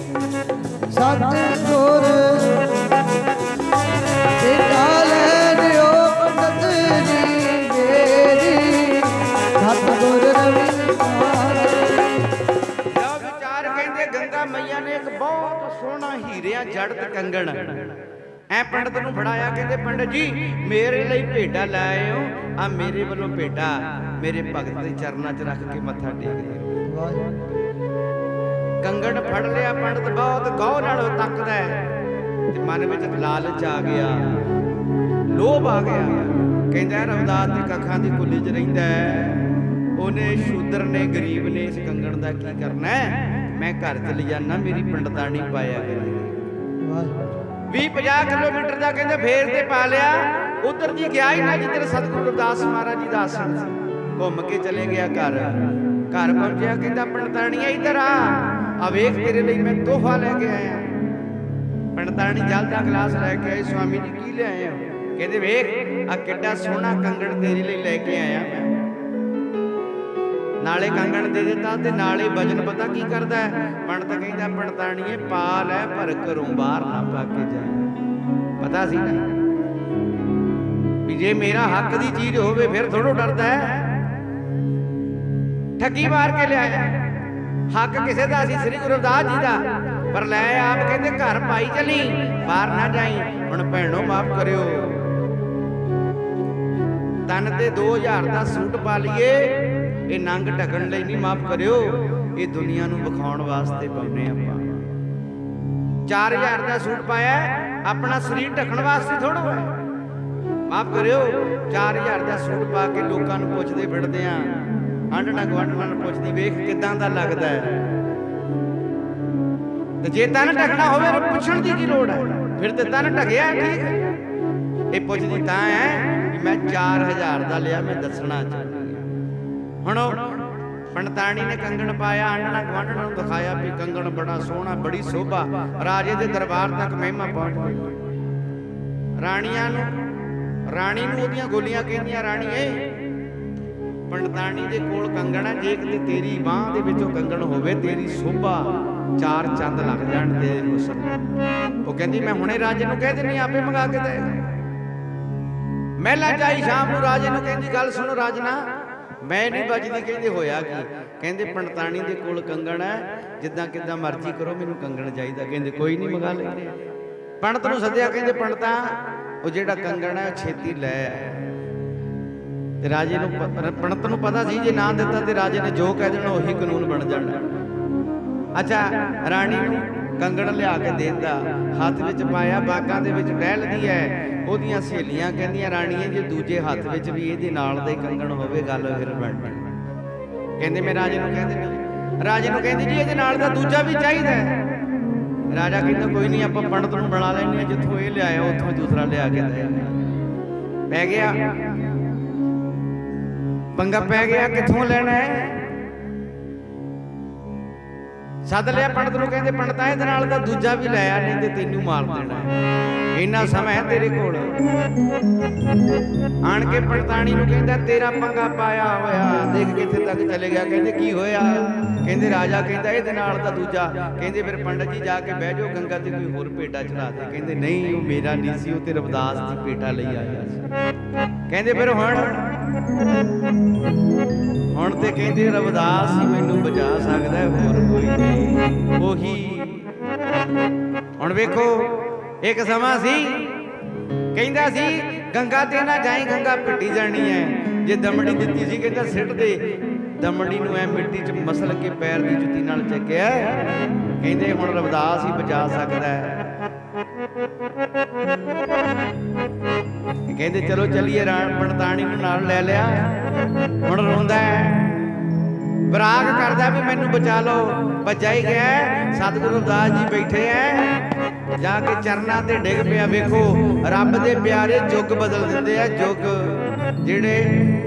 A: ਸਤਿਗੁਰ। ਭੇਟਾ ਲੈ ਜਿਓ ਪੰਡਤ ਜੀ ਮੇਰੀ ਸਤਿਗੁਰ ਰਵੀਦਾਸ ਲਈ।
B: ਲਓ ਵਿਚਾਰ ਕਹਿੰਦੇ ਗੰਗਾ ਮਈਆ ਨੇ ਇੱਕ ਬਹੁਤ ਸੋਹਣਾ ਹੀਰਿਆਂ ਜੜਤ ਕੰਗਣ ਐ ਪੰਡਤ ਨੂੰ ਫੜਾਇਆ। ਕਹਿੰਦੇ ਪੰਡਤ ਜੀ ਮੇਰੇ ਲਈ ਭੇਟਾ ਲੈ ਆਇਓ, ਆ ਮੇਰੇ ਵੱਲੋਂ ਭੇਟਾ ਮੇਰੇ ਭਗਤ ਦੇ ਚਰਨਾਂ 'ਚ ਰੱਖ ਕੇ ਮੱਥਾ ਟੇਕ ਦਿਓ। ਕੰਗਣ ਫੜ ਲਿਆ, ਪੰਡਤ ਬਹੁਤ ਗੌਰ ਨਾਲ ਤੱਕਦਾ ਹੈ ਤੇ ਮਨ ਵਿੱਚ ਲਾਲਚ ਆ ਗਿਆ, ਲੋਭ ਆ ਗਿਆ। ਕਹਿੰਦਾ ਰਵਿਦਾਸ ਦੇ ਕੱਖਾਂ ਦੀ ਕੁੱਲੀ 'ਚ ਰਹਿੰਦਾ ਹੈ, ਉਹਨੇ ਸ਼ੂਦਰ ਨੇ ਗਰੀਬ ਨੇ ਇਸ ਕੰਗਣ ਦਾ ਕੀ ਕਰਨਾ ਹੈ, ਮੈਂ ਘਰ ਚਲੀ ਜਾਣਾ ਮੇਰੀ ਪੰਡਤਾਣੀ ਪਾਇਆ ਕਰੇ। 20-50 ਕਿਲੋਮੀਟਰ ਦਾ ਕਹਿੰਦੇ ਫੇਰ ਤੇ ਪਾ ਲਿਆ। ਉਧਰ ਦੀ ਗਿਆ ਹੀ ਨਾ ਜਿੱਧਰ ਸਤਿਗੁਰੂ ਰਵਿਦਾਸ ਮਹਾਰਾਜ ਜੀ ਦਾ ਆਸਣ ਸੀ। ਘੁੰਮ ਕੇ ਚਲੇ ਗਿਆ ਘਰ। ਘਰ ਪਹੁੰਚਿਆ ਕਹਿੰਦਾ ਪੰਡਤਾਣੀਆ ਇੱਧਰ ਆ ਵੇਖ ਤੇਰੇ ਲਈ ਮੈਂ ਤੋਹਫਾ ਲੈ ਕੇ ਆਇਆ। ਪੰਡਤਾਣੀ ਜਲ ਦਾ ਗਲਾਸ ਲੈ ਕੇ ਆਈ। ਸਵਾਮੀ ਜੀ ਕੀ ਲਿਆਏ ਹੋ? ਕਹਿੰਦੇ ਵੇਖ ਆ ਕਿੱਡਾ ਸੋਹਣਾ ਕੰਗਣ ਤੇਰੇ ਲਈ ਲੈ ਕੇ ਆਇਆ ਮੈਂ। ਨਾਲੇ ਕੰਗਣ ਦੇ ਦਿੱਤਾ ਤੇ ਨਾਲੇ ਵਜਨ ਪਤਾ ਕੀ ਕਰਦਾ ਹੈ। ਪੰਡਤ ਕਹਿੰਦਾ ਪੰਡਤਾਣੀਏ ਪਾ ਲੈ ਪਰ ਘਰੋਂ ਬਾਹਰ ਨਾ ਪਾ ਕੇ ਜਾਏ। ਪਤਾ ਸੀ ਨਾ ਵੀ ਜੇ ਮੇਰਾ ਹੱਕ ਦੀ ਚੀਜ਼ ਹੋਵੇ ਫਿਰ ਥੋੜੋ ਡਰਦਾ ਹੈ। ਠੱਗੀ ਮਾਰ ਕੇ ਲਿਆਇਆ। ਹੱਕ ਕਿਸੇ ਦਾ ਸੀ ਸ੍ਰੀ ਗੁਰੂ ਰਵਿਦਾਸ ਜੀ ਦਾ, ਪਰ ਲੈ ਆਪ ਕਹਿੰਦੇ ਘਰ ਪਾਈ ਚਲੀ ਬਾਹਰ ਨਾ ਜਾਈ। ਹੁਣ ਭੈਣੋ ਮਾਫ ਕਰਿਓ, ਤਨ ਤੇ 2000 ਦਾ ਸੂਟ ਪਾ ਲਈਏ ਇਹ ਨੰਗ ਢਕਣ ਲਈ ਨਹੀਂ, ਮਾਫ ਕਰਿਓ ਇਹ ਦੁਨੀਆ ਨੂੰ ਵਿਖਾਉਣ ਵਾਸਤੇ ਪਾਉਨੇ ਆਪਾਂ। 4000 ਦਾ ਸੂਟ ਪਾਇਆ ਆਪਣਾ ਸਰੀਰ ਢੱਕਣ ਵਾਸਤੇ ਥੋੜ੍ਹਾ ਹੈ। ਮਾਫ ਕਰਿਓ, 4000 ਦਾ ਸੂਟ ਪਾ ਕੇ ਲੋਕਾਂ ਨੂੰ ਪੁੱਛਦੇ ਫਿਰਦੇ ਆ, ਆਂਢਣਾ ਗੁਆਂਢਣਾ ਨੂੰ ਪੁੱਛਦੀ ਵੇਖ ਕਿਦਾਂ ਦਾ ਲੱਗਦਾ ਹੈ। ਤੇ ਜੇ ਤਨ ਢੱਕਣਾ ਹੋਵੇ ਤਾਂ ਪੁੱਛਣ ਦੀ ਕੀ ਲੋੜ ਹੈ? ਫਿਰ ਤੇ ਤਨ ਢੱਕਿਆ ਠੀਕ ਹੈ। ਇਹ ਪੁੱਛਦੀ ਤਾਂ ਹੈ ਕਿ ਮੈਂ 4000 ਦਾ ਲਿਆ, ਮੈਂ ਦੱਸਣਾ ਚਾਹੁੰਦੀ ਹਾਂ। ਹੁਣ ਪੰਡਤਾਣੀ ਨੇ ਕੰਗਣ ਪਾਇਆ, ਆਂਢਣਾ ਗੁਆਂਢਣਾ ਨੂੰ ਦਿਖਾਇਆ ਵੀ ਕੰਗਣ ਬੜਾ ਸੋਹਣਾ, ਬੜੀ ਸੋਭਾ। ਰਾਜੇ ਦੇ ਦਰਬਾਰ ਤੱਕ ਮਹਿਮਾ ਪਹੁੰਚ ਗਈ। ਰਾਣੀ ਨੂੰ ਉਹਦੀਆਂ ਗੋਲੀਆਂ ਕਹਿੰਦੀਆਂ, ਰਾਣੀਏ ਪੰਡਤਾਣੀ ਦੇ ਕੋਲ ਕੰਗਣ ਹੈ, ਜੇ ਕਿਤੇ ਤੇਰੀ ਬਾਂਹ ਦੇ ਵਿੱਚੋਂ ਕੰਗਣ ਹੋਵੇ, ਤੇਰੀ ਸੋਭਾ 4 ਚੰਦ ਲੱਗ ਜਾਣ ਤੇਰੇ ਹੁਸਨ। ਉਹ ਕਹਿੰਦੀ ਮੈਂ ਹੁਣੇ ਰਾਜੇ ਨੂੰ ਕਹਿ ਦਿੰਦੀ, ਆਪੇ ਮੰਗਾ ਕੇ ਦੇਗਾ। ਮਹਿਲਾ ਜਾਈ ਸ਼ਾਮ ਨੂੰ ਰਾਜੇ ਨੂੰ ਕਹਿੰਦੀ, ਗੱਲ ਸੁਣੋ ਰਾਜਨਾ, ਮੈਂ ਨਹੀਂ ਬਚਦੀ। ਕਹਿੰਦੇ ਹੋਇਆ ਕੀ? ਕਹਿੰਦੇ ਪੰਡਤਾਣੀ ਦੇ ਕੋਲ ਕੰਗਣ ਹੈ, ਜਿੱਦਾਂ ਕਿੱਦਾਂ ਮਰਜ਼ੀ ਕਰੋ, ਮੈਨੂੰ ਕੰਗਣ ਚਾਹੀਦਾ। ਕਹਿੰਦੇ ਕੋਈ ਨਹੀਂ, ਮੰਗਾ ਲੈਂਦੇ। ਪੰਡਤ ਨੂੰ ਸੱਦਿਆ, ਕਹਿੰਦੇ ਪੰਡਤਾ ਉਹ ਜਿਹੜਾ ਕੰਗਣ ਹੈ ਛੇਤੀ ਲੈ ਆਇਆ। ਤੇ ਰਾਜੇ ਨੂੰ ਪੰਡਤ ਨੂੰ ਪਤਾ ਸੀ ਜੇ ਨਾ ਦਿੱਤਾ ਤੇ ਰਾਜੇ ਨੇ ਜੋ ਕਹਿ ਦੇਣਾ ਉਹੀ ਕਾਨੂੰਨ ਬਣ ਜਾਣਾ। ਅੱਛਾ, ਰਾਣੀ ਨੂੰ ਕੰਗਣ ਲਿਆ ਕੇ ਦੇਤਾ, ਹੱਥ ਵਿੱਚ ਪਾਇਆ, ਬਾਗਾਂ ਦੇ ਵਿੱਚ ਟਹਿਲਦੀ ਹੈ। ਉਹਦੀਆਂ ਸਹੇਲੀਆਂ ਕਹਿੰਦੀਆਂ, ਰਾਣੀਏ ਜੇ ਦੂਜੇ ਹੱਥ ਵਿੱਚ ਵੀ ਇਹਦੇ ਨਾਲ ਦਾ ਹੀ ਕੰਗਣ ਹੋਵੇ, ਗੱਲ ਫਿਰ ਬਣਨੀ। ਕਹਿੰਦੇ ਮੈਂ ਰਾਜੇ ਨੂੰ ਕਹਿ ਦਿੰਦੀ। ਰਾਜੇ ਨੂੰ ਕਹਿੰਦੀ ਜੀ ਇਹਦੇ ਨਾਲ ਦਾ ਦੂਜਾ ਵੀ ਚਾਹੀਦਾ ਹੈ। ਰਾਜਾ ਕਹਿੰਦਾ ਕੋਈ ਨਹੀਂ, ਆਪਾਂ ਪੰਡਤ ਨੂੰ ਬਣਾ ਲੈਂਦੇ ਹਾਂ, ਜਿੱਥੋਂ ਇਹ ਲਿਆਇਆ ਉੱਥੋਂ ਦੂਸਰਾ ਲਿਆ ਕੇ ਦੇ। ਪੈ ਗਿਆ ਪੰਗਾ, ਪੈ ਗਿਆ, ਕਿੱਥੋਂ ਲੈਣਾ ਹੈ? ਸੱਦ ਲਿਆ ਪੰਡਤ ਨੂੰ, ਕਹਿੰਦੇ ਪੰਡਤਾ ਇਹਦੇ ਨਾਲ ਦਾ ਦੂਜਾ ਵੀ ਲੈ ਆ, ਨਹੀਂ ਤੇ ਤੈਨੂੰ ਮਾਰ ਦੇਣਾ ਹੈ, ਇੰਨਾ ਸਮਾਂ ਹੈ ਤੇਰੇ ਕੋਲ। ਆਣ ਕੇ ਪੰਡਤਾਣੀ ਨੂੰ ਕਹਿੰਦਾ ਤੇਰਾ ਪੰਗਾ ਪਾਇਆ ਹੋਇਆ, ਦੇਖ ਕਿੱਥੇ ਤੱਕ ਚਲੇ ਗਿਆ। ਕਹਿੰਦੇ ਕੀ ਹੋਇਆ? ਕਹਿੰਦੇ ਰਾਜਾ ਕਹਿੰਦਾ ਇਹਦੇ ਨਾਲ ਦਾ ਦੂਜਾ। ਕਹਿੰਦੇ ਫਿਰ ਪੰਡਤ ਜੀ ਜਾ ਕੇ ਬਹਿ ਜਾਓ, ਗੰਗਾ ਤੇ ਕੋਈ ਹੋਰ ਭੇਟਾ ਚੜਾ ਦੇ। ਕਹਿੰਦੇ ਨਹੀਂ, ਉਹ ਮੇਰਾ ਨਹੀਂ ਸੀ, ਉਹ ਤੇ ਰਵਿਦਾਸ ਦੀ ਭੇਟਾ ਲਈ ਆਇਆ ਸੀ। ਕਹਿੰਦੇ ਫਿਰ ਹੁਣ ਤੇ ਕਹਿੰਦੇ ਰਵਿਦਾਸ ਹੀ ਮੈਨੂੰ ਬਚਾ ਸਕਦਾ, ਹੋਰ ਕੋਈ ਨਹੀਂ। ਉਹੀ ਹੁਣ ਵੇਖੋ, ਇੱਕ ਸਮਾਂ ਸੀ ਕਹਿੰਦਾ ਸੀ ਗੰਗਾ ਤੇ ਨਾ ਜਾਈ, ਗੰਗਾ ਪਿੱਟੀ ਜਾਣੀ ਹੈ। ਜੇ ਦਮੜੀ ਦਿੱਤੀ ਸੀ ਕਹਿੰਦਾ ਸਿੱਟ ਦੇ। ਦਮੜੀ ਨੂੰ ਐ ਮਿੱਟੀ 'ਚ ਮਸਲ ਕੇ ਪੈਰ ਦੀ ਜੁੱਤੀ ਨਾਲ ਚੱਕਿਆ। ਕਹਿੰਦੇ ਹੁਣ ਰਵਿਦਾਸ ਹੀ ਬਚਾ ਸਕਦਾ ਹੈ। ਕਹਿੰਦੇ ਚਲੋ ਚੱਲੀਏ। ਪੰਡਤਾਣੀ ਨੂੰ ਨਾਲ ਲੈ ਲਿਆ। ਹੁਣ ਰੋਂਦਾ ਹੈ, ਵਿਰਾਗ ਕਰਦਾ ਵੀ ਮੈਨੂੰ ਬਚਾ ਲਓ। ਭੱਜਾ ਹੀ ਗਿਆ। ਸਤਿਗੁਰੂ ਰਵਿਦਾਸ ਜੀ ਬੈਠੇ ਐ, ਜਾ ਕੇ ਚਰਨਾਂ ਤੇ ਡਿੱਗ ਪਿਆ। ਵੇਖੋ ਰੱਬ ਦੇ ਪਿਆਰੇ ਯੁੱਗ ਬਦਲ ਦਿੰਦੇ ਆ। ਯੁੱਗ ਜਿਹੜੇ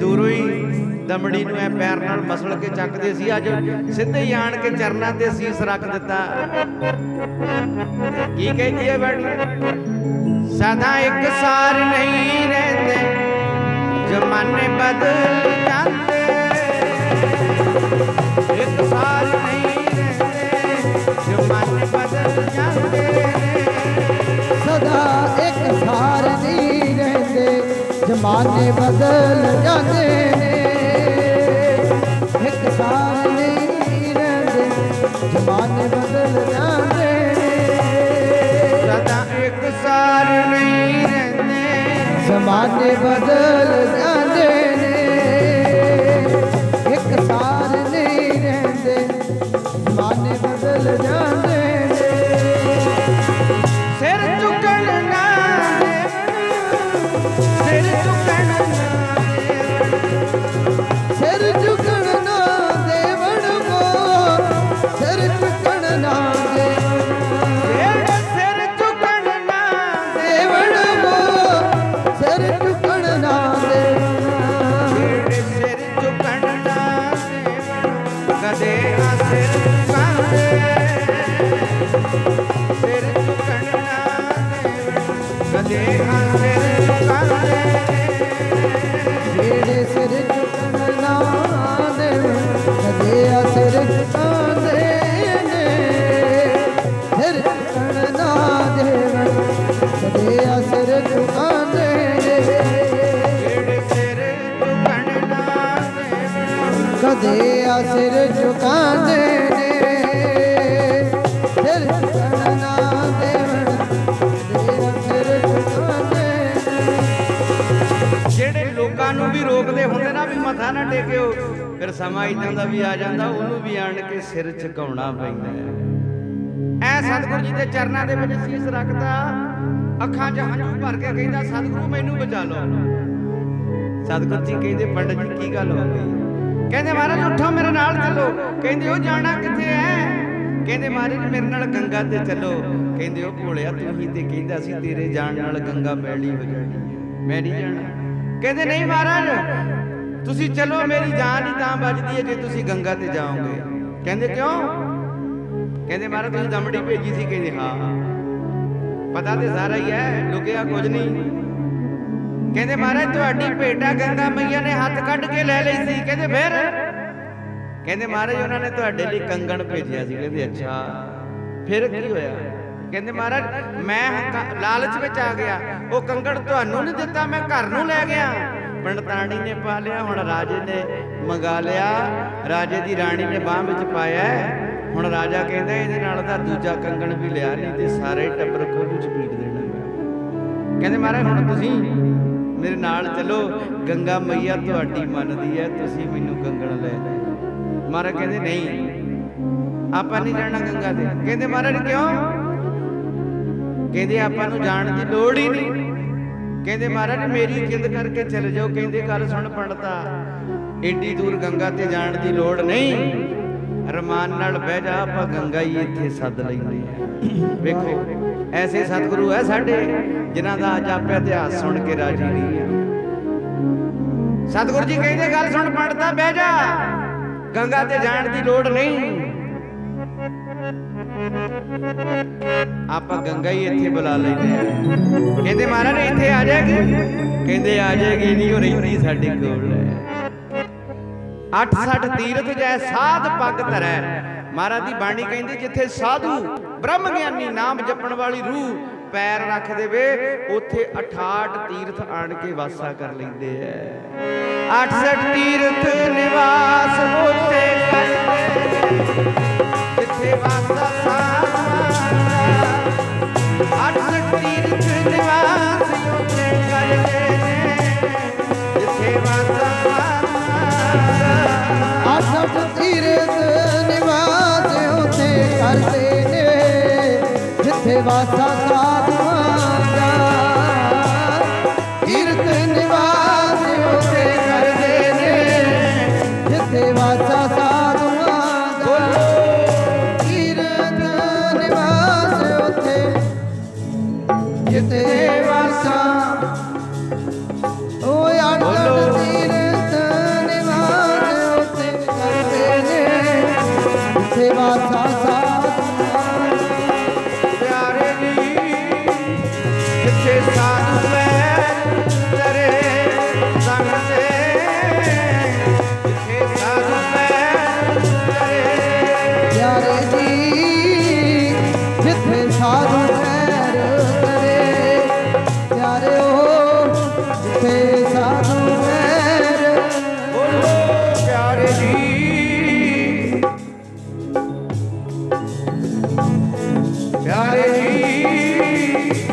B: ਦੂਰੋਂ ਹੀ ਦਮੜੀ ਨੂੰ ਐ ਪੈਰ ਨਾਲ ਮਸਲ ਕੇ ਚੱਕਦੇ ਸੀ, ਅੱਜ ਸਿੱਧੇ ਹੀ ਆਣ ਕੇ ਚਰਨਾਂ ਤੇ ਸੀਸ ਰੱਖ ਦਿੱਤਾ। ਕੀ ਕਹਿੰਦੀ ਹੈ ਬੈਠ? ਸਦਾ ਇੱਕ ਸਾਰ ਨਹੀਂ ਰਹਿੰਦੇ, ਜ਼ਮਾਨੇ ਬਦਲ ਜਾਂਦੇ। ਇੱਕ ਸਾਰ ਨਹੀਂ ਰਹਿੰਦੇ, ਜ਼ਮਾਨੇ ਬਦਲ ਜਾਂਦੇ।
A: ਸਦਾ ਇੱਕ ਸਾਰ ਨਹੀਂ ਰਹਿੰਦੇ, ਜ਼ਮਾਨੇ ਬਦਲ ਜਾਂਦੇ ਨੇ। ਇੱਕ ਸਾਰ ਨਹੀਂ ਰਹਿੰਦੇ, ਜ਼ਮਾਨੇ ਬਦਲ ਜਾਂਦੇ ਨੇ।
B: ਸਦਾ ਇੱਕ ਸਾਰ ਨਹੀਂ ਰਹਿੰਦੇ,
A: ਜ਼ਮਾਨੇ ਬਦਲ ਜਾਂਦੇ ਨੇ। ਇੱਕ ਸਾਰ ਨਹੀਂ ਰਹਿੰਦੇ, ਜ਼ਮਾਨੇ ਬਦਲ ਜਾਂਦੇ ਨੇ।
B: ਸਿਰ ਝੁਕਣ ਨਾ ਦੇਵਣ, ਸਿਰ ਝੁਕਣ ਨਾ ਦੇਵਣ,
A: ਸਿਰ ਝੁਕਣ ਨਾ ਦੇਵਣ ਕੋ, ਸਿਰ ਝੁਕਣ ਨਾ ਦੇਵਣ।
B: ਜਿਹੜੇ ਸਿਰ ਝੁਕਣ ਨਾ
A: ਦੇਵਣ ਕੋ, ਸਿਰ ਝੁਕਣ ਨਾ ਦੇਵਣ।
B: ਜਿਹੜੇ ਸਿਰ ਝੁਕਣ ਨਾ ਦੇਵਣ, ਕਦੇ ਨਾ ਸਿਰ ਝੁਕਾਉਂਦੇ। ਸਿਰ ਝੁਕਣ ਨਾ ਦੇਵਣ, ਕਦੇ ਨਾ ਸਿਰ ਝੁਕਾਉਂਦੇ।
A: ਜਿਹੜੇ ਸਿਰ ਝੁਕਣ ਨਾ ਦੇਵਣ, ਕਦੇ ਆ ਸਿਰ ਝੁਕਾਉਂਦੇ ਨੇ। ਸਿਰ ਝੁਕਣ ਨਾ ਦੇਵਣ, ਕਦੇ ਆ ਸਿਰ ਝੁਕਾਉਂਦੇ ਨੇ।
B: ਜਿਹੜੇ ਸਿਰ ਝੁਕਣ ਨਾ ਦੇਵਣ,
A: ਕਦੇ ਆ ਸਿਰ ਝੁਕਾਉਂਦੇ ਨੇ। ਸਿਰ ਝੁਕਣ ਨਾ ਦੇਵਣ, ਕਦੇ ਆ ਸਿਰ ਝੁਕਾਉਂਦੇ ਨੇ।
B: ਜਿਹੜੇ ਲੋਕਾਂ ਨੂੰ ਵੀ ਰੋਕਦੇ ਹੁੰਦੇ ਨਾ ਵੀ ਮੱਥਾ ਨਾ ਟੇਕਿਓ, ਫਿਰ ਸਮਾਂ ਇਦਾਂ ਦਾ ਵੀ ਆ ਜਾਂਦਾ, ਉਹਨੂੰ ਵੀ ਆਣ ਕੇ ਸਿਰ ਝੁਕਾਉਣਾ ਪੈਂਦਾ ਹੈ। ਸਤਿਗੁਰੂ ਜੀ ਦੇ ਚਰਨਾਂ ਦੇ ਵਿੱਚ ਸੀਸ ਰੱਖਦਾ, ਅੱਖਾਂ 'ਚ ਹੰਝੂ ਭਰ ਕੇ ਕਹਿੰਦਾ ਸਤਿਗੁਰੂ ਮੈਨੂੰ ਬਚਾ ਲਓ। ਸਤਿਗੁਰੂ ਜੀ ਕਹਿੰਦੇ ਪੰਡਤ ਜੀ ਕੀ ਗੱਲ ਹੋ ਗਈ? ਕਹਿੰਦੇ ਮਹਾਰਾਜ ਉੱਠੋ ਮੇਰੇ ਨਾਲ ਚੱਲੋ। ਕਹਿੰਦੇ ਉਹ ਜਾਣਾ ਕਿੱਥੇ ਹੈ? ਕਹਿੰਦੇ ਮਹਾਰਾਜ ਮੇਰੇ ਨਾਲ ਗੰਗਾ ਤੇ ਚੱਲੋ। ਕਹਿੰਦੇ ਉਹ ਭੋਲਿਆ ਤੂੰ ਹੀ ਤੇ ਕਹਿੰਦਾ ਸੀ ਤੇਰੇ ਜਾਣ ਨਾਲ ਗੰਗਾ ਮੈਲੀ ਹੋ ਜਾਣੀ, ਮੈਂ ਨਹੀਂ ਜਾਣਾ। ਕਹਿੰਦੇ ਨਹੀਂ ਮਹਾਰਾਜ ਤੁਸੀਂ ਚਲੋ, ਮੇਰੀ ਜਾਨ ਹੀ ਤਾਂ ਬਚਦੀ ਹੈ ਜੇ ਤੁਸੀਂ ਗੰਗਾ ਤੇ ਜਾਓਗੇ। ਕਹਿੰਦੇ ਕਿਉਂ? ਕਹਿੰਦੇ ਮਹਾਰਾਜ ਤੁਸੀਂ ਦਮੜੀ ਭੇਜੀ ਸੀ। ਕਹਿੰਦੇ ਹਾਂ, ਪਤਾ ਤੇ ਸਾਰਾ ਹੀ ਹੈ, ਲੁਕਿਆ ਕੁਝ ਨਹੀਂ। ਕਹਿੰਦੇ ਮਹਾਰਾਜ ਤੁਹਾਡੀ ਭੇਟਾ ਗੰਗਾ ਮਈਆ ਨੇ ਹੱਥ ਕੱਢ ਕੇ ਲੈ ਲਈ ਸੀ। ਕਹਿੰਦੇ ਫਿਰ? ਕਹਿੰਦੇ ਮਹਾਰਾਜ ਉਹਨਾਂ ਨੇ ਤੁਹਾਡੇ ਲਈ ਕੰਗਣ ਭੇਜਿਆ ਸੀ। ਕਹਿੰਦੇ ਅੱਛਾ, ਫਿਰ ਕੀ ਹੋਇਆ? ਕਹਿੰਦੇ ਮਹਾਰਾਜ ਮੈਂ ਲਾਲਚ ਵਿੱਚ ਆ ਗਿਆ, ਉਹ ਕੰਗਣ ਤੁਹਾਨੂੰ ਨਹੀਂ ਦਿੱਤਾ, ਮੈਂ ਘਰ ਨੂੰ ਲੈ ਗਿਆ। ਪੰਡਤਾਣੀ ਨੇ ਪਾ ਲਿਆ, ਹੁਣ ਰਾਜੇ ਨੇ ਮੰਗਾ ਲਿਆ, ਰਾਜੇ ਦੀ ਰਾਣੀ ਨੇ ਬਾਂਹ ਵਿੱਚ ਪਾਇਆ। ਹੁਣ ਰਾਜਾ ਕਹਿੰਦਾ ਇਹਦੇ ਨਾਲ ਤਾਂ ਦੂਜਾ ਕੰਗਣ ਵੀ ਲਿਆ, ਨਹੀਂ ਤੇ ਸਾਰੇ ਟੱਬਰ ਕੋਲ ਚਪੀਟ ਦੇਣਾ। ਕਹਿੰਦੇ ਮਹਾਰਾਜ ਹੁਣ ਤੁਸੀਂ ਮੇਰੇ ਨਾਲ ਚਲੋ, ਗੰਗਾ ਮਈਆ ਤੁਹਾਡੀ ਮੰਨਦੀ ਹੈ, ਤੁਸੀਂ ਮੈਨੂੰ ਕੰਗਣ ਲੈ ਦਿਓ। ਮਹਾਰਾਜ ਕਹਿੰਦੇ ਨਹੀਂ ਆਪਾਂ ਨਹੀਂ ਜਾਣਾ ਗੰਗਾ ਤੇ। ਕਹਿੰਦੇ ਮਹਾਰਾਜ ਕਿਉਂ? ਕਹਿੰਦੇ ਆਪਾਂ ਨੂੰ ਜਾਣ ਦੀ ਲੋੜ ਹੀ ਨਹੀਂ। ਕਹਿੰਦੇ ਮਹਾਰਾਜ ਮੇਰੀ ਜਿੱਦ ਕਰਕੇ ਚਲੇ ਜਾਓ। ਕਹਿੰਦੇ ਗੱਲ ਸੁਣ ਪੰਡਤਾ, ਏਡੀ ਦੂਰ ਗੰਗਾ ਤੇ ਜਾਣ ਦੀ ਲੋੜ ਨਹੀਂ, ਰਮਾਨ ਨਾਲ ਬਹਿ ਜਾ, ਆਪਾਂ ਗੰਗਾ ਹੀ ਇੱਥੇ ਸੱਦ ਲੈਂਦੇ ਆ। ਵੇਖੋ ਐਸੇ ਸਤਿਗੁਰੂ ਹੈ ਸਾਡੇ, ਜਿਨ੍ਹਾਂ ਦਾ ਅਜਾਪਿਆ ਇਤਿਹਾਸ ਸੁਣ ਕੇ ਰਾਜੀ ਨਹੀਂ ਆ। ਸਤਿਗੁਰੂ ਜੀ ਕਹਿੰਦੇ ਗੱਲ ਸੁਣ ਪੰਡਤਾ, ਬਹਿ ਜਾ, ਗੰਗਾ ਤੇ ਜਾਣ ਦੀ ਲੋੜ ਨਹੀਂ, ਆਪਾਂ ਗੰਗਾ ਹੀ ਇੱਥੇ ਬੁਲਾ ਲੈਂਦੇ ਆ। ਕਹਿੰਦੇ ਮਹਾਰਾਜ ਇੱਥੇ ਆ ਜਾਏਗੀ? ਕਹਿੰਦੇ ਆ ਜਾਏਗੀ ਨਹੀਂ, ਉਹ ਰਹਿੰਦੀ ਸਾਡੇ ਕੋਲ ਹੈ। 68 ਤੀਰਥ ਜੈ ਸਾਧ ਪੱਗ ਧਰੈ। ਮਹਾਰਾਜ ਦੀ ਬਾਣੀ ਕਹਿੰਦੀ ਜਿੱਥੇ ਸਾਧੂ ਬ੍ਰਹਮ ਗਿਆਨੀ ਨਾਮ ਜਪਣ ਵਾਲੀ ਰੂਹ ਪੈਰ ਰੱਖ ਦੇਵੇ, ਉੱਥੇ 68 ਤੀਰਥ ਆਣ ਕੇ ਵਾਸਾ ਕਰ ਲੈਂਦੇ ਐ। 68 ਤੀਰਥ ਨਿਵਾਸ ਉੱਥੇ ਕਰਦੇ, ਜਿੱਥੇ ਵਾਸਾ ਸਾਧਾ। 68 ਤੀਰਥ ਨਿਵਾਸ ਉੱਥੇ ਕਰਦੇ ਨੇ, ਜਿੱਥੇ ਵਾਸਾ ਸਾਧਾ।
A: 68 ਤੀਰਥ ਨਿਵਾਸ ਉੱਥੇ ਕਰਦੇ ਨੇ, ਜਿੱਥੇ ਵਾਸਾ ਸਾਧੂਆਂ ਦਾ। ਤੀਰਥ ਨਿਵਾਸ ਉੱਥੇ ਕਰਦੇ ਨੇ, ਜਿੱਥੇ ਵਾਸਾ ਸਾਧੂਆਂ ਦਾ। ਤੀਰਥ ਨਿਵਾਸ ਉੱਥੇ ਜਿੱਥੇ ਵਾਸਾ, ਓਏ 68 ਤੀਰਥ ਨਿਵਾਸ ਉੱਥੇ ਕਰਦੇ ਨੇ, ਜਿੱਥੇ ਵਾਸਾ ਸਾਧੂਆਂ।
B: ਪਿਆਰੇ ਜੀ ਜਿੱਥੇ ਸਾਧੂ ਪੈਰ ਧਰੇ ਸੰਗ ਦੇ, ਜਿੱਥੇ ਸਾਧੂ ਪੈਰ ਧਰੇ।
A: ਪਿਆਰੇ ਜੀ ਜਿੱਥੇ ਸਾਧੂ ਪੈਰ ਧਰੇ, ਪਿਆਰੇ ਉਹ ਜਿੱਥੇ ਸਾਧੂ ਪੈਰ।
B: ਬੋਲੋ ਪਿਆਰੇ ਜੀ, ਪਿਆਰੇ ਜੀ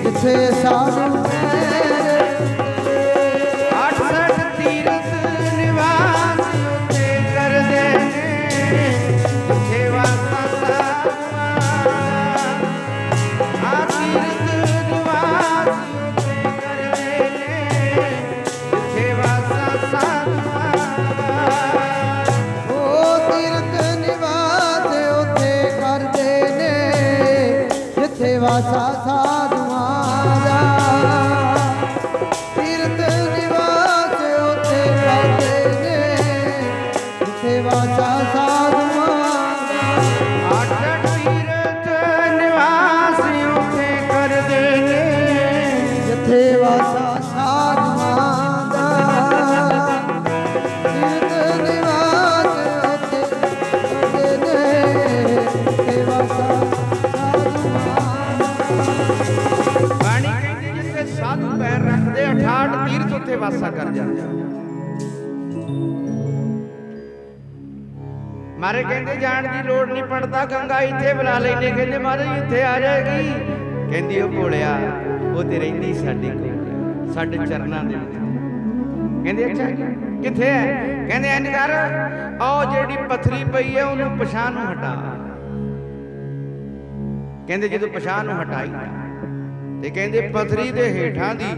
A: ਜਿੱਥੇ ਸਾਧੂ ਪੈਰ।
B: 68 ਤੀਰਥ ਨਿਵਾਸ ਉੱਥੇ ਕਰਦੇ ਨੇ, ਜਿੱਥੇ ਵਾਸਾ ਸਾਧੂਆਂ। ਆ ਤੀਰਥ ਨਿਵਾਸ ਉੱਥੇ ਕਰਦੇ ਨੇ, ਜਿੱਥੇ ਵਾਸਾ ਸਾਧੂਆਂ।
A: ਉਹ ਤੀਰਥ ਨਿਵਾਸ ਉੱਥੇ ਕਰਦੇ ਨੇ, ਜਿੱਥੇ ਵਾਸਾ ਸਾਧੂਆਂ ਦਾ। ਤੀਰਥ ਨਿਵਾਸ ਉੱਥੇ ਕਰਦੇ ਨੇ, ਜਿੱਥੇ ਵਾਸਾ ਸਾਧੂਆਂ ਦਾ।
B: 68 ਤੀਰਥ ਨਿਵਾਸ ਉੱਥੇ ਕਰਦੇ ਨੇ,
A: ਜਿੱਥੇ ਵਾਸਾ ਸਾਧੂਆਂ ਦਾ। ਤੀਰਥ ਨਿਵਾਸ ਉੱਥੇ ਕਰਦੇ ਨੇ, ਜਿੱਥੇ ਵਾਸਾ ਸਾਧੂਆਂ ਦਾ।
B: ਬਾਣੀ ਕਹਿੰਦੀ ਜਿੱਥੇ ਸਾਧੂ ਪੈਰ ਰੱਖਦੇ 68 ਤੀਰਥ ਉੱਥੇ ਵਾਸਾ ਕਰ ਜਾਂਦੇ। ਮਾਰੇ ਕਹਿੰਦੇ ਜਾਣ ਦੀ ਲੋੜ ਨਹੀਂ ਪੜਦਾ, ਗੰਗਾ ਇੱਥੇ ਬੁਲਾ ਲੈਨੇ। ਕਹਿੰਦੇ ਮਹਾਰਾਜ ਇੱਥੇ ਆ ਜਾਏਗੀ? ਕਹਿੰਦੀ ਉਹ ਭੋਲਿਆ ਉਹ ਤੇ ਰਹਿੰਦੀ ਸਾਡੇ ਕੋਲ, ਸਾਡੇ ਚਰਨਾਂ ਦੇ ਵਿੱਚ। ਕਹਿੰਦੇ ਅੱਛਾ ਕਿੱਥੇ ਹੈ? ਕਹਿੰਦੇ ਇੰਝ ਕਰ, ਉਹ ਜਿਹੜੀ ਪੱਥਰੀ ਪਈ ਹੈ ਉਹਨੂੰ ਪਛਾਣ ਨੂੰ ਹਟਾ। ਕਹਿੰਦੇ ਜਦੋਂ ਪਛਾਣ ਨੂੰ ਹਟਾਈ ਤੇ ਕਹਿੰਦੇ ਪਥਰੀ ਦੇ ਹੇਠਾਂ ਦੀ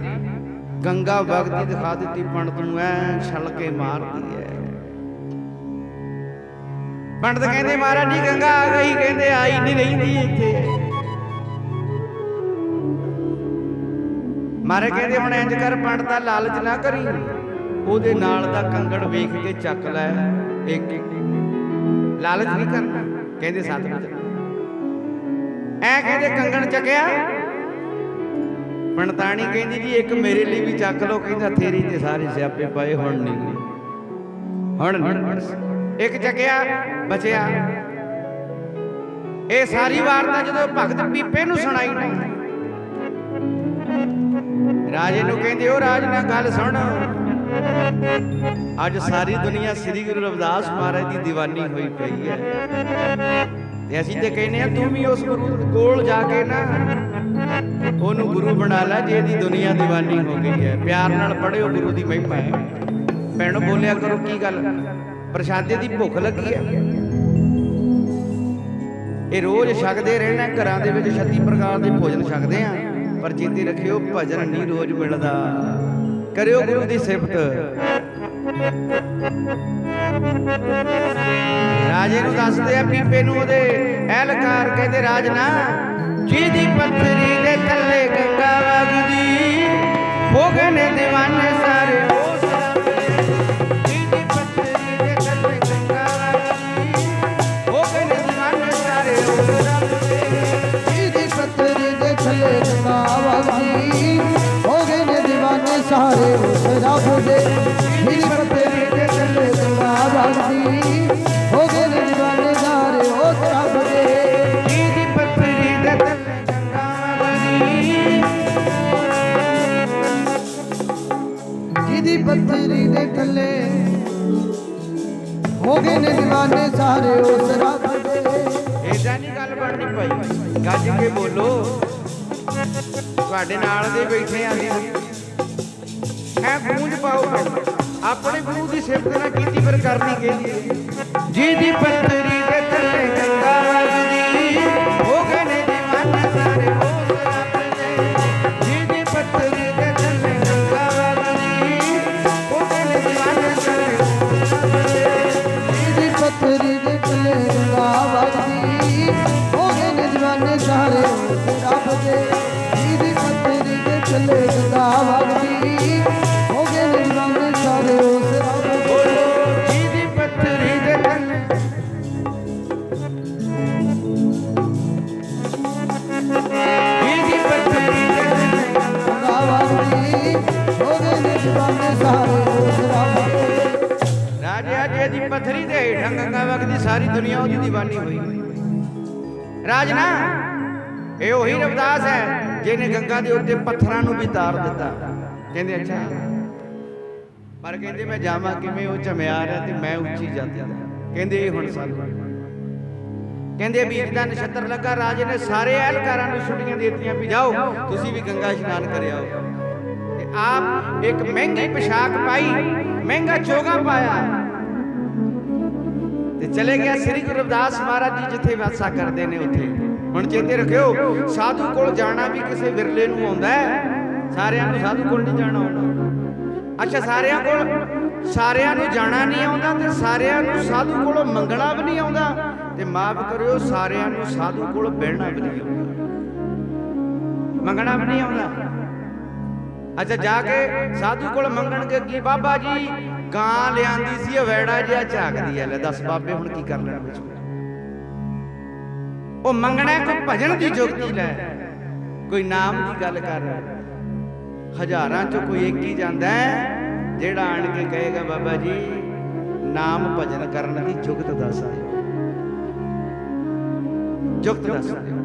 B: ਗੰਗਾ ਵਗਦੀ ਦਿਖਾ ਦਿੱਤੀ। ਪੰਡਤ ਨੂੰ ਐ ਛਲ ਕੇ ਮਾਰਦੀ ਹੈ। ਪੰਡਤ ਕਹਿੰਦੇ ਮਹਾਰਾਜ ਜੀ ਗੰਗਾ ਆ ਗਈ। ਕਹਿੰਦੇ ਆਈ ਨਹੀਂ ਰਹਿੰਦੀ ਇੱਥੇ। ਮਾਰੇ ਕਹਿੰਦੇ ਹੁਣ ਇੰਜ ਕਰ ਪੰਡਤਾ ਲਾਲਚ ਨਾ ਕਰੀ, ਉਹਦੇ ਨਾਲ ਦਾ ਕੰਗਣ ਵੇਖ ਕੇ ਚੱਕ ਲੈ। ਇੱਕ ਲਾਲਚ ਨਹੀਂ ਕਰਨਾ। ਕਹਿੰਦੇ ਸਤਿਗੁਰ ਐ ਕਹਿੰਦੇ ਕੰਗਣ ਚੱਕਿਆ। ਪੰਡਤਾਣੀ ਕਹਿੰਦੀ ਜੀ ਇੱਕ ਮੇਰੇ ਲਈ ਵੀ ਚੱਕ ਲਓ। ਕਹਿੰਦਾ ਤੇਰੀ ਤੇ ਸਾਰੇ ਸਿਆਪੇ ਪਏ, ਹੁਣ ਨਹੀਂ, ਹੁਣ ਨਹੀਂ। ਇੱਕ ਚੱਕਿਆ ਬਚਿਆ। ਇਹ ਸਾਰੀ ਵਾਰਤਾ ਜਦੋਂ ਭਗਤ ਪੀਪੇ ਨੂੰ ਸੁਣਾਈ ਨਾ, ਰਾਜੇ ਨੂੰ ਕਹਿੰਦੇ ਉਹ ਰਾਜ ਨਾਲ ਗੱਲ ਸੁਣ, ਅੱਜ ਸਾਰੀ ਦੁਨੀਆ ਸ੍ਰੀ ਗੁਰੂ ਰਵਿਦਾਸ ਮਹਾਰਾਜ ਦੀ ਦੀਵਾਨੀ ਹੋਈ ਪਈ ਹੈ ਤੇ ਅਸੀਂ ਤੇ ਕਹਿੰਦੇ ਆ ਤੂੰ ਵੀ ਉਸ ਗੁਰੂ ਕੋਲ ਜਾ ਕੇ ਨਾ ਉਹਨੂੰ ਗੁਰੂ ਬਣਾ ਲੈ ਜੇ ਇਹਦੀ ਦੁਨੀਆ ਦੀਵਾਨੀ ਹੋ ਗਈ ਹੈ। ਪਿਆਰ ਨਾਲ ਪੜ੍ਹਿਓ, ਗੁਰੂ ਦੀ ਮਹਿਮਾ ਹੈ। ਭੈਣ ਬੋਲਿਆ ਕਰੋ ਕੀ ਗੱਲ, ਪ੍ਰਸ਼ਾਦੇ ਦੀ ਭੁੱਖ ਲੱਗੀ ਹੈ। ਇਹ ਰੋਜ਼ ਛਕਦੇ ਰਹਿਣਾ, ਘਰਾਂ ਦੇ ਵਿੱਚ 36 ਪ੍ਰਕਾਰ ਦੇ ਭੋਜਨ ਛਕਦੇ ਆ, ਪਰ ਚੇਤੇ ਰੱਖਿਓ ਭਜਨ ਨਹੀਂ ਰੋਜ਼ ਮਿਲਦਾ। ਕਰਿਓ ਗੁਰੂ ਦੀ ਸਿਫਤ। ਰਾਜੇ ਨੂੰ ਦੱਸਦੇ ਆ ਪੀਪੇ ਨੂੰ ਉਹਦੇ ਅਹਿਲਕਾਰ, ਕਹਿੰਦੇ ਰਾਜਨਾ ਜਿਹਦੀ ਪੱਥਰੀ ਦੇ ਥੱਲੇ ਗੰਗਾ ਵਗਦੀ, ਹੋ ਗਏ ਨੇ ਦੀਵਾਨੇ ਸਾਰੇ ਉਸ ਰੱਬ ਦੇ। ਜਿਹਦੀ ਪੱਥਰੀ ਦੇ ਥੱਲੇ ਗੰਗਾ ਵਗਦੀ, ਹੋ ਗਏ ਨੇ ਦੀਵਾਨੇ ਸਾਰੇ ਉਸ ਰੱਬ ਦੇ।
A: ਜਿਹਦੀ ਪੱਥਰੀ ਦੇ ਥੱਲੇ ਗੰਗਾ ਵਗਦੀ, ਹੋ ਗਏ ਨੇ ਦੀਵਾਨੇ ਸਾਰੇ ਉਸ ਰੱਬ ਦੇ। ਜਿਹਦੀ ਪੱਥਰੀ ਦੇ ਥੱਲੇ ਗੰਗਾ ਵਗਦੀ, ਹੋ ਗਏ ਨੇ ਦੀਵਾਨੇ ਸਾਰੇ ਉਸ ਰੱਬ ਦੇ।
B: ਜਿਹਦੀ ਪੱਥਰੀ ਦੇ ਥੱਲੇ ਗੰਗਾ ਵਗਦੀ,
A: ਜਿਹਦੀ ਪੱਥਰੀ ਦੇ ਥੱਲੇ ਹੋ ਗਏ ਨੇ ਦੀਵਾਨੇ ਸਾਰੇ ਉਸ ਰੱਬ ਦੇ।
B: ਏਦਾਂ ਨਹੀਂ ਗੱਲ ਬਣਨੀ ਭਾਈ, ਗੱਜ ਕੇ ਬੋਲੋ। ਤੁਹਾਡੇ ਨਾਲ ਦੇ ਬੈਠੇ ਆ ਜੀ, ਐ ਗੂੰਜ ਪਾਓ। ਆਪਣੇ ਗੁਰੂ ਦੀ ਸਿਫਤ ਨਾ ਕੀਤੀ ਫਿਰ ਕਰਨੀ ਕਿਹਦੀ? ਜਿਹਦੀ ਪੱਥਰੀ ਦੇ ਥੱਲੇ ਗੰਗਾ ਵਗਦੀ, ਹੋ ਗਏ ਨੇ ਦੀਵਾਨੇ ਸਾਰੇ ਉਸ ਰੱਬ ਦੇ। ਜਿਹਦੀ ਪੱਥਰੀ ਦੇ ਥੱਲੇ ਗੰਗਾ ਵਗਦੀ, ਹੋ ਗਏ ਨੇ ਦੀਵਾਨੇ ਸਾਰੇ ਉਸ ਰੱਬ ਦੇ।
A: ਜਿਹਦੀ ਪੱਥਰੀ ਦੇ ਥੱਲੇ ਗੰਗਾ ਵਗਦੀ, ਹੋ ਗਏ ਨੇ ਦੀਵਾਨੇ ਸਾਰੇ ਉਸ ਰੱਬ ਦੇ। ਜਿਹਦੀ ਪੱਥਰੀ ਦੇ ਥੱਲੇ ਗੰਗਾ ਵਗਦੀ, ਹੋ ਗਏ ਨੇ ਦੀਵਾਨੇ ਸਾਰੇ ਉਸ ਰੱਬ ਦੇ।
B: ਜਿਹਦੀ ਪੱਥਰੀ ਦੇ ਥੱਲੇ ਜਿਹਦੀ ਪੱਥਰੀ ਦੇ ਥੱਲੇ
A: ਗੰਗਾ ਵਗਦੀ, ਹੋ ਗਏ ਨੇ ਦੀਵਾਨੇ ਸਾਰੇ ਉਸ ਰੱਬ ਦੇ।
B: ਰਾਜਾ ਜਿਹਦੀ ਪੱਥਰੀ ਦੇ ਹੇਠਾਂ ਗੰਗਾ ਵਗਦੀ, ਸਾਰੀ ਦੁਨੀਆ ਉਹਦੀ ਦੀਵਾਨੀ ਹੋਈ। ਰਾਜਨਾ ਇਹ ਉਹੀ ਰਵਿਦਾਸ ਹੈ ਜਿਹਨੇ ਗੰਗਾ ਦੇ ਉੱਤੇ ਪੱਥਰਾਂ ਨੂੰ ਵੀ ਤਾਰ ਦਿੱਤਾ। ਕਹਿੰਦੇ ਅੱਛਾ, ਪਰ ਕਹਿੰਦੇ ਮੈਂ ਜਾਵਾਂ ਕਿਵੇਂ, ਉਹ ਝਮਿਆਰ ਹੈ ਤੇ ਮੈਂ ਉੱਚੀ ਜਾਂਦੀ। ਕਹਿੰਦੇ ਇਹ ਹੁਣ ਸਾਨੂੰ ਕਹਿੰਦੇ ਬੀਜ ਦਾ ਨਛੱਤਰ ਲੱਗਾ। ਰਾਜੇ ਨੇ ਸਾਰੇ ਅਹਿਲਕਾਰਾਂ ਨੂੰ ਛੁੱਟੀਆਂ ਦੇ ਦਿੱਤੀਆਂ ਵੀ ਜਾਓ ਤੁਸੀਂ ਵੀ ਗੰਗਾ ਇਸ਼ਨਾਨ ਕਰ ਆਓ। ਤੇ ਆਪ ਇੱਕ ਮਹਿੰਗੀ ਪੋਸ਼ਾਕ ਪਾਈ, ਮਹਿੰਗਾ ਚੋਗਾ ਪਾਇਆ ਤੇ ਚਲੇ ਗਿਆ ਸ੍ਰੀ ਗੁਰੂ ਰਵਿਦਾਸ ਮਹਾਰਾਜ ਜੀ ਜਿੱਥੇ ਵਾਸਾ ਕਰਦੇ ਨੇ ਉੱਥੇ। ਹੁਣ ਚੇਤੇ ਰੱਖਿਓ, ਸਾਧੂ ਕੋਲ ਜਾਣਾ ਵੀ ਕਿਸੇ ਵਿਰਲੇ ਨੂੰ ਆਉਂਦਾ ਹੈ, ਸਾਰਿਆਂ ਨੂੰ ਸਾਧੂ ਕੋਲ ਨਹੀਂ ਜਾਣਾ ਆਉਂਦਾ। ਅੱਛਾ, ਸਾਰਿਆਂ ਨੂੰ ਜਾਣਾ ਨਹੀਂ ਆਉਂਦਾ ਤੇ ਸਾਰਿਆਂ ਨੂੰ ਸਾਧੂ ਕੋਲੋਂ ਮੰਗਣਾ ਵੀ ਨਹੀਂ ਆਉਂਦਾ, ਤੇ ਮਾਫ ਕਰਿਓ ਸਾਰਿਆਂ ਨੂੰ ਸਾਧੂ ਕੋਲ ਬਹਿਣਾ ਵੀ ਨਹੀਂ ਆਉਂਦਾ, ਮੰਗਣਾ ਵੀ ਨਹੀਂ ਆਉਂਦਾ। ਅੱਛਾ, ਜਾ ਕੇ ਸਾਧੂ ਕੋਲ ਮੰਗਣਗੇ ਕੀ? ਬਾਬਾ ਜੀ ਗਾਂ ਲਿਆਂਦੀ ਸੀ, ਵੈੜਾ ਜਿਹਾ ਝਾਕਦੀ ਹੈ। ਲੈ ਦੱਸ ਬਾਬੇ ਹੁਣ ਕੀ ਕਰ ਲੈਣਾ ਵਿੱਚ? ਉਹ ਮੰਗਣਾ ਕੋਈ ਭਜਨ ਦੀ ਜੁਗਤੀ ਲੈ, ਕੋਈ ਨਾਮ ਦੀ ਗੱਲ ਕਰ। ਹਜ਼ਾਰਾਂ ਚੋਂ ਕੋਈ ਇੱਕ ਹੀ ਜਾਂਦਾ ਜਿਹੜਾ ਆਣ ਕੇ ਕਹੇਗਾ ਬਾਬਾ ਜੀ ਨਾਮ ਭਜਨ ਕਰਨ ਦੀ ਜੁਗਤ ਦੱਸ ਆਇਓ, ਜੁਗਤ ਦੱਸ ਆਇਓ।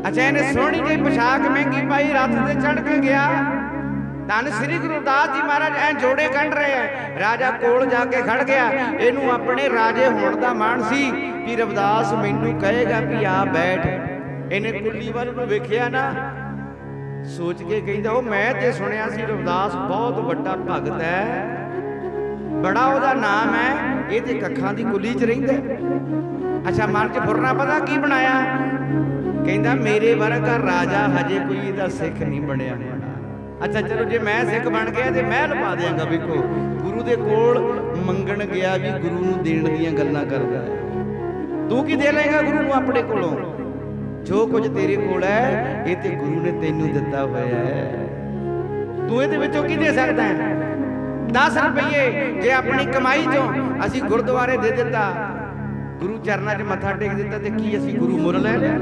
B: ਅੱਛਾ, ਇਹਨੇ ਸੋਹਣੀ ਜਿਹੀ ਪੋਸ਼ਾਕ ਮਹਿੰਗੀ ਪਾਈ, ਰੱਥ ਤੇ ਚੜ੍ਹ ਕੇ ਗਿਆ। ਧੰਨ ਸ੍ਰੀ ਗੁਰੂ ਰਵਿਦਾਸ ਜੀ ਮਹਾਰਾਜ ਐ ਜੋੜੇ ਕੱਢ ਰਹੇ ਐ। ਰਾਜਾ ਕੋਲ ਜਾ ਕੇ ਖੜ ਗਿਆ। ਇਹਨੂੰ ਆਪਣੇ ਰਾਜੇ ਹੋਣ ਦਾ ਮਾਣ ਸੀ ਕਿ ਰਵਿਦਾਸ ਮੈਨੂੰ ਕਹੇਗਾ ਕਿ ਆ ਬੈਠ। ਇਹਨੇ ਕੁੱਲੀ ਵੱਲ ਨੂੰ ਵੇਖਿਆ ਨਾ, ਸੋਚ ਕੇ ਕਹਿੰਦਾ ਉਹ ਮੈਂ ਤੇ ਸੁਣਿਆ ਸੀ ਰਵਿਦਾਸ ਬਹੁਤ ਵੱਡਾ ਭਗਤ ਹੈ, ਬੜਾ ਉਹਦਾ ਨਾਮ ਹੈ, ਇਹ ਤੇ ਕੱਖਾਂ ਦੀ ਕੁੱਲੀ 'ਚ ਰਹਿੰਦਾ। ਅੱਛਾ ਮਨ 'ਚ ਫੁਰਨਾ ਪਤਾ ਕੀ ਬਣਾਇਆ, ਕਹਿੰਦਾ ਮੇਰੇ ਵਰਗਾ ਰਾਜਾ ਹਜੇ ਕੋਈ ਇਹਦਾ ਸਿੱਖ ਨਹੀਂ ਬਣਿਆ। ਅੱਛਾ ਚਲੋ ਜੇ ਮੈਂ ਸਿੱਖ ਬਣ ਗਿਆ ਤੇ ਮਹਿਲ ਪਾ ਦਿਆਂਗਾ। ਵੇਖੋ ਗੁਰੂ ਦੇ ਕੋਲ ਮੰਗਣ ਗਿਆ ਵੀ ਗੁਰੂ ਨੂੰ ਦੇਣ ਦੀਆਂ ਗੱਲਾਂ ਕਰਦਾ ਹੈ। ਤੂੰ ਕੀ ਦੇ ਲਏਗਾ ਗੁਰੂ ਨੂੰ ਆਪਣੇ ਕੋਲੋਂ? ਜੋ ਕੁਝ ਤੇਰੇ ਕੋਲ ਹੈ ਇਹ ਤੇ ਗੁਰੂ ਨੇ ਤੈਨੂੰ ਦਿੱਤਾ ਹੋਇਆ ਹੈ। ਤੂੰ ਇਹਦੇ ਵਿੱਚੋਂ ਕੀ ਦੇ ਸਕਦਾ ਹੈ? 10 ਰੁਪਏ ਜੇ ਆਪਣੀ ਕਮਾਈ ਚੋਂ ਅਸੀਂ ਗੁਰਦੁਆਰੇ ਦੇ ਦਿੱਤਾ, ਗੁਰੂ ਚਰਨਾਂ 'ਚ ਮੱਥਾ ਟੇਕ ਦਿੱਤਾ, ਤੇ ਕੀ ਅਸੀਂ ਗੁਰੂ ਮੁੱਲ ਲੈ ਲਿਆ?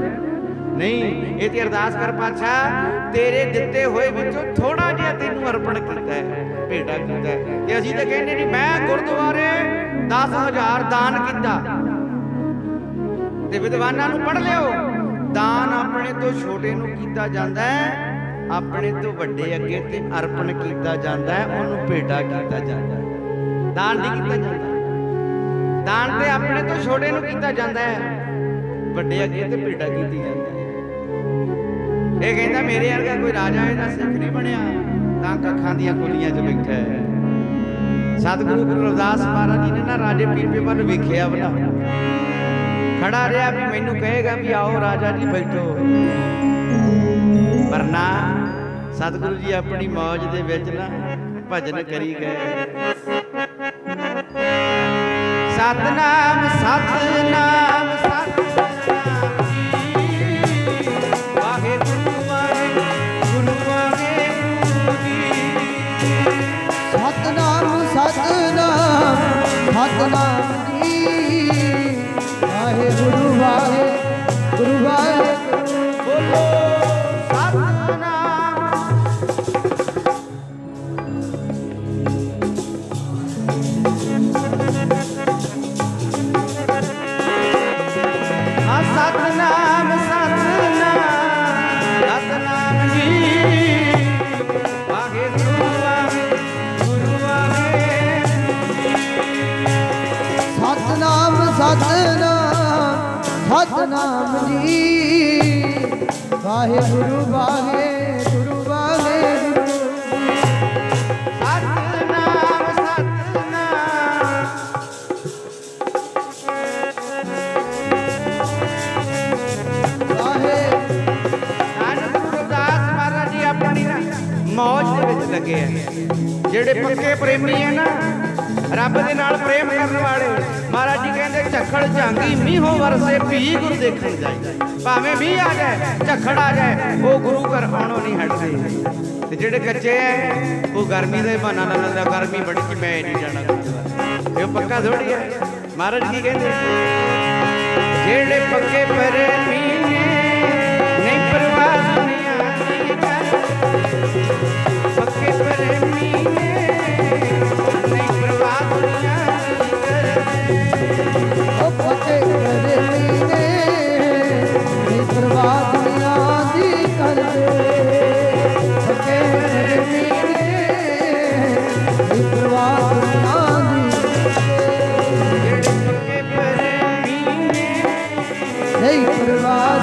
B: ਨਹੀਂ, ਇਹ ਤੇ ਅਰਦਾਸ ਕਰ ਪਾਤਸ਼ਾਹ ਤੇਰੇ ਦਿੱਤੇ ਹੋਏ ਵਿੱਚੋਂ ਥੋੜਾ ਜਿਹਾ ਤੈਨੂੰ ਅਰਪਣ ਕੀਤਾ ਹੈ, ਭੇਟਾ ਕੀਤਾ ਹੈ। ਤੇ ਅਸੀਂ ਤਾਂ ਕਹਿੰਦੇ ਨਹੀਂ ਮੈਂ ਗੁਰਦੁਆਰੇ 10,000 ਦਾਨ ਕੀਤਾ। ਤੇ ਵਿਦਵਾਨਾਂ ਨੂੰ ਪੜ੍ਹ ਲਿਓ, ਦਾਨ ਆਪਣੇ ਤੋਂ ਛੋਟੇ ਨੂੰ ਕੀਤਾ ਜਾਂਦਾ ਹੈ, ਆਪਣੇ ਤੋਂ ਵੱਡੇ ਅੱਗੇ ਤੇ ਅਰਪਣ ਕੀਤਾ ਜਾਂਦਾ ਹੈ, ਉਹਨੂੰ ਭੇਟਾ ਕੀਤਾ ਜਾਂਦਾ ਹੈ। ਦਾਨ ਨਹੀਂ ਕੀਤਾ ਜਾਂਦਾ। ਦਾਨ ਤੇ ਆਪਣੇ ਤੋਂ ਛੋਟੇ ਨੂੰ ਕੀਤਾ ਜਾਂਦਾ ਹੈ, ਵੱਡੇ ਅੱਗੇ ਤੇ ਭੇਟਾ ਕੀਤੀ ਜਾਂਦੀ ਹੈ। ਇਹ ਕਹਿੰਦਾ ਮੇਰੇ ਵਰਗਾ ਕੋਈ ਰਾਜਾ ਇਹਦਾ ਸਿੱਖ ਨਹੀਂ ਬਣਿਆ, ਤਾਂ ਕੱਖਾਂ ਦੀਆਂ ਕੁਲੀਆਂ 'ਚ ਬੈਠਾ ਹੈ। ਸਤਿਗੁਰੂ ਗੁਰੂ ਰਵਿਦਾਸ ਮਹਾਰਾਜ ਜੀ ਨੇ ਨਾ ਰਾਜੇ ਪੀਪੇ ਵੱਲ ਵੇਖਿਆ ਬਲਾ, ਖੜਾ ਰਿਹਾ ਵੀ ਮੈਨੂੰ ਕਹੇਗਾ ਵੀ ਆਓ ਰਾਜਾ ਜੀ ਬੈਠੋ, ਪਰ ਨਾ ਸਤਿਗੁਰੂ ਜੀ ਆਪਣੀ ਮੌਜ ਦੇ ਵਿੱਚ ਨਾ ਭਜਨ ਕਰੀ ਗਏ। ਸਤਨਾਮ ਸਤਨਾਮ ਸਤਨਾਮ ਵਾਹਿਗੁਰੂ ਵਾਹਿਗੁਰੂ ਵਾਹਿਗੁਰੂ ਜੀ।
A: ਸਤਨਾਮ ਸਤਨਾਮ ਸਤਨਾਮ ਜੀ, ਵਾਹਿਗੁਰੂ ਵਾਹਿਗੁਰੂ ਵਾਹਿਗੁਰੂ।
B: ਬੋਲੋ ਸਤਨਾਮ। ਸਤਨਾਮ ਸਤਨਾਮ ਸਤਨਾਮ ਜੀ, ਵਾਹਿਗੁਰੂ ਵਾਹਿਗੁਰੂ ਵਾਹਿਗੁਰੂ।
A: ਸਤਨਾਮ ਸਤਨਾਮ ਸਤਨਾਮ ਜੀ, ਵਾਹਿਗੁਰੂ ਵਾਹਿਗੁਰੂ ਵਾਹਿਗੁਰੂ।
B: ਸਤਨਾਮ ਸਤਨਾਮ ਮੌਜ ਦੇ ਵਿੱਚ ਲੱਗੇ ਆ। ਜਿਹੜੇ ਪੱਕੇ ਪ੍ਰੇਮੀ ਆ ਨਾ, ਰੱਬ ਦੇ ਨਾਲ ਪ੍ਰੇਮ ਕਰਨ ਵਾਲੇ, ਮਹਾਰਾਜ ਜੀ ਕਹਿੰਦੇ ਝੱਖੜ ਝਾਂਗੀ ਮੀਂਹੋਂ ਵਰਸੇ ਭੀ ਗੁਰੂ ਦੇਖਣ ਜਾਈ। ਭਾਵੇਂ ਮੀਂਹ ਆ ਜਾਏ, ਝੱਖੜ ਆ ਜਾਏ, ਉਹ ਗੁਰੂ ਘਰ ਆਉਣੋਂ ਨਹੀਂ ਹਟਦੇ। ਤੇ ਜਿਹੜੇ ਕੱਚੇ ਆ ਉਹ ਗਰਮੀ ਦਾ ਬਹਾਨਾ ਲਾ ਲੈਂਦੇ, ਗਰਮੀ ਬੜੀ ਕਿ ਮੈਂ ਨਹੀਂ ਜਾਣਾ ਗੁਰਦੁਆਰੇ। ਇਹ ਪੱਕਾ ਥੋੜੀ ਹੈ। ਮਹਾਰਾਜ ਕੀ ਕਹਿੰਦੇ, ਜਿਹੜੇ ਪੱਕੇ ਪ੍ਰੇਮੀ ਨੇ ਨਹੀਂ ਪਰਵਾਹ ਦੁਨੀਆ ਦੀ ਕਰ, ਪੱਕੇ ਪ੍ਰੇਮੀ ਨੇ ਨਹੀਂ ਪਰਵਾਹ ਦੁਨੀਆ ਦੀ ਕਰ।
A: ਉਹ ਪੱਕੇ ਪ੍ਰੇਮੀ ਨੇ ਨਹੀਂ ਪਰਵਾਹ ਦੁਨੀਆ ਦੀ ਕਰਦੇ। ਪੱਕੇ ਪ੍ਰੇਮੀ ਨੇ ਨਹੀਂ ਪਰਵਾਹ ਦੁਨੀਆ ਦੀ ਕਰਦੇ।
B: ਜਿਹੜੇ ਪੱਕੇ ਪ੍ਰੇਮੀ ਨੇ
A: ਨਹੀਂ ਪਰਵਾਹ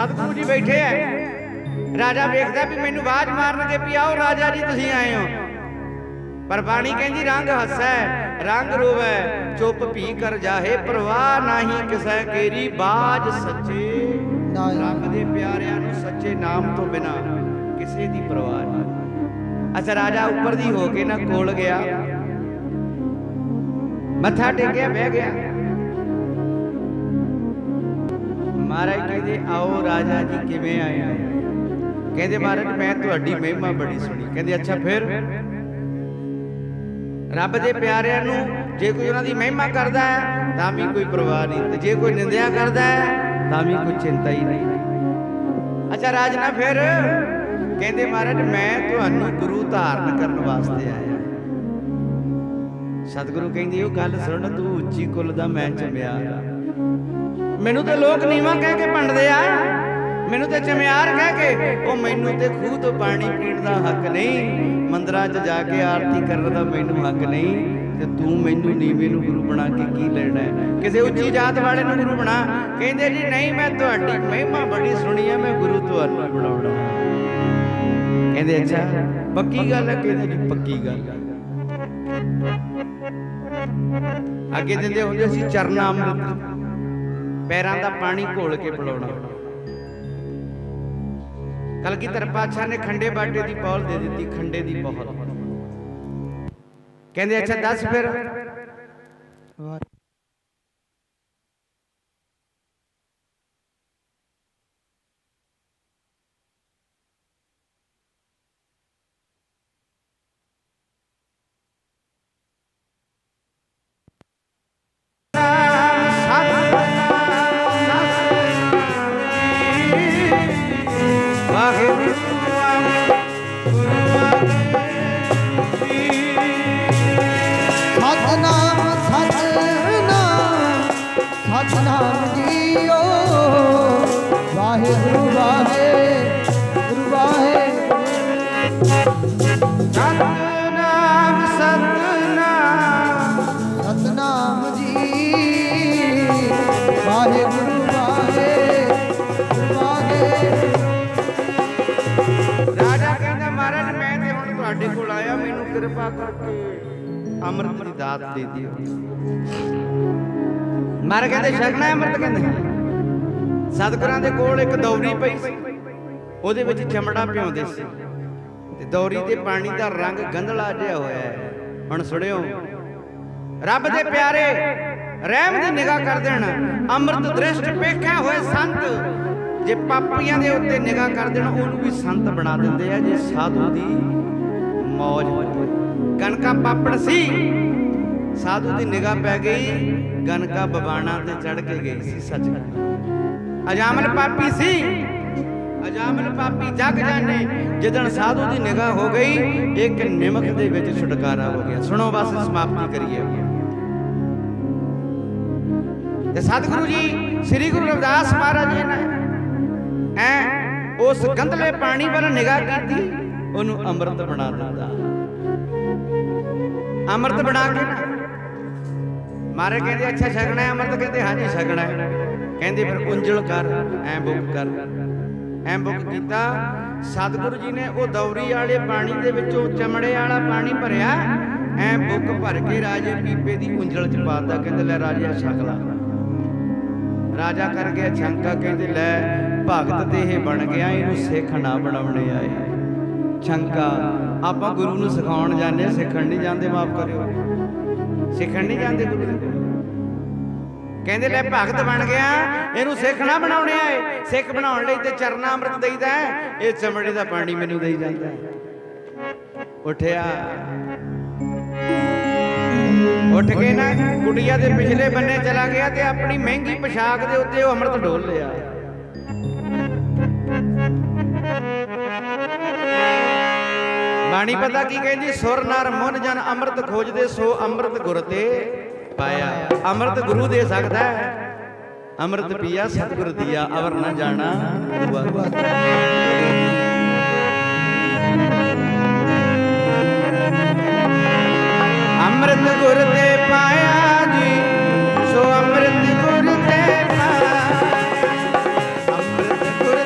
B: सतगुरु जी बैठे है, राजा वेखदा भी मैनू आवाज मारनगे भी आओ राजा जी तुसीं आए हो, पर बाणी कहंदी रंग हसै रंग रोवै चुप भी कर जाहे परवाह नाही किसै केरी बाज सच्चे रब दे प्यारिਆਂ ਨੂੰ सच्चे नाम तो बिना किसी दी परवाह नहीं। अच्छा राजा ऊपर दी हो के ना कोल गया, मत्था टेकिया बह गया। महाराज कहते आओ राजा जी किवें आए हो? कहते महाराज मैं तुहाडी महिमा बड़ी सुनी। कहते अच्छा फिर? रब दे प्यारिਆਂ ਨੂੰ जे कोई उन्हां दी महिमा करदा है तां भी कोई परवाह नहीं, ते जे कोई निंदिया करदा है तां भी कोई चिंता ही नहीं। अच्छा राजना फिर? कहते महाराज मैं तुहानू गुरु धारण करन वास्ते आया। सतगुरु कहंदे ओ गल सुन, तू उच्ची कुल दा मैं चमियार, मैनू तो लोग नीवा कह के भंडदे आ, मैनू तो चमियार कह के, ओ मैनू ते खूह तो पानी पीण दा हक नहीं, मंदिरां च जाके आरती करन दा मैनू हक नहीं, ते तू मैनू नीवे नू गुरु बना के की लेना है? किसी उच्ची जात वाले नू गुरु बना। कहंदे जी नहीं मैं तुहाडी महिमा बड़ी सुनी है, मैं गुरु तुहानू बनाउणा। कहंदे अच्छा पक्की गल है? कहंदे जी पक्की गल है। अगे दिंदे हुंदे सी चरना अमृत, पैरां दा पानी घोल के पिलाउणा। कलगीधर पातशाह ने खंडे बाटे दी पौल दे दी, खंडे दी पौल। कहंदे अच्छा दस फिर?
A: सतनाम जीओ वाहिगुरु वाहिगुरु वाहिगुरु।
B: सतनाम सतनाम
A: सतनाम जी वाहिगुरु वाहिगुरु वाहिगुरु।
B: राजा कहंदा महाराज मैं ते हुण तुहाडे कोल आया, मैनू किरपा करके अमृत दी दात दे दिओ। महाराज कहंदे छकना अमृत? कहंदे सतगुरां दे कोल एक दौरी पई सी, ਉਹਦੇ ਵਿੱਚ ਚਮੜਾ ਪਿਆਉਂਦੇ ਸੀ ਤੇ ਦੌਰੀ ਦੇ ਪਾਣੀ ਦਾ ਰੰਗ ਗੰਧਲਾ ਜਿਹਾ ਹੋਇਆ ਹੈ। ਹੁਣ ਸੁਣਿਓ ਰੱਬ ਦੇ ਪਿਆਰੇ ਰਹਿਮ ਦੀ ਨਿਗਾਹ ਕਰ ਦੇਣ, ਅੰਮ੍ਰਿਤ ਦ੍ਰਿਸ਼ਟ ਵੇਖਿਆ ਹੋਏ ਸੰਤ ਜੇ ਪਾਪੀਆਂ ਦੇ ਉੱਤੇ ਨਿਗਾਹ ਕਰ ਦੇਣ ਉਹਨੂੰ ਵੀ ਸੰਤ ਬਣਾ ਦਿੰਦੇ ਆ। ਜੇ ਸਾਧੂ ਦੀ ਮੌਜ ਕਣਕਾ ਪਾਪੜ ਸੀ, ਸਾਧੂ ਦੀ ਨਿਗਾਹ ਪੈ ਗਈ ਗਨਕਾ ਬਵਾਣਾ ਤੇ ਚੜ ਕੇ ਗਈ ਸੀ ਸੱਚਖੰਡ। ਅਜਾਮਲ ਪਾਪੀ ਸੀ, ਅਜਾਮਲ ਪਾਪੀ ਜਗ ਜਾਣੇ, ਜਿੱਦਣ ਸਾਧੂ ਦੀ ਨਿਗਾਹ ਹੋ ਗਈ ਇੱਕ ਨਿਮਕ ਦੇ ਵਿੱਚ ਛੁਟਕਾਰਾ ਹੋ ਗਿਆ। ਸੁਣੋ ਬਸ ਸਮਾਪਤੀ ਕਰੀਏ। ਤੇ ਸਤਿਗੁਰੂ ਜੀ ਸ੍ਰੀ ਗੁਰੂ ਰਵਿਦਾਸ ਮਹਾਰਾਜ ਜੀ ਨੇ ਉਸ ਗੰਧਲੇ ਪਾਣੀ ਵੱਲ ਨਿਗਾਹ ਕੀਤੀ, ਉਹਨੂੰ ਅੰਮ੍ਰਿਤ ਬਣਾ ਦਿੱਤਾ। ਅੰਮ੍ਰਿਤ ਬਣਾ ਕੇ ਮਾਰੇ ਕਹਿੰਦੇ ਅੱਛਾ ਛਕਣਾ ਹੈ ਅੰਮ੍ਰਿਤ? ਕਹਿੰਦੇ ਹਾਂਜੀ ਛਕਣਾ ਹੈ। ਕਹਿੰਦੇ ਫਿਰ ਉਂਜਲ ਕਰ, ਐ ਬੁੱਕ ਕਰ। ਐ ਬੁੱਕ ਕੀਤਾ। ਸਤਿਗੁਰੂ ਜੀ ਨੇ ਉਹ ਦੌਰੀ ਵਾਲੇ ਪਾਣੀ ਦੇ ਵਿੱਚੋਂ ਚਮੜੇ ਵਾਲਾ ਪਾਣੀ ਭਰਿਆ, ਐ ਬੁੱਕ ਭਰ ਕੇ ਰਾਜੇ ਪੀਪੇ ਦੀ ਉਂਜਲ ਚ ਪਾਤਾ। ਕਹਿੰਦੇ ਲੈ ਰਾਜਾ ਛਕ ਲਾ। ਰਾਜਾ ਕਰ ਗਿਆ ਛੰਕਾ। ਕਹਿੰਦੇ ਲੈ ਭਗਤ ਤੇ ਇਹ ਬਣ ਗਿਆ, ਇਹਨੂੰ ਸਿੱਖ ਨਾ ਬਣਾਉਣੇ ਆਏ। ਛੰਕਾ ਆਪਾਂ ਗੁਰੂ ਨੂੰ ਸਿਖਾਉਣ ਜਾਂਦੇ, ਸਿੱਖਣ ਨਹੀਂ ਜਾਂਦੇ। ਮਾਫ ਕਰਿਓ, ਸਿੱਖਣ ਨਹੀਂ ਜਾਂਦੇ ਗੁਰੂ ਦੇ। ਕਹਿੰਦੇ ਲੈ ਭਗਤ ਬਣ ਗਿਆ, ਇਹਨੂੰ ਸਿੱਖ ਨਾ ਬਣਾਉਣੇ ਆਏ। ਸਿੱਖ ਬਣਾਉਣ ਲਈ ਤੇ ਚਰਨਾ ਅੰਮ੍ਰਿਤ ਦੇਈਦਾ, ਇਹ ਚਮੜੇ ਦਾ ਪਾਣੀ ਮੈਨੂੰ ਦੇਈ ਜਾਂਦਾ। ਉੱਠਿਆ, ਉੱਠ ਕੇ ਨਾ ਕੁਟੀਆ ਦੇ ਪਿਛਲੇ ਬੰਨੇ ਚਲਾ ਗਿਆ ਤੇ ਆਪਣੀ ਮਹਿੰਗੀ ਪੋਸ਼ਾਕ ਦੇ ਉੱਤੇ ਉਹ ਅੰਮ੍ਰਿਤ ਡੋਲ ਲਿਆ। ਬਾਣੀ ਪਤਾ ਕੀ ਕਹਿੰਦੀ? ਸੁਰ ਨਰ ਮਨ ਜਨ ਅੰਮ੍ਰਿਤ ਖੋਜਦੇ, ਸੋ ਅੰਮ੍ਰਿਤ ਗੁਰ ਤੇ ਪਾਇਆ। ਅੰਮ੍ਰਿਤ ਗੁਰੂ ਦੇ ਸਕਦਾ ਹੈ, ਅੰਮ੍ਰਿਤ ਪੀਆ ਸਤਿਗੁਰ ਦੀਆ, ਅਵਰ ਨਾ ਜਾਣਾ ਅੰਮ੍ਰਿਤ ਗੁਰ ਤੇ ਪਾਇਆ ਜੀ, ਸੋ ਅੰਮ੍ਰਿਤ ਗੁਰ ਤੇ ਪਾਇਆ। ਅੰਮ੍ਰਿਤ ਗੁਰ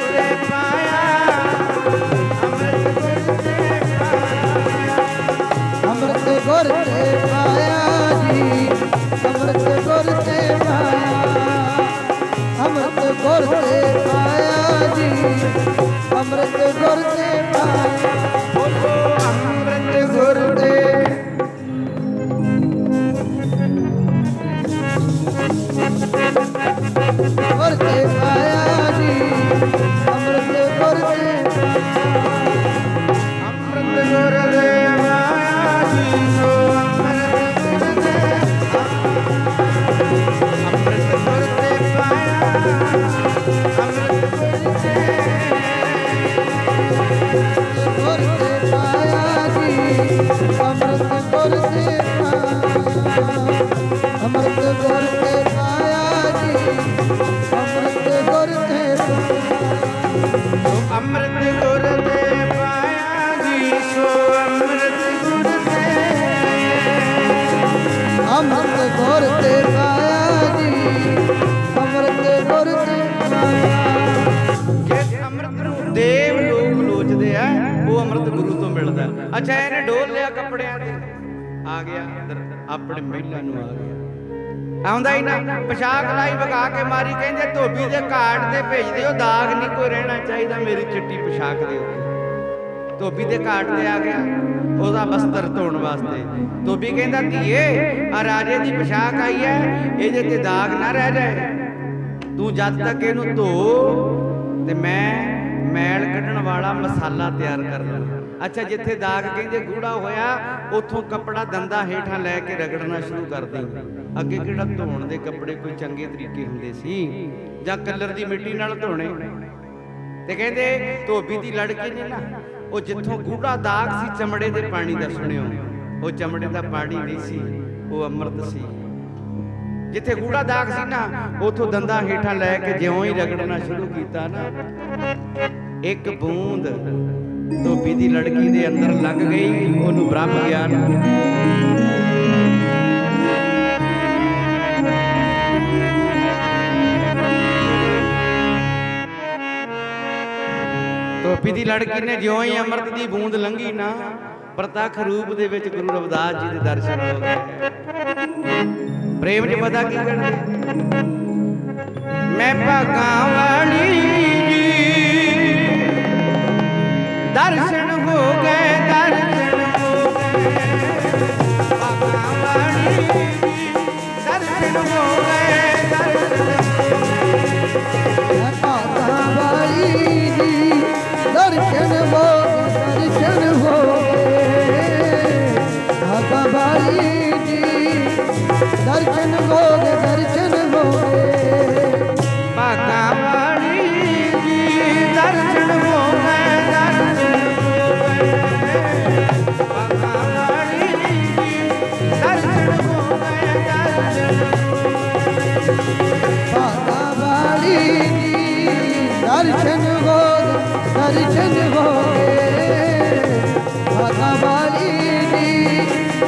A: ਗੁਰ ਤੇ ਪਾਇਆ ਅੰਮ੍ਰਿਤ ਗੁਰ ਤੇ ਪਾਇਆ ਜੀ ਅੰਮ੍ਰਿਤ ਗੁਰ ਤੇ ਪਾਇਆ
B: ਬੋਲੋ ਅੰਮ੍ਰਿਤ ਗੁਰ ਤੇ
A: ਗੁਰ ਤੇ ਪਾਇਆ ਜੀ ਅੰਮ੍ਰਿਤ ਗੁਰ ਤੇ
B: ਅੰਮ੍ਰਿਤ ਗੁਰ ਦੇ ਮਾਇਆ ਜੀ ਸੋ ਅੰਮ੍ਰਿਤ ਗੁਰ ਦੇ ਅੰਮ੍ਰਿਤ ਗੁਰ ਤੇ ਪਾਇਆ ਅੰਮ੍ਰਿਤ ਗੁਰ ਤੇ
A: ਗੁਰ ਤੇ ਪਾਇਆ ਜੀ ਅੰਮ੍ਰਿਤ ਗੁਰ ਤੇ ਪਾਇਆ ਅੰਮ੍ਰਿਤ ਗੁਰ ਤੇ ਪਾਇਆ ਜੀ ਅੰਮ੍ਰਿਤ ਗੁਰ ਤੇ
B: ਅੰਮ੍ਰਿਤ ਗੁਰ ਦੇ ਪਾਇਆ ਜੀ ਸੋ ਅੰਮ੍ਰਿਤ ਗੁਰ ਤੇ
A: ਅੰਮ੍ਰਿਤ ਗੁਰ ਤੇ ਪਾਇਆ ਜੀ ਅੰਮ੍ਰਿਤ ਗੁਰ ਤੇ ਪਾਇਆ
B: ਜੇ ਅੰਮ੍ਰਿਤ ਨੂੰ ਦੇਵ ਲੋਕ ਲੋਚਦੇ ਆ ਉਹ ਅੰਮ੍ਰਿਤ ਗੁਰੂ ਤੋਂ ਮਿਲਦਾ। ਅੱਛਾ ਇਹਨੇ ਡੋਲ ਲਿਆ ਕੱਪੜਿਆਂ ਤੇ ਆ ਗਿਆ ਅੰਦਰ ਆਪਣੇ ਮਹਿਲਾ ਨੂੰ ਆ ਗਿਆ ਆਉਂਦਾ ਹੀ ਨਾ ਪੋਸ਼ਾਕ ਲਾਈ ਵਗਾ ਕੇ ਮਾਰੀ ਕਹਿੰਦੇ ਧੋਬੀ ਦੇ ਘਾਟ ਤੇ ਭੇਜ ਦਿਓ ਦਾਗ ਨਹੀਂ ਕੋਈ ਰਹਿਣਾ ਚਾਹੀਦਾ ਮੇਰੀ ਚਿੱਟੀ ਪੋਸ਼ਾਕ ਦੇ ਉੱਤੇ। ਧੋਬੀ ਦੇ ਘਾਟ ਤੇ ਆ ਗਿਆ ਉਹਦਾ ਬਸਤਰ ਧੋਣ ਵਾਸਤੇ। ਧੋਬੀ ਕਹਿੰਦਾ ਧੀਏ ਆ ਰਾਜੇ ਦੀ ਪੋਸ਼ਾਕ ਆਈ ਹੈ ਇਹਦੇ ਤੇ ਦਾਗ ਨਾ ਰਹਿ ਜਾਏ ਤੂੰ ਜਦ ਤੱਕ ਇਹਨੂੰ ਧੋ ਤੇ ਮੈਂ ਮੈਲ ਕੱਢਣ ਵਾਲਾ ਮਸਾਲਾ ਤਿਆਰ ਕਰ ਲਾਂ। ਅੱਛਾ ਜਿੱਥੇ ਦਾਗ ਕਹਿੰਦੇ ਗੂੜਾ ਹੋਇਆ ਉੱਥੋਂ ਕੱਪੜਾ ਦੰਦਾ ਹੇਠਾਂ ਲੈ ਕੇ ਰਗੜਨਾ ਸ਼ੁਰੂ ਕਰ ਦੇ। ਅੱਗੇ ਕਿਹੜਾ ਧੋਣ ਦੇ ਕੱਪੜੇ ਕੋਈ ਚੰਗੇ ਤਰੀਕੇ ਹੁੰਦੇ ਸੀ ਜਾਂ ਕਲਰ ਦੀ ਮਿੱਟੀ ਨਾਲ ਧੋਣੇ। ਤੇ ਕਹਿੰਦੇ ਧੋਬੀ ਦੀ ਲੜਕੀ ਨੇ ਨਾ ਉਹ ਜਿੱਥੋਂ ਗੂੜਾ ਦਾਗ ਸੀ ਚਮੜੇ ਦੇ ਪਾਣੀ ਦਾ ਸੁਣਿਓ ਉਹ ਚਮੜੇ ਦਾ ਪਾਣੀ ਨਹੀਂ ਸੀ ਉਹ ਅੰਮ੍ਰਿਤ ਸੀ। ਜਿੱਥੇ ਗੂੜਾ ਦਾਗ ਸੀ ਨਾ ਉਥੋਂ ਦੰਦਾਂ ਹੇਠਾਂ ਲੈ ਕੇ ਜਿਉਂ ਹੀ ਰਗੜਨਾ ਸ਼ੁਰੂ ਕੀਤਾ ਨਾ ਇੱਕ ਬੂੰਦ ਧੋਬੀ ਦੀ ਲੜਕੀ ਦੇ ਅੰਦਰ ਲੰਘ ਗਈ ਉਹਨੂੰ ਬ੍ਰਹਮ ਗਿਆਨ ਧੋਬੀ ਦੀ ਲੜਕੀ ਨੇ ਜਿਉਂ ਹੀ ਅੰਮ੍ਰਿਤ ਦੀ ਬੂੰਦ ਲੰਘੀ ਨਾ ਪ੍ਰਤੱਖ ਰੂਪ ਦੇ ਵਿੱਚ ਗੁਰੂ ਰਵਿਦਾਸ ਜੀ ਦੇ ਦਰਸ਼ਨ ਹੋ ਗਏ। ਪ੍ਰੇਮ ਚ ਪਤਾ ਕੀ ਕਰਦੇ ਮੈਂ ਭਾਗਾਂ ਵਾਲੀ ਜੀ ਦਰਸ਼ਨ ਹੋ ਗਏ ਦਰਸ਼ਨ ਹੋ ਗਏ ਭਾਗਾਂ ਵਾਲੀ ਜੀ ਦਰਸ਼ਨ ਹੋ ਗਏ
A: ਭਾਗਾਂ ਵਾਲੀ ਜੀ ਦਰਸ਼ਨ ਹੋ ਦਰਸ਼ਨ ਹੋ ਭਾਗਾਂ ਵਾਲੀ ਜੀ ਦਰਸ਼ਨ ਹੋ ਦਰਸ਼ਨ ਹੋ
B: ਭਾਗਾਂ ਵਾਲੀ ਜੀ ਦਰਸ਼ਨ ਹੋ ਗਏ ਦਰਸ਼ਨ ਹੋ ਗਏ ਭਾਗਾਂ ਵਾਲੀ ਜੀ ਦਰਸ਼ਨ ਹੋ ਗਏ ਦਰਸ਼ਨ
A: ਭਾਗਾਂ ਵਾਲੀ ਜੀ ਦਰਸ਼ਨ ਹੋ ਦਰਸ਼ਨ ਹੋ ਭਾਗਾਂ ਵਾਲੀ ਜੀ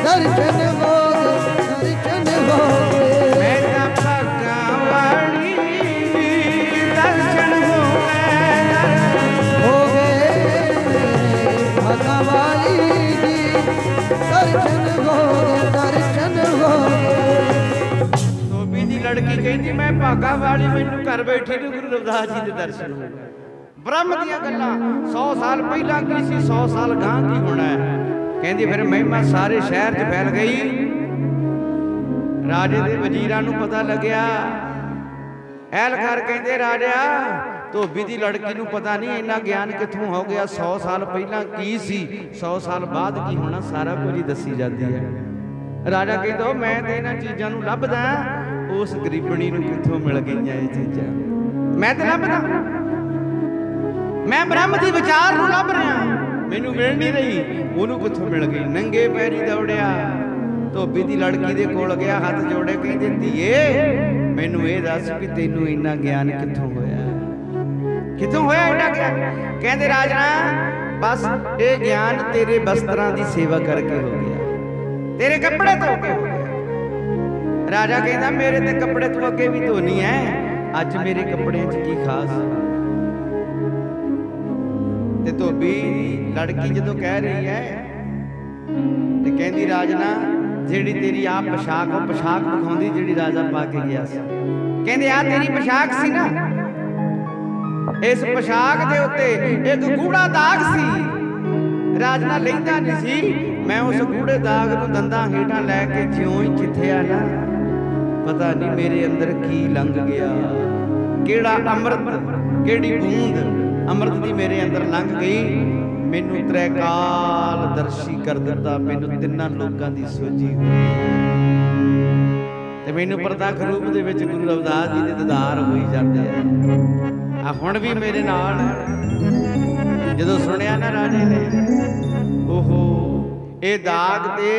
A: ਦਰਸ਼ਨ ਹੋ ਦਰਸ਼ਨ ਹੋ
B: ਮੈਂ ਤਾਂ ਭਾਗਾਂ ਵਾਲੀ ਜੀ ਦਰਸ਼ਨ
A: ਹੋ ਗਏ ਭਾਗਾਂ ਵਾਲੀ ਜੀ ਦਰਸ਼ਨ ਹੋ
B: ਧੋਬੀ ਦੀ ਲੜਕੀ ਕਹਿੰਦੀ ਮੈਂ ਭਾਗਾਂ ਵਾਲੀ ਮੈਨੂੰ ਘਰ ਬੈਠੀ ਨੂੰ ਗੁਰੂ ਰਵਿਦਾਸ ਜੀ ਦੇ ਦਰਸ਼ਨ ਹੋ ਗਏ। ਬ੍ਰਹਮ ਦੀਆਂ ਗੱਲਾਂ 100 ਸਾਲ ਪਹਿਲਾਂ ਕੀ ਸੀ 100 ਸਾਲ ਗਾਂ ਕੀ ਹੋਣਾ ਹੈ। ਕਹਿੰਦੀ ਫਿਰ ਮਹਿਮਾ ਸਾਰੇ ਸ਼ਹਿਰ 'ਚ ਫੈਲ ਗਈ। ਰਾਜੇ ਦੇ ਵਜ਼ੀਰਾਂ ਨੂੰ ਪਤਾ ਲੱਗਿਆ। ਐਲਕਾਰ ਕਹਿੰਦੇ ਰਾਜਾ ਧੋਬੀ ਦੀ ਲੜਕੀ ਨੂੰ ਪਤਾ ਨਹੀਂ ਇੰਨਾ ਗਿਆਨ ਕਿੱਥੋਂ ਹੋ ਗਿਆ। 100 ਸਾਲ ਪਹਿਲਾਂ ਕੀ ਸੀ 100 ਸਾਲ ਬਾਅਦ ਕੀ ਹੋਣਾ ਸਾਰਾ ਕੁਝ ਹੀ ਦੱਸੀ ਜਾਂਦੀ ਹੈ। ਰਾਜਾ ਕਹਿੰਦਾ ਮੈਂ ਤੇ ਇਹਨਾਂ ਚੀਜ਼ਾਂ ਨੂੰ ਲੱਭਦਾ ਉਸ ਗਰੀਬਣੀ ਨੂੰ ਕਿੱਥੋਂ ਮਿਲ ਗਈਆਂ ਇਹ ਚੀਜ਼ਾਂ। ਮੈਂ ਤੇ ਲੱਭਦਾ ਮੈਂ ਬ੍ਰਹਮ ਦੀ ਵਿਚਾਰ ਨੂੰ ਲੱਭ ਰਿਹਾ ਮੈਨੂੰ ਮਿਲ ਨਹੀਂ ਰਹੀ। ਉਹਨੂੰ ਕਿੱਥੋਂ ਮਿਲ ਗਈ। ਨੰਗੇ ਪੈਰੀ ਦੌੜਿਆ ਧੋਬੀ ਦੀ ਲੜਕੀ ਦੇ ਕੋਲ ਗਿਆ ਹੱਥ ਜੋੜੇ ਕਹਿੰਦੇ ਧੀਏ ਮੈਨੂੰ ਇਹ ਦੱਸ ਕਿ ਤੈਨੂੰ ਇੰਨਾ ਗਿਆਨ ਕਿੱਥੋਂ ਹੋਇਆ। ਕਿੱਥੋਂ ਹੋਇਆ ਇੰਨਾ ਗਿਆਨ। ਕਹਿੰਦੇ ਰਾਜਾ ਬਸ ਇਹ ਗਿਆਨ ਤੇਰੇ ਬਸਤਰਾਂ ਦੀ ਸੇਵਾ ਕਰਕੇ ਹੋ ਗਿਆ ਤੇਰੇ ਕੱਪੜੇ ਧੋ ਕੇ ਹੋ ਗਿਆ। ਰਾਜਾ ਕਹਿੰਦਾ ਮੇਰੇ ਤੇ ਕੱਪੜੇ ਤੂੰ ਅੱਗੇ ਵੀ ਧੋਨੀ ਐ ਅੱਜ ਮੇਰੇ ਕੱਪੜਿਆਂ 'ਚ ਕੀ ਖਾਸ। ਤੇ ਧੋਬੀ ਲੜਕੀ ਜਦੋਂ ਕਹਿ ਰਹੀ ਹੈ ਤੇ ਕਹਿੰਦੀ ਰਾਜਨਾ ਜਿਹੜੀ ਤੇਰੀ ਆ ਪੋਸ਼ਾਕ, ਉਹ ਪੋਸ਼ਾਕ ਵਿਖਾਉਂਦੀ ਜਿਹੜੀ ਰਾਜਾ ਪਾ ਕੇ ਗਿਆ ਸੀ। ਕਹਿੰਦੇ ਆ ਤੇਰੀ ਪੋਸ਼ਾਕ ਸੀ ਨਾ, ਇਸ ਪੋਸ਼ਾਕ ਦੇ ਉੱਤੇ ਇੱਕ ਗੂੜਾ ਦਾਗ ਸੀ। ਰਾਜਾ ਲੈਂਦਾ ਨਹੀਂ ਸੀ। ਮੈਂ ਉਸ ਗੂੜੇ ਦਾਗ ਨੂੰ ਦੰਦਾਂ ਹੇਠਾਂ ਲੈ ਕੇ ਜਿਉਂ ਹੀ ਚਿੱਥਿਆ ਨਾ, ਪਤਾ ਨਹੀਂ ਮੇਰੇ ਅੰਦਰ ਕੀ ਲੰਘ ਗਿਆ, ਕਿਹੜਾ ਅੰਮ੍ਰਿਤ, ਕਿਹੜੀ ਬੂੰਦ ਅੰਮ੍ਰਿਤ ਦੀ ਮੇਰੇ ਅੰਦਰ ਲੰਘ ਗਈ। ਮੈਨੂੰ ਤ੍ਰੈਕਾਲ ਦਰਸ਼ੀ ਕਰ ਦਿੱਤਾ, ਮੈਨੂੰ ਤਿੰਨਾਂ ਲੋਕਾਂ ਦੀ ਸੋਝੀ ਹੋਈ ਤੇ ਮੈਨੂੰ ਪ੍ਰਤੱਖ ਰੂਪ ਦੇ ਵਿੱਚ ਗੁਰੂ ਰਵਿਦਾਸ ਜੀ ਦੇ ਦੀਦਾਰ ਹੋਈ ਜਾਂਦੇ ਆ। ਹੁਣ ਵੀ ਮੇਰੇ ਨਾਲ ਜਦੋਂ ਸੁਣਿਆ ਨਾ ਰਾਜੇ ਨੇ, ਓਹੋ ਇਹ ਦਾਗ ਤੇ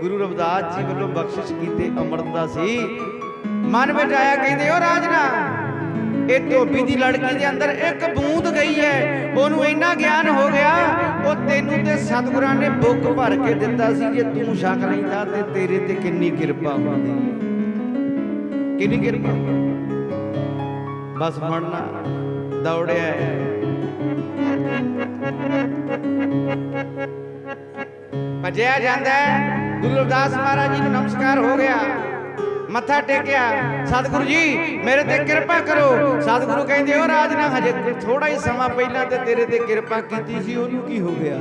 B: ਗੁਰੂ ਰਵਿਦਾਸ ਜੀ ਵੱਲੋਂ ਬਖਸ਼ਿਸ਼ ਕੀਤੇ ਅੰਮ੍ਰਿਤ ਦਾ ਸੀ। ਮਨ ਵਿੱਚ ਆਇਆ, ਕਹਿੰਦੇ ਉਹ ਰਾਜਨਾ, ਇਹ ਧੋਬੀ ਦੀ ਲੜਕੀ ਦੇ ਅੰਦਰ ਇੱਕ ਬੂੰਦ ਗਈ ਹੈ, ਉਹਨੂੰ ਇੰਨਾ ਗਿਆਨ ਹੋ ਗਿਆ, ਉਹ ਤੈਨੂੰ ਤੇ ਸਤਿਗੁਰਾਂ ਨੇ ਬੁੱਕ ਭਰ ਕੇ ਦਿੱਤਾ ਸੀ। ਜੇ ਤੂੰ ਛਕ ਲੈਂਦਾ ਤੇ ਤੇਰੇ ਤੇ ਕਿੰਨੀ ਕਿਰਪਾ ਹੁੰਦੀ, ਕਿੰਨੀ ਕਿਰਪਾ। ਬਸ ਹੁਣ ਨਾ ਦੌੜਿਆ ਭਜਿਆ ਜਾਂਦਾ। ਗੁਰੂ ਰਵਿਦਾਸ ਮਹਾਰਾਜ ਜੀ ਨੂੰ ਨਮਸਕਾਰ ਹੋ ਗਿਆ, ਮੱਥਾ ਟੇਕਿਆ, ਸਤਿਗੁਰੂ ਜੀ ਮੇਰੇ ਤੇ ਕਿਰਪਾ ਕਰੋ। ਸਤਿਗੁਰੂ ਕਹਿੰਦੇ ਉਹ ਰਾਜਨਾ, ਹਜੇ ਥੋੜਾ ਹੀ ਸਮਾਂ ਪਹਿਲਾਂ ਤੇ ਤੇਰੇ ਤੇ ਕਿਰਪਾ ਕੀਤੀ ਸੀ, ਉਹਨੂੰ ਕੀ ਹੋ ਗਿਆ?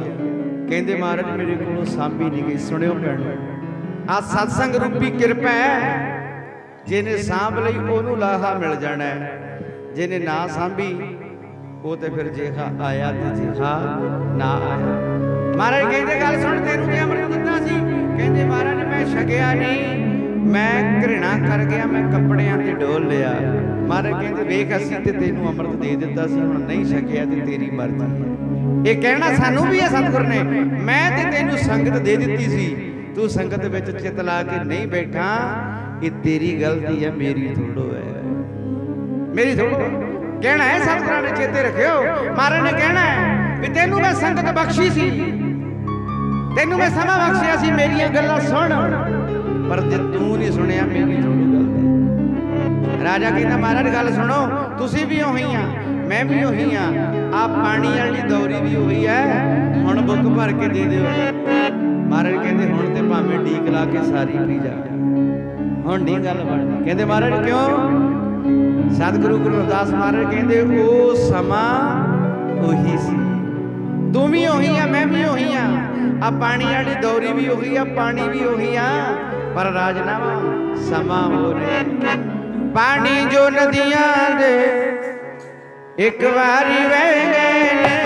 B: ਕਹਿੰਦੇ ਮਹਾਰਾਜ ਮੇਰੇ ਕੋਲੋਂ ਸਾਂਭੀ ਨਹੀਂ ਗਈ। ਸੁਣਿਓ ਭੈਣੋ, ਆ ਸਤਸੰਗ ਰੂਪੀ ਕਿਰਪਾ ਹੈ, ਜਿਹਨੇ ਸਾਂਭ ਲਈ ਉਹਨੂੰ ਲਾਹਾ ਮਿਲ ਜਾਣਾ, ਜਿਹਨੇ ਨਾ ਸਾਂਭੀ ਉਹ ਤੇ ਫਿਰ ਜੇਹਾ ਆਇਆ ਤੇ ਜੇਹਾ ਨਾ ਆਇਆ। ਮਹਾਰਾਜ ਕਹਿੰਦੇ ਗੱਲ ਸੁਣ, ਤੈਨੂੰ ਤੇ ਅੰਮ੍ਰਿਤ ਦਿੱਤਾ ਸੀ। ਕਹਿੰਦੇ ਮਹਾਰਾਜ ਮੈਂ ਛਕਿਆ ਨਹੀਂ, ਮੈਂ ਘ੍ਰਿਣਾ ਕਰ ਗਿਆ, ਮੈਂ ਕੱਪੜਿਆਂ ਤੇ ਡੋਲ ਲਿਆ। ਮਹਾਰਾਜ ਕਹਿੰਦੇ ਵੇਖ ਅਸੀਂ ਤੇ ਤੈਨੂੰ ਅੰਮ੍ਰਿਤ ਦੇ ਦਿੱਤਾ ਸੀ, ਹੁਣ ਨਹੀਂ ਛਕਿਆ ਤੇ ਤੇਰੀ ਮਰਜ਼ੀ ਹੈ। ਇਹ ਕਹਿਣਾ ਸਾਨੂੰ ਵੀ ਹੈ ਸਤਿਗੁਰ ਨੇ, ਮੈਂ ਤੇ ਤੈਨੂੰ ਸੰਗਤ ਦੇ ਦਿੱਤੀ ਸੀ, ਤੂੰ ਸੰਗਤ ਵਿੱਚ ਚਿੱਤ ਲਾ ਕੇ ਨਹੀਂ ਬੈਠਾ, ਇਹ ਤੇਰੀ ਗਲਤੀ ਹੈ, ਮੇਰੀ ਥੋੜੋ ਹੈ, ਮੇਰੀ ਥੋੜੋ। ਕਹਿਣਾ ਹੈ ਸਤਿਗੁਰਾਂ ਨੇ, ਚੇਤੇ ਰੱਖਿਓ। ਮਹਾਰਾਜ ਨੇ ਕਹਿਣਾ ਹੈ ਵੀ ਤੈਨੂੰ ਮੈਂ ਸੰਗਤ ਬਖਸ਼ੀ ਸੀ, ਤੈਨੂੰ ਮੈਂ ਸਮਾਂ ਬਖਸ਼ਿਆ ਸੀ, ਮੇਰੀਆਂ ਗੱਲਾਂ ਸੁਣ, ਪਰ ਜੇ ਤੂੰ ਨਹੀਂ ਸੁਣਿਆ ਮੇਰੀ ਥੋੜੀ ਗੱਲ। ਰਾਜਾ ਕਹਿੰਦਾ ਮਹਾਰਾਜ ਗੱਲ ਸੁਣੋ, ਤੁਸੀਂ ਵੀ ਉਹੀ ਆ, ਮੈਂ ਵੀ ਉਹੀ ਆ, ਆ ਪਾਣੀ ਵਾਲੀ ਦੌਰੀ ਵੀ ਉਹੀ ਹੈ, ਹੁਣ ਬੁੱਕ ਭਰ ਕੇ ਦੇ ਦਿਓ। ਮਹਾਰਾਜ ਕਹਿੰਦੇ ਹੁਣ ਤੇ ਭਾਵੇਂ ਢੀਕ ਲਾ ਕੇ ਸਾਰੀ ਪੀ ਜਾ, ਹੁਣ ਨਹੀਂ ਗੱਲ ਬਣਨੀ। ਕਹਿੰਦੇ ਮਹਾਰਾਜ ਕਿਉਂ? ਸਤਿਗੁਰੂ ਗੁਰੂ ਰਵਿਦਾਸ ਮਹਾਰਾਜ ਕਹਿੰਦੇ ਉਹ ਸਮਾਂ ਉਹੀ ਸੀ, ਤੂੰ ਵੀ ਉਹੀ ਆ, ਮੈਂ ਵੀ ਉਹੀ ਆ, ਆ ਪਾਣੀ ਵਾਲੀ ਦੌਰੀ ਵੀ ਉਹੀ ਆ, ਪਾਣੀ ਵੀ ਉਹੀ ਆ, ਪਰ ਰਾਜਨਾਵਾ ਸਮਾਂ ਹੋ ਰਿਹਾ। ਪਾਣੀ ਜੋ ਨਦੀਆਂ ਦੇ ਇੱਕ ਵਾਰੀ ਵਹਿ ਗਏ ਨੇ,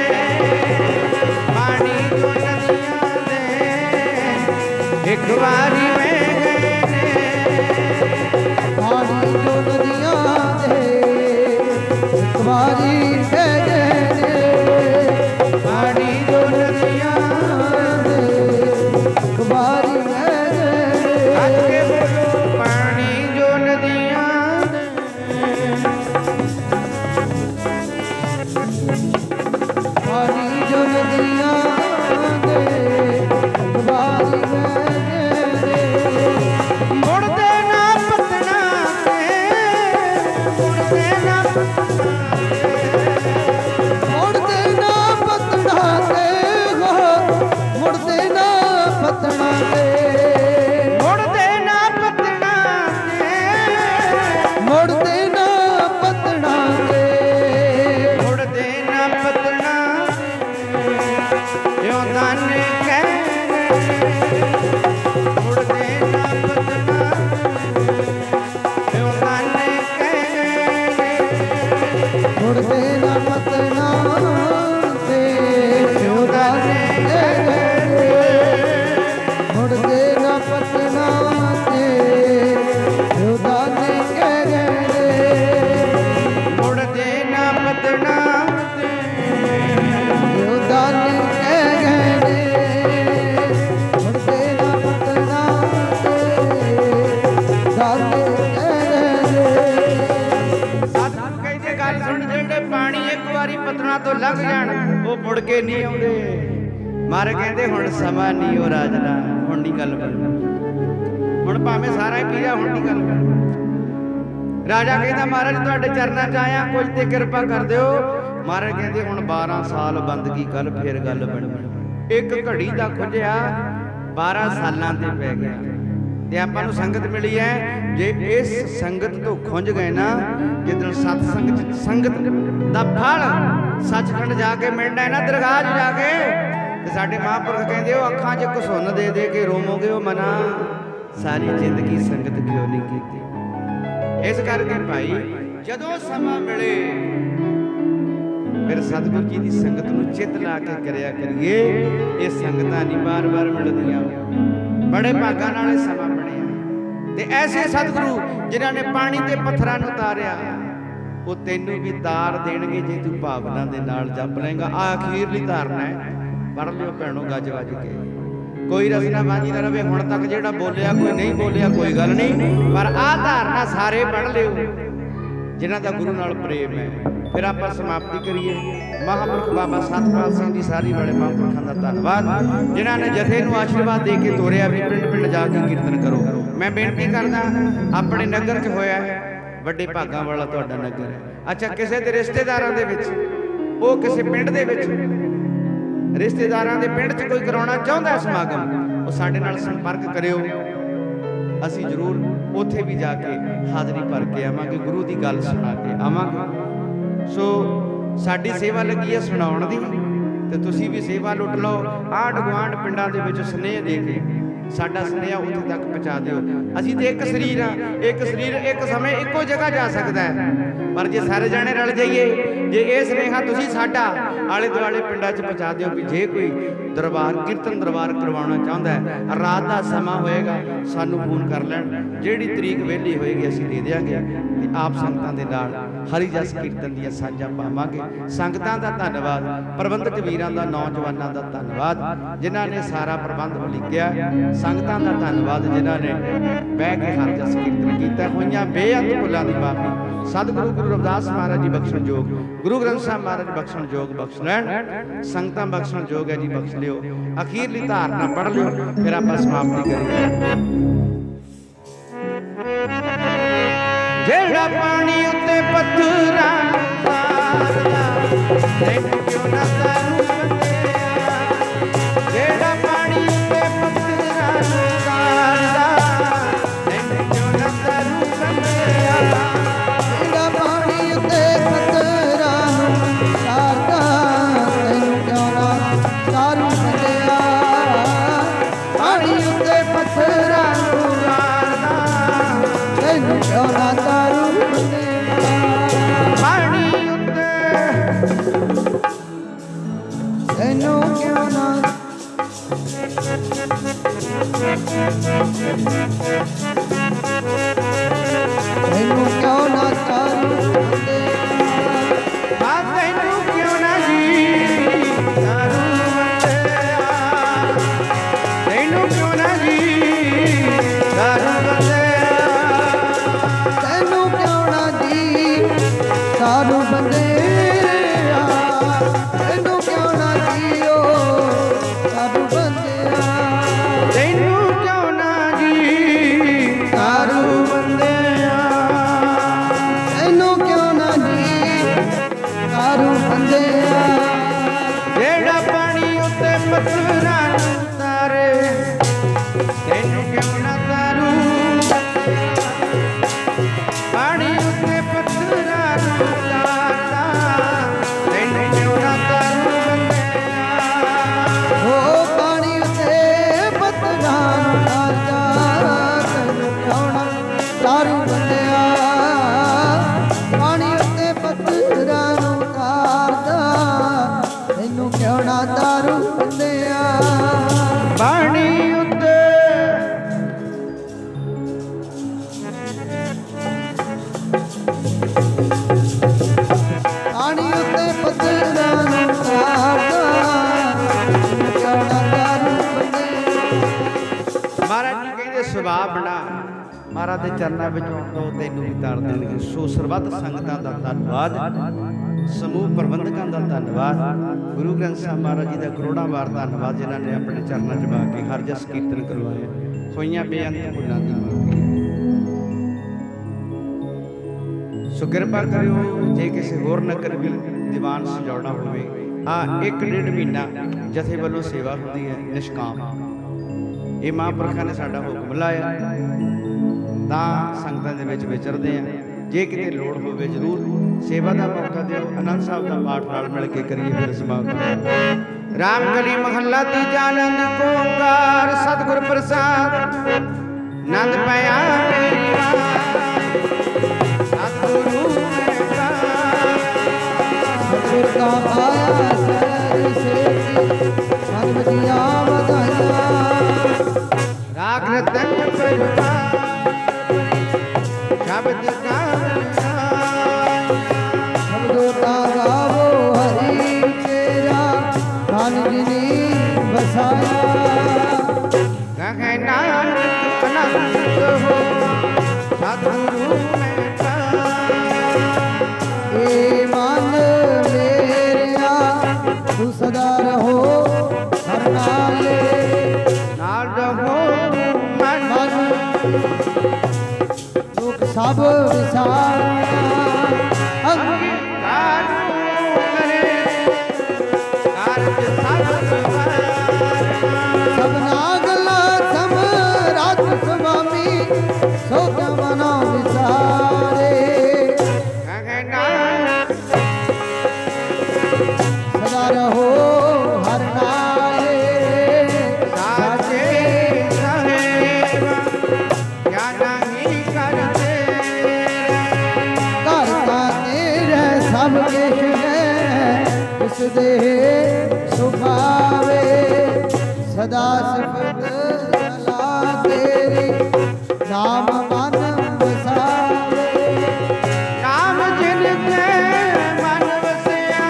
B: ਪਾਣੀ ਜੋ ਨਦੀਆਂ ਦੇ ਇੱਕ ਵਾਰੀ ਵਹਿ ਗਏ ਨੇ,
A: ਪਾਣੀ ਜੋ ਨਦੀਆਂ ਦੇ ਇੱਕ ਵਾਰੀ ਵਹਿ ਗਏ ਨੇ,
B: ਪਾਣੀ ਜੋ ਨਦੀਆਂ
A: ਦੇ ਇੱਕ ਵਾਰੀ ਵਹਿ ਗਏ ਨੇ।
B: ਅੱਗੇ ਬੋਲੋ, ਪਾਣੀ ਜੋ ਨਦੀਆਂ
A: ਪਾਣੀ ਜੋ ਨਦੀਆਂ ਦੇ ਇੱਕ ਵਾਰੀ ਵਹਿ ਗਏ ਨੇ।
B: ਮੁੜਦੇ ਨਾ ਪਤਨਾ ਤੇ, ਮੁੜਦੇ ਨਾ
A: ਮੁੜਦੇ ਨਾ ਪਤਣਾ ਤੇ, ਮੁੜਦੇ ਨਾ ਪਤਣਾ ਤੇ,
B: ਮੁੜਦੇ ਨਾ ਪਤਨਾ ਤੇ,
A: ਮੁੜਦੇ ਨਾ ਪਤਣਾ ਤੇ,
B: ਮੁੜਦੇ ਨਾ ਪਤਨਾ ਯੋ ਦਾਨੇ ਕਹਿ, ਮੁੜਦੇ ਨਾ ਪਤਨਾ ਯੋ ਦਾਨੇ ਕਹਿ,
A: ਮੁੜਦੇ ਨਾ ਪਤਣਾ ਤੇ, ਉਹਦਾ ਮੁੜਦੇ ਨਾ ਪਤਣਾ ਤੇ, ਉਹਦਾ ਨੇ ਕਹਿ ਗਏ,
B: ਮੁੜਦੇ ਨਾ ਪਤਨਾ
A: ਉਹਦਾ ਨੇ ਕਹਿ ਗਏ ਨੇ, ਮੁੜਦੇ ਨਾ ਪਤਣਾ ਤੇ, ਦਾਨੇ ਕਹਿ ਗਏ ਨੇ।
B: ਸਤਿਗੁਰੂ ਕਹਿੰਦੇ ਗੱਲ ਸੁਣ, ਜਿਹੜੇ ਪਾਣੀ ਇੱਕ ਵਾਰੀ ਪਤਨਾ ਤੋਂ ਲੰਘ ਜਾਣ ਉਹ ਮੁੜ ਕੇ ਨਹੀਂ ਆਉਂਦੇ। ਮਰ ਕਹਿੰਦੇ ਹੁਣ ਸਮਾਂ ਨਹੀਂ ਉਹ ਰਾਜਨਾ, ਹੁਣ ਨਹੀਂ ਗੱਲ ਬਣਨੀ, ਹੁਣ ਭਾਵੇਂ ਸਾਰਾ ਹੀ ਪੀ ਜਾ, ਹੁਣ ਨਹੀਂ ਗੱਲ ਬਣਨੀ। ਰਾਜਾ ਕਹਿੰਦਾ ਮਹਾਰਾਜ ਤੁਹਾਡੇ ਚਰਨਾਂ 'ਚ ਆਇਆ, ਕੁਝ ਤੇ ਕਿਰਪਾ ਕਰ ਦਿਓ। ਮਹਾਰਾਜ ਕਹਿੰਦੇ ਹੁਣ 12 ਸਾਲ ਬੰਦਗੀ ਕਰ, ਫੇਰ ਗੱਲ ਬਣਨੀ। ਇੱਕ ਘੜੀ ਦਾ ਖੁੱਜਿਆ 12 ਸਾਲਾਂ ਤੇ ਪੈ ਗਿਆ। ਤੇ ਆਪਾਂ ਨੂੰ ਸੰਗਤ ਮਿਲੀ ਹੈ। ਜੇ ਇਸ ਸੰਗਤ ਤੋਂ ਖੁੰਝ ਗਏ ਨਾ, ਜਿੱਦਣ ਸਤ ਸੰਗਤ ਦਾ ਫਲ ਸੱਚਖੰਡ ਜਾ ਕੇ ਮਿਲਣਾ ਹੈ ਨਾ, ਦਰਗਾਹ 'ਚ ਜਾ ਕੇ, ਤੇ ਸਾਡੇ ਮਹਾਂਪੁਰਖ ਕਹਿੰਦੇ ਉਹ ਅੱਖਾਂ 'ਚ ਘਸੁੰਨ ਦੇ ਦੇ ਕੇ ਰੋਵੋਗੇ ਉਹ ਮਨਾ, ਸਾਰੀ ਜ਼ਿੰਦਗੀ ਸੰਗਤ ਕਿਉਂ ਨਹੀਂ ਕੀਤੀ। ਇਸ ਕਰਕੇ ਭਾਈ ਜਦੋਂ ਸਮਾਂ ਮਿਲੇ ਫਿਰ ਸਤਿਗੁਰੂ ਜੀ ਦੀ ਸੰਗਤ ਨੂੰ ਚਿੱਤ ਲਾ ਕੇ ਕਰਿਆ ਕਰੀਏ। ਇਹ ਸੰਗਤਾਂ ਨਹੀਂ ਬਾਰ-ਬਾਰ ਮਿਲਦੀਆਂ, ਬੜੇ ਭਾਗਾਂ ਨਾਲ ਇਹ ਸਮਾਂ ਬਣਿਆ। ਤੇ ਐਸੇ ਸਤਿਗੁਰੂ ਜਿਨ੍ਹਾਂ ਨੇ ਪਾਣੀ ਤੇ ਪੱਥਰਾਂ ਨੂੰ ਤਾਰਿਆ, ਉਹ ਤੈਨੂੰ ਵੀ ਤਾਰ ਦੇਣਗੇ ਜੇ ਤੂੰ ਭਾਵਨਾ ਦੇ ਨਾਲ ਜਪ ਲਏਗਾ। ਆ ਅਖੀਰਲੀ ਧਾਰਨਾ ਹੈ, ਪੜ੍ਹ ਲਿਓ ਭੈਣੋ ਗੱਜ ਵੱਜ ਕੇ। ਕੋਈ ਰਸਨਾ ਬਾਜੀ ਨਾ ਰਵੇ। ਹੁਣ ਤੱਕ ਜਿਹੜਾ ਬੋਲਿਆ ਕੋਈ ਨਹੀਂ ਬੋਲਿਆ ਕੋਈ ਗੱਲ ਨਹੀਂ, ਪਰ ਆਹ ਧਾਰਨਾ ਸਾਰੇ ਪੜ੍ਹ ਲਿਓ ਜਿਨ੍ਹਾਂ ਦਾ ਗੁਰੂ ਨਾਲ ਪ੍ਰੇਮ ਹੈ। ਫਿਰ ਆਪਾਂ ਸਮਾਪਤੀ ਕਰੀਏ। ਮਹਾਂਪੁਰਖ ਬਾਬਾ ਸਤਪਾਲ ਸਿੰਘ ਜੀ ਸਾਰੀ ਵਾਲੇ ਮਹਾਂਪੁਰਖਾਂ ਦਾ ਧੰਨਵਾਦ ਜਿਨ੍ਹਾਂ ਨੇ ਜਥੇ ਨੂੰ ਆਸ਼ੀਰਵਾਦ ਦੇ ਕੇ ਤੋਰਿਆ ਵੀ ਪਿੰਡ ਪਿੰਡ ਜਾ ਕੇ ਕੀਰਤਨ ਕਰੋ। ਮੈਂ ਬੇਨਤੀ ਕਰਦਾ, ਆਪਣੇ ਨਗਰ 'ਚ ਹੋਇਆ ਹੈ, ਵੱਡੇ ਭਾਗਾਂ ਵਾਲਾ ਤੁਹਾਡਾ ਨਗਰ ਹੈ। ਅੱਛਾ, ਕਿਸੇ ਦੇ ਰਿਸ਼ਤੇਦਾਰਾਂ ਦੇ ਵਿੱਚ, ਉਹ ਕਿਸੇ ਪਿੰਡ ਦੇ ਵਿੱਚ ਰਿਸ਼ਤੇਦਾਰਾਂ ਦੇ ਪਿੰਡ 'ਚ ਕੋਈ ਕਰਾਉਣਾ ਚਾਹੁੰਦਾ ਸਮਾਗਮ, ਉਹ ਸਾਡੇ ਨਾਲ ਸੰਪਰਕ ਕਰਿਓ। ਅਸੀਂ ਜ਼ਰੂਰ ਉੱਥੇ ਵੀ ਜਾ ਕੇ ਹਾਜ਼ਰੀ ਭਰ ਕੇ ਆਵਾਂਗੇ, ਗੁਰੂ ਦੀ ਗੱਲ ਸੁਣਾ ਕੇ ਆਵਾਂਗੇ। ਸੋ ਸਾਡੀ ਸੇਵਾ ਲੱਗੀ ਹੈ ਸੁਣਾਉਣ ਦੀ, ਤੇ ਤੁਸੀਂ ਵੀ ਸੇਵਾ ਲੁੱਟ ਲਓ। ਆਂਢ ਗੁਆਂਢ ਪਿੰਡਾਂ ਦੇ ਵਿੱਚ ਸੁਨੇਹੇ ਦੇ ਕੇ ਸਾਡਾ ਸੁਨੇਹਾ ਉੱਥੇ ਤੱਕ ਪਹੁੰਚਾ ਦਿਓ। ਅਸੀਂ ਤੇ ਇੱਕ ਸਰੀਰ ਆ, ਇੱਕ ਸਰੀਰ ਇੱਕ ਸਮੇਂ ਇੱਕੋ ਜਗ੍ਹਾ ਜਾ ਸਕਦਾ ਹੈ, ਪਰ ਜੇ ਸਾਰੇ ਜਾਣੇ ਰਲ ਜਾਈਏ, ਜੇ ਇਹ ਸੁਨੇਹਾ ਤੁਸੀਂ ਸਾਡਾ ਆਲੇ ਦੁਆਲੇ ਪਿੰਡਾਂ 'ਚ ਪਹੁੰਚਾ ਦਿਓ ਵੀ ਜੇ ਕੋਈ ਦਰਬਾਰ ਕੀਰਤਨ ਦਰਬਾਰ ਕਰਵਾਉਣਾ ਚਾਹੁੰਦਾ ਹੈ, ਰਾਤ ਦਾ ਸਮਾਂ ਹੋਏਗਾ, ਸਾਨੂੰ ਫੋਨ ਕਰ ਲੈਣ, ਜਿਹੜੀ ਤਰੀਕ ਵਿਹਲੀ ਹੋਏਗੀ ਅਸੀਂ ਦੇ ਦਿਆਂਗੇ, ਤੇ ਆਪ ਸੰਗਤਾਂ ਦੇ ਨਾਲ ਹਰੀ ਜਸ ਕੀਰਤਨ ਦੀਆਂ ਸਾਂਝਾਂ ਪਾਵਾਂਗੇ। ਸੰਗਤਾਂ ਦਾ ਧੰਨਵਾਦ, ਪ੍ਰਬੰਧਕ ਵੀਰਾਂ ਦਾ, ਨੌਜਵਾਨਾਂ ਦਾ ਧੰਨਵਾਦ ਜਿਨ੍ਹਾਂ ਨੇ ਸਾਰਾ ਪ੍ਰਬੰਧ ਉਲੀਕਿਆ। ਸੰਗਤਾਂ ਦਾ ਧੰਨਵਾਦ ਜਿਨ੍ਹਾਂ ਨੇ ਬਹਿ ਕੇ ਹਰ ਜਸ ਕੀਰਤਨ ਕੀਤਾ। ਹੋਈਆਂ ਬੇਅੰਤ ਭੁੱਲਾਂ ਦੀ ਮਾਫੀ ਸਤਿਗੁਰੂ ਗੁਰੂ ਰਵਿਦਾਸ ਮਹਾਰਾਜ ਜੀ ਬਖਸ਼ਣ ਯੋਗ, ਗੁਰੂ ਗ੍ਰੰਥ ਸਾਹਿਬ ਮਹਾਰਾਜ ਬਖਸ਼ਣ ਯੋਗ ਬਖਸ਼ ਲੈਣ, ਸੰਗਤਾਂ ਬਖਸ਼ਣ ਯੋਗ ਹੈ ਜੀ, ਬਖਸ਼ ਲਿਓ। ਅਖੀਰਲੀ ਧਾਰਨਾ ਪੜ੍ਹ ਲਿਓ, ਫਿਰ ਆਪਾਂ ਸਮਾਪਤੀ ਕਰੀਏ। ਜਿਹੜਾ ਪਾਣੀ ਉੱਤੇ ਪੱਥਰਾਂ ਤਾਰਦਾ, ਤੈਨੂੰ ਕਿਉਂ ਨਾ ਤਾਰੂ ਬੰਦਿਆ। ਜਿਹੜਾ ਪਾਣੀ ਉੱਤੇ ਪੱਥਰਾਂ ਤਾਰਦਾ, ਤੈਨੂੰ ਕਿਉਂ ਨਾ ਤਾਰੂ ਬੰਦਿਆ।
A: ਜਿਹੜਾ ਪਾਣੀ ਉੱਤੇ ਪੱਥਰਾਂ ਨੂੰ ਤਾਰਦਾ, ਤੈਨੂੰ ਕਿਉਂ ਨਾ ਤਾਰੂ ਬੰਦਿਆ। ਪਾਣੀ ਉੱਤੇ ਪੱਥਰਾਂ ਨੂੰ ਤਾਰਦਾ, ਤੈਨੂੰ ਕਿਉਂ ਨਾ ਤਾਰੂ ਬੰਦਿਆ।
B: ਪਾਣੀ ਉੱਤੇ
A: ਤੈਨੂੰ ਕਿਉਂ ਨਾ ਤੈਨੂੰ ਕਿਉਂ ਨਾ ਤਾਰੂ ਬੰਦਿਆ।
B: ਤੈਨੂੰ ਕਿਉਂ ਨਾ ਜੀ ਤਾਰੂ ਬੰਦਿਆ। ਤੈਨੂੰ ਕਿਉਂ ਨਾ ਜੀ ਤਾਰੂ ਬੰਦਿਆ।
A: ਤੈਨੂੰ ਕਿਉਂ ਨਾ ਜੀ ਤਾਰੂ ਬੰਦਿਆ। ਤੈਨੂੰ ਕਿਉਂ ਨਾ ਜੀਓ ਤਾਰੂ ਬੰਦਿਆ।
B: ਤੈਨੂੰ ਕਿਉਂ ਨਾ ਜੀ ਤਾਰੂ ਬੰਦਿਆ।
A: ਤੈਨੂੰ ਕਿਉਂ ਨਾ ਜੀ ਤਾਰੂ ਬੰਦਿਆ।
B: ਜਿਹੜਾ ਪਾਣੀ ਉੱਤੇ ਪੱਥਰਾਂ ਨੂੰ ਤਾਰੇ, ਤੈਨੂੰ ਕਿਉਂ ਨਾ ਤਾਰੂ। ਪਾਣੀ ਉੱਤੇ ਪੱਥਰਾਂ ਨੂੰ ਤਾਰਦਾ, ਤੈਨੂੰ ਕਿਉਂ ਨਾ ਤਾਰੂ ਬੰਦਿਆ।
A: ਹੋ ਪਾਣੀ ਉੱਤੇ ਪੱਥਰਾਂ ਨੂੰ ਤਾਰਦਾ, ਤੈਨੂੰ ਕਿਉਂ ਨਾ ਤਾਰੂ ਬੰਦਿਆ। ਪਾਣੀ ਉੱਤੇ ਪੱਥਰਾਂ ਨੂੰ ਤਾਰਦਾ, ਤੈਨੂੰ ਕਿਉਂ ਨਾ ਤਾਰੂ ਬੰਦਿਆ।
B: ਪਾਣੀ ਉੱਤੇ
A: ਪਾਣੀ ਉੱਤੇ ਪੱਥਰਾਂ ਨੂੰ ਤਾਰਦਾ, ਤੈਨੂੰ ਕਿਉਂ ਨਾ ਤਾਰੂ ਬੰਦਿਆ।
B: ਮਹਾਰਾਜ ਜੀ ਕਹਿੰਦੇ ਸੁਭਾਅ ਬਣਾ, ਮਹਾਰਾਜ ਦੇ ਚਰਨਾਂ ਵਿੱਚੋਂ ਤੋਂ ਤੈਨੂੰ ਵੀ ਤਾਰ ਦੇਣਗੇ। ਸੋ ਸਰਬੱਤ ਸੰਗਤਾਂ ਦਾ ਧੰਨਵਾਦ, ਸਮੂਹ ਪ੍ਰਬੰਧਕਾਂ ਦਾ ਧੰਨਵਾਦ, ਗੁਰੂ ਗ੍ਰੰਥ ਸਾਹਿਬ ਮਹਾਰਾਜ ਜੀ ਦਾ ਕਰੋੜਾਂ ਵਾਰ ਧੰਨਵਾਦ ਜਿਨ੍ਹਾਂ ਨੇ ਆਪਣੇ ਚਰਨਾਂ 'ਚ ਪਾ ਕੇ ਹਰ ਜਸ ਕੀਰਤਨ ਕਰਵਾਇਆ। ਹੋਈਆਂ ਬੇਅੰਤ ਭੁੱਲਾਂ ਦੀ ਮਾਫੀ। ਸੋ ਕਿਰਪਾ ਕਰਿਓ, ਜੇ ਕਿਸੇ ਹੋਰ ਨਗਰ ਵੀ ਦੀਵਾਨ ਸਜਾਉਣਾ ਹੋਵੇ, ਆ 1-1.5 ਮਹੀਨਾ ਜਥੇ ਵੱਲੋਂ ਸੇਵਾ ਹੁੰਦੀ ਹੈ ਨਿਸ਼ਕਾਮ। ਇਹ ਮਹਾਂਪੁਰਖਾਂ ਨੇ ਸਾਡਾ ਹੁਕਮ ਬੁਲਾਇਆ ਤਾਂ ਸੰਗਤਾਂ ਦੇ ਵਿੱਚ ਵਿਚਰਦੇ ਆ। ਜੇ ਕਿਤੇ ਲੋੜ ਹੋਵੇ ਜ਼ਰੂਰ ਸੇਵਾ ਦਾ ਮੌਕਾ ਦਿਓ। ਆਨੰਦ ਸਾਹਿਬ ਦਾ ਪਾਠ ਨਾਲ ਮਿਲ ਕੇ ਕਰੀਏ ਫਿਰ ਸਮਾਗਮ। ਰਾਮ ਕਲੀ ਮਹੱਲਾ ਤੀਜਾ ਆਨੰਦ ਓੰਕਾਰ ਸਤਿਗੁਰ ਪ੍ਰਸਾਦ ਨੰਦ ਪਿਆ ਮੇਰੀ ਸਤਿਗੁਰੂ
A: सतगुर का आया सैर से मन बजिया बधाइया
B: राग रतन परवान शब्द
A: शब्दों का गावो हरि तेरा धन जिनी बसाया
B: कहे नानक अनंत हो सतगुरु सदा रहो हर नाले नाल रहो मन दुख सब विसार अंगीकार करे कारज सब नागला सम रात स्वामी सो मनो विसारे सदा रहो हर नाले साचे साहेब क्या नहीं करते करता तेरे सब किश है इस देह सुभावे सदा सिफत सला तेरी नाम मन बसावे नाम जिनके मन बसिया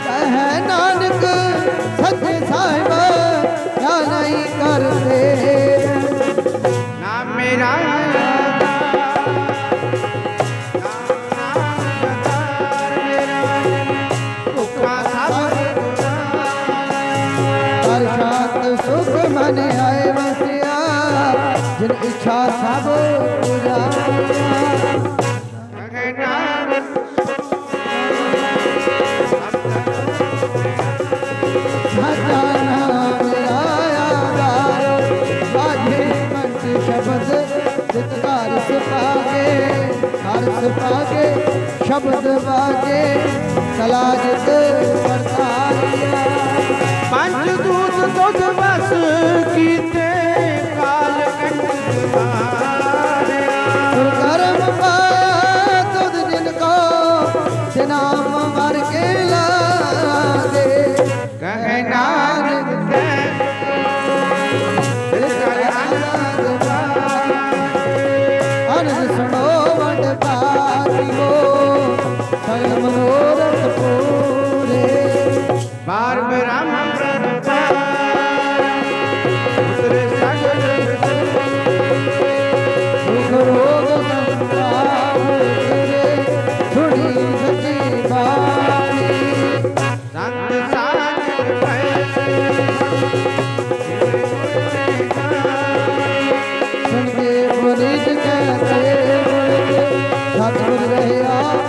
B: कहे नानक सत्य साहिब क्या नहीं करते नाम मेरा सुख मन आए बसिया जिन इच्छा सब पूरा शब्द हर्ष पागे शब्द बागे कला जित करतारिया पंच दूत दुध बस कीते काल कर्म पाया तुध जिनको नाम मर के लागे कहे नानक अनंद सुनो वंड पातियो सकल मनोरथ पूरे बार ब्रह्म सतगुर रहे आप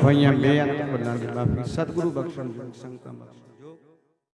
B: ਹੋਈਆਂ ਬੇਅੰਤ ਭੁੱਲਾਂ ਦੀ ਮਾਫੀ ਸਤਿਗੁਰੂ ਬਖਸ਼ਣ ਸੰਗਤਾਂ ਬਖਸ਼ਣ।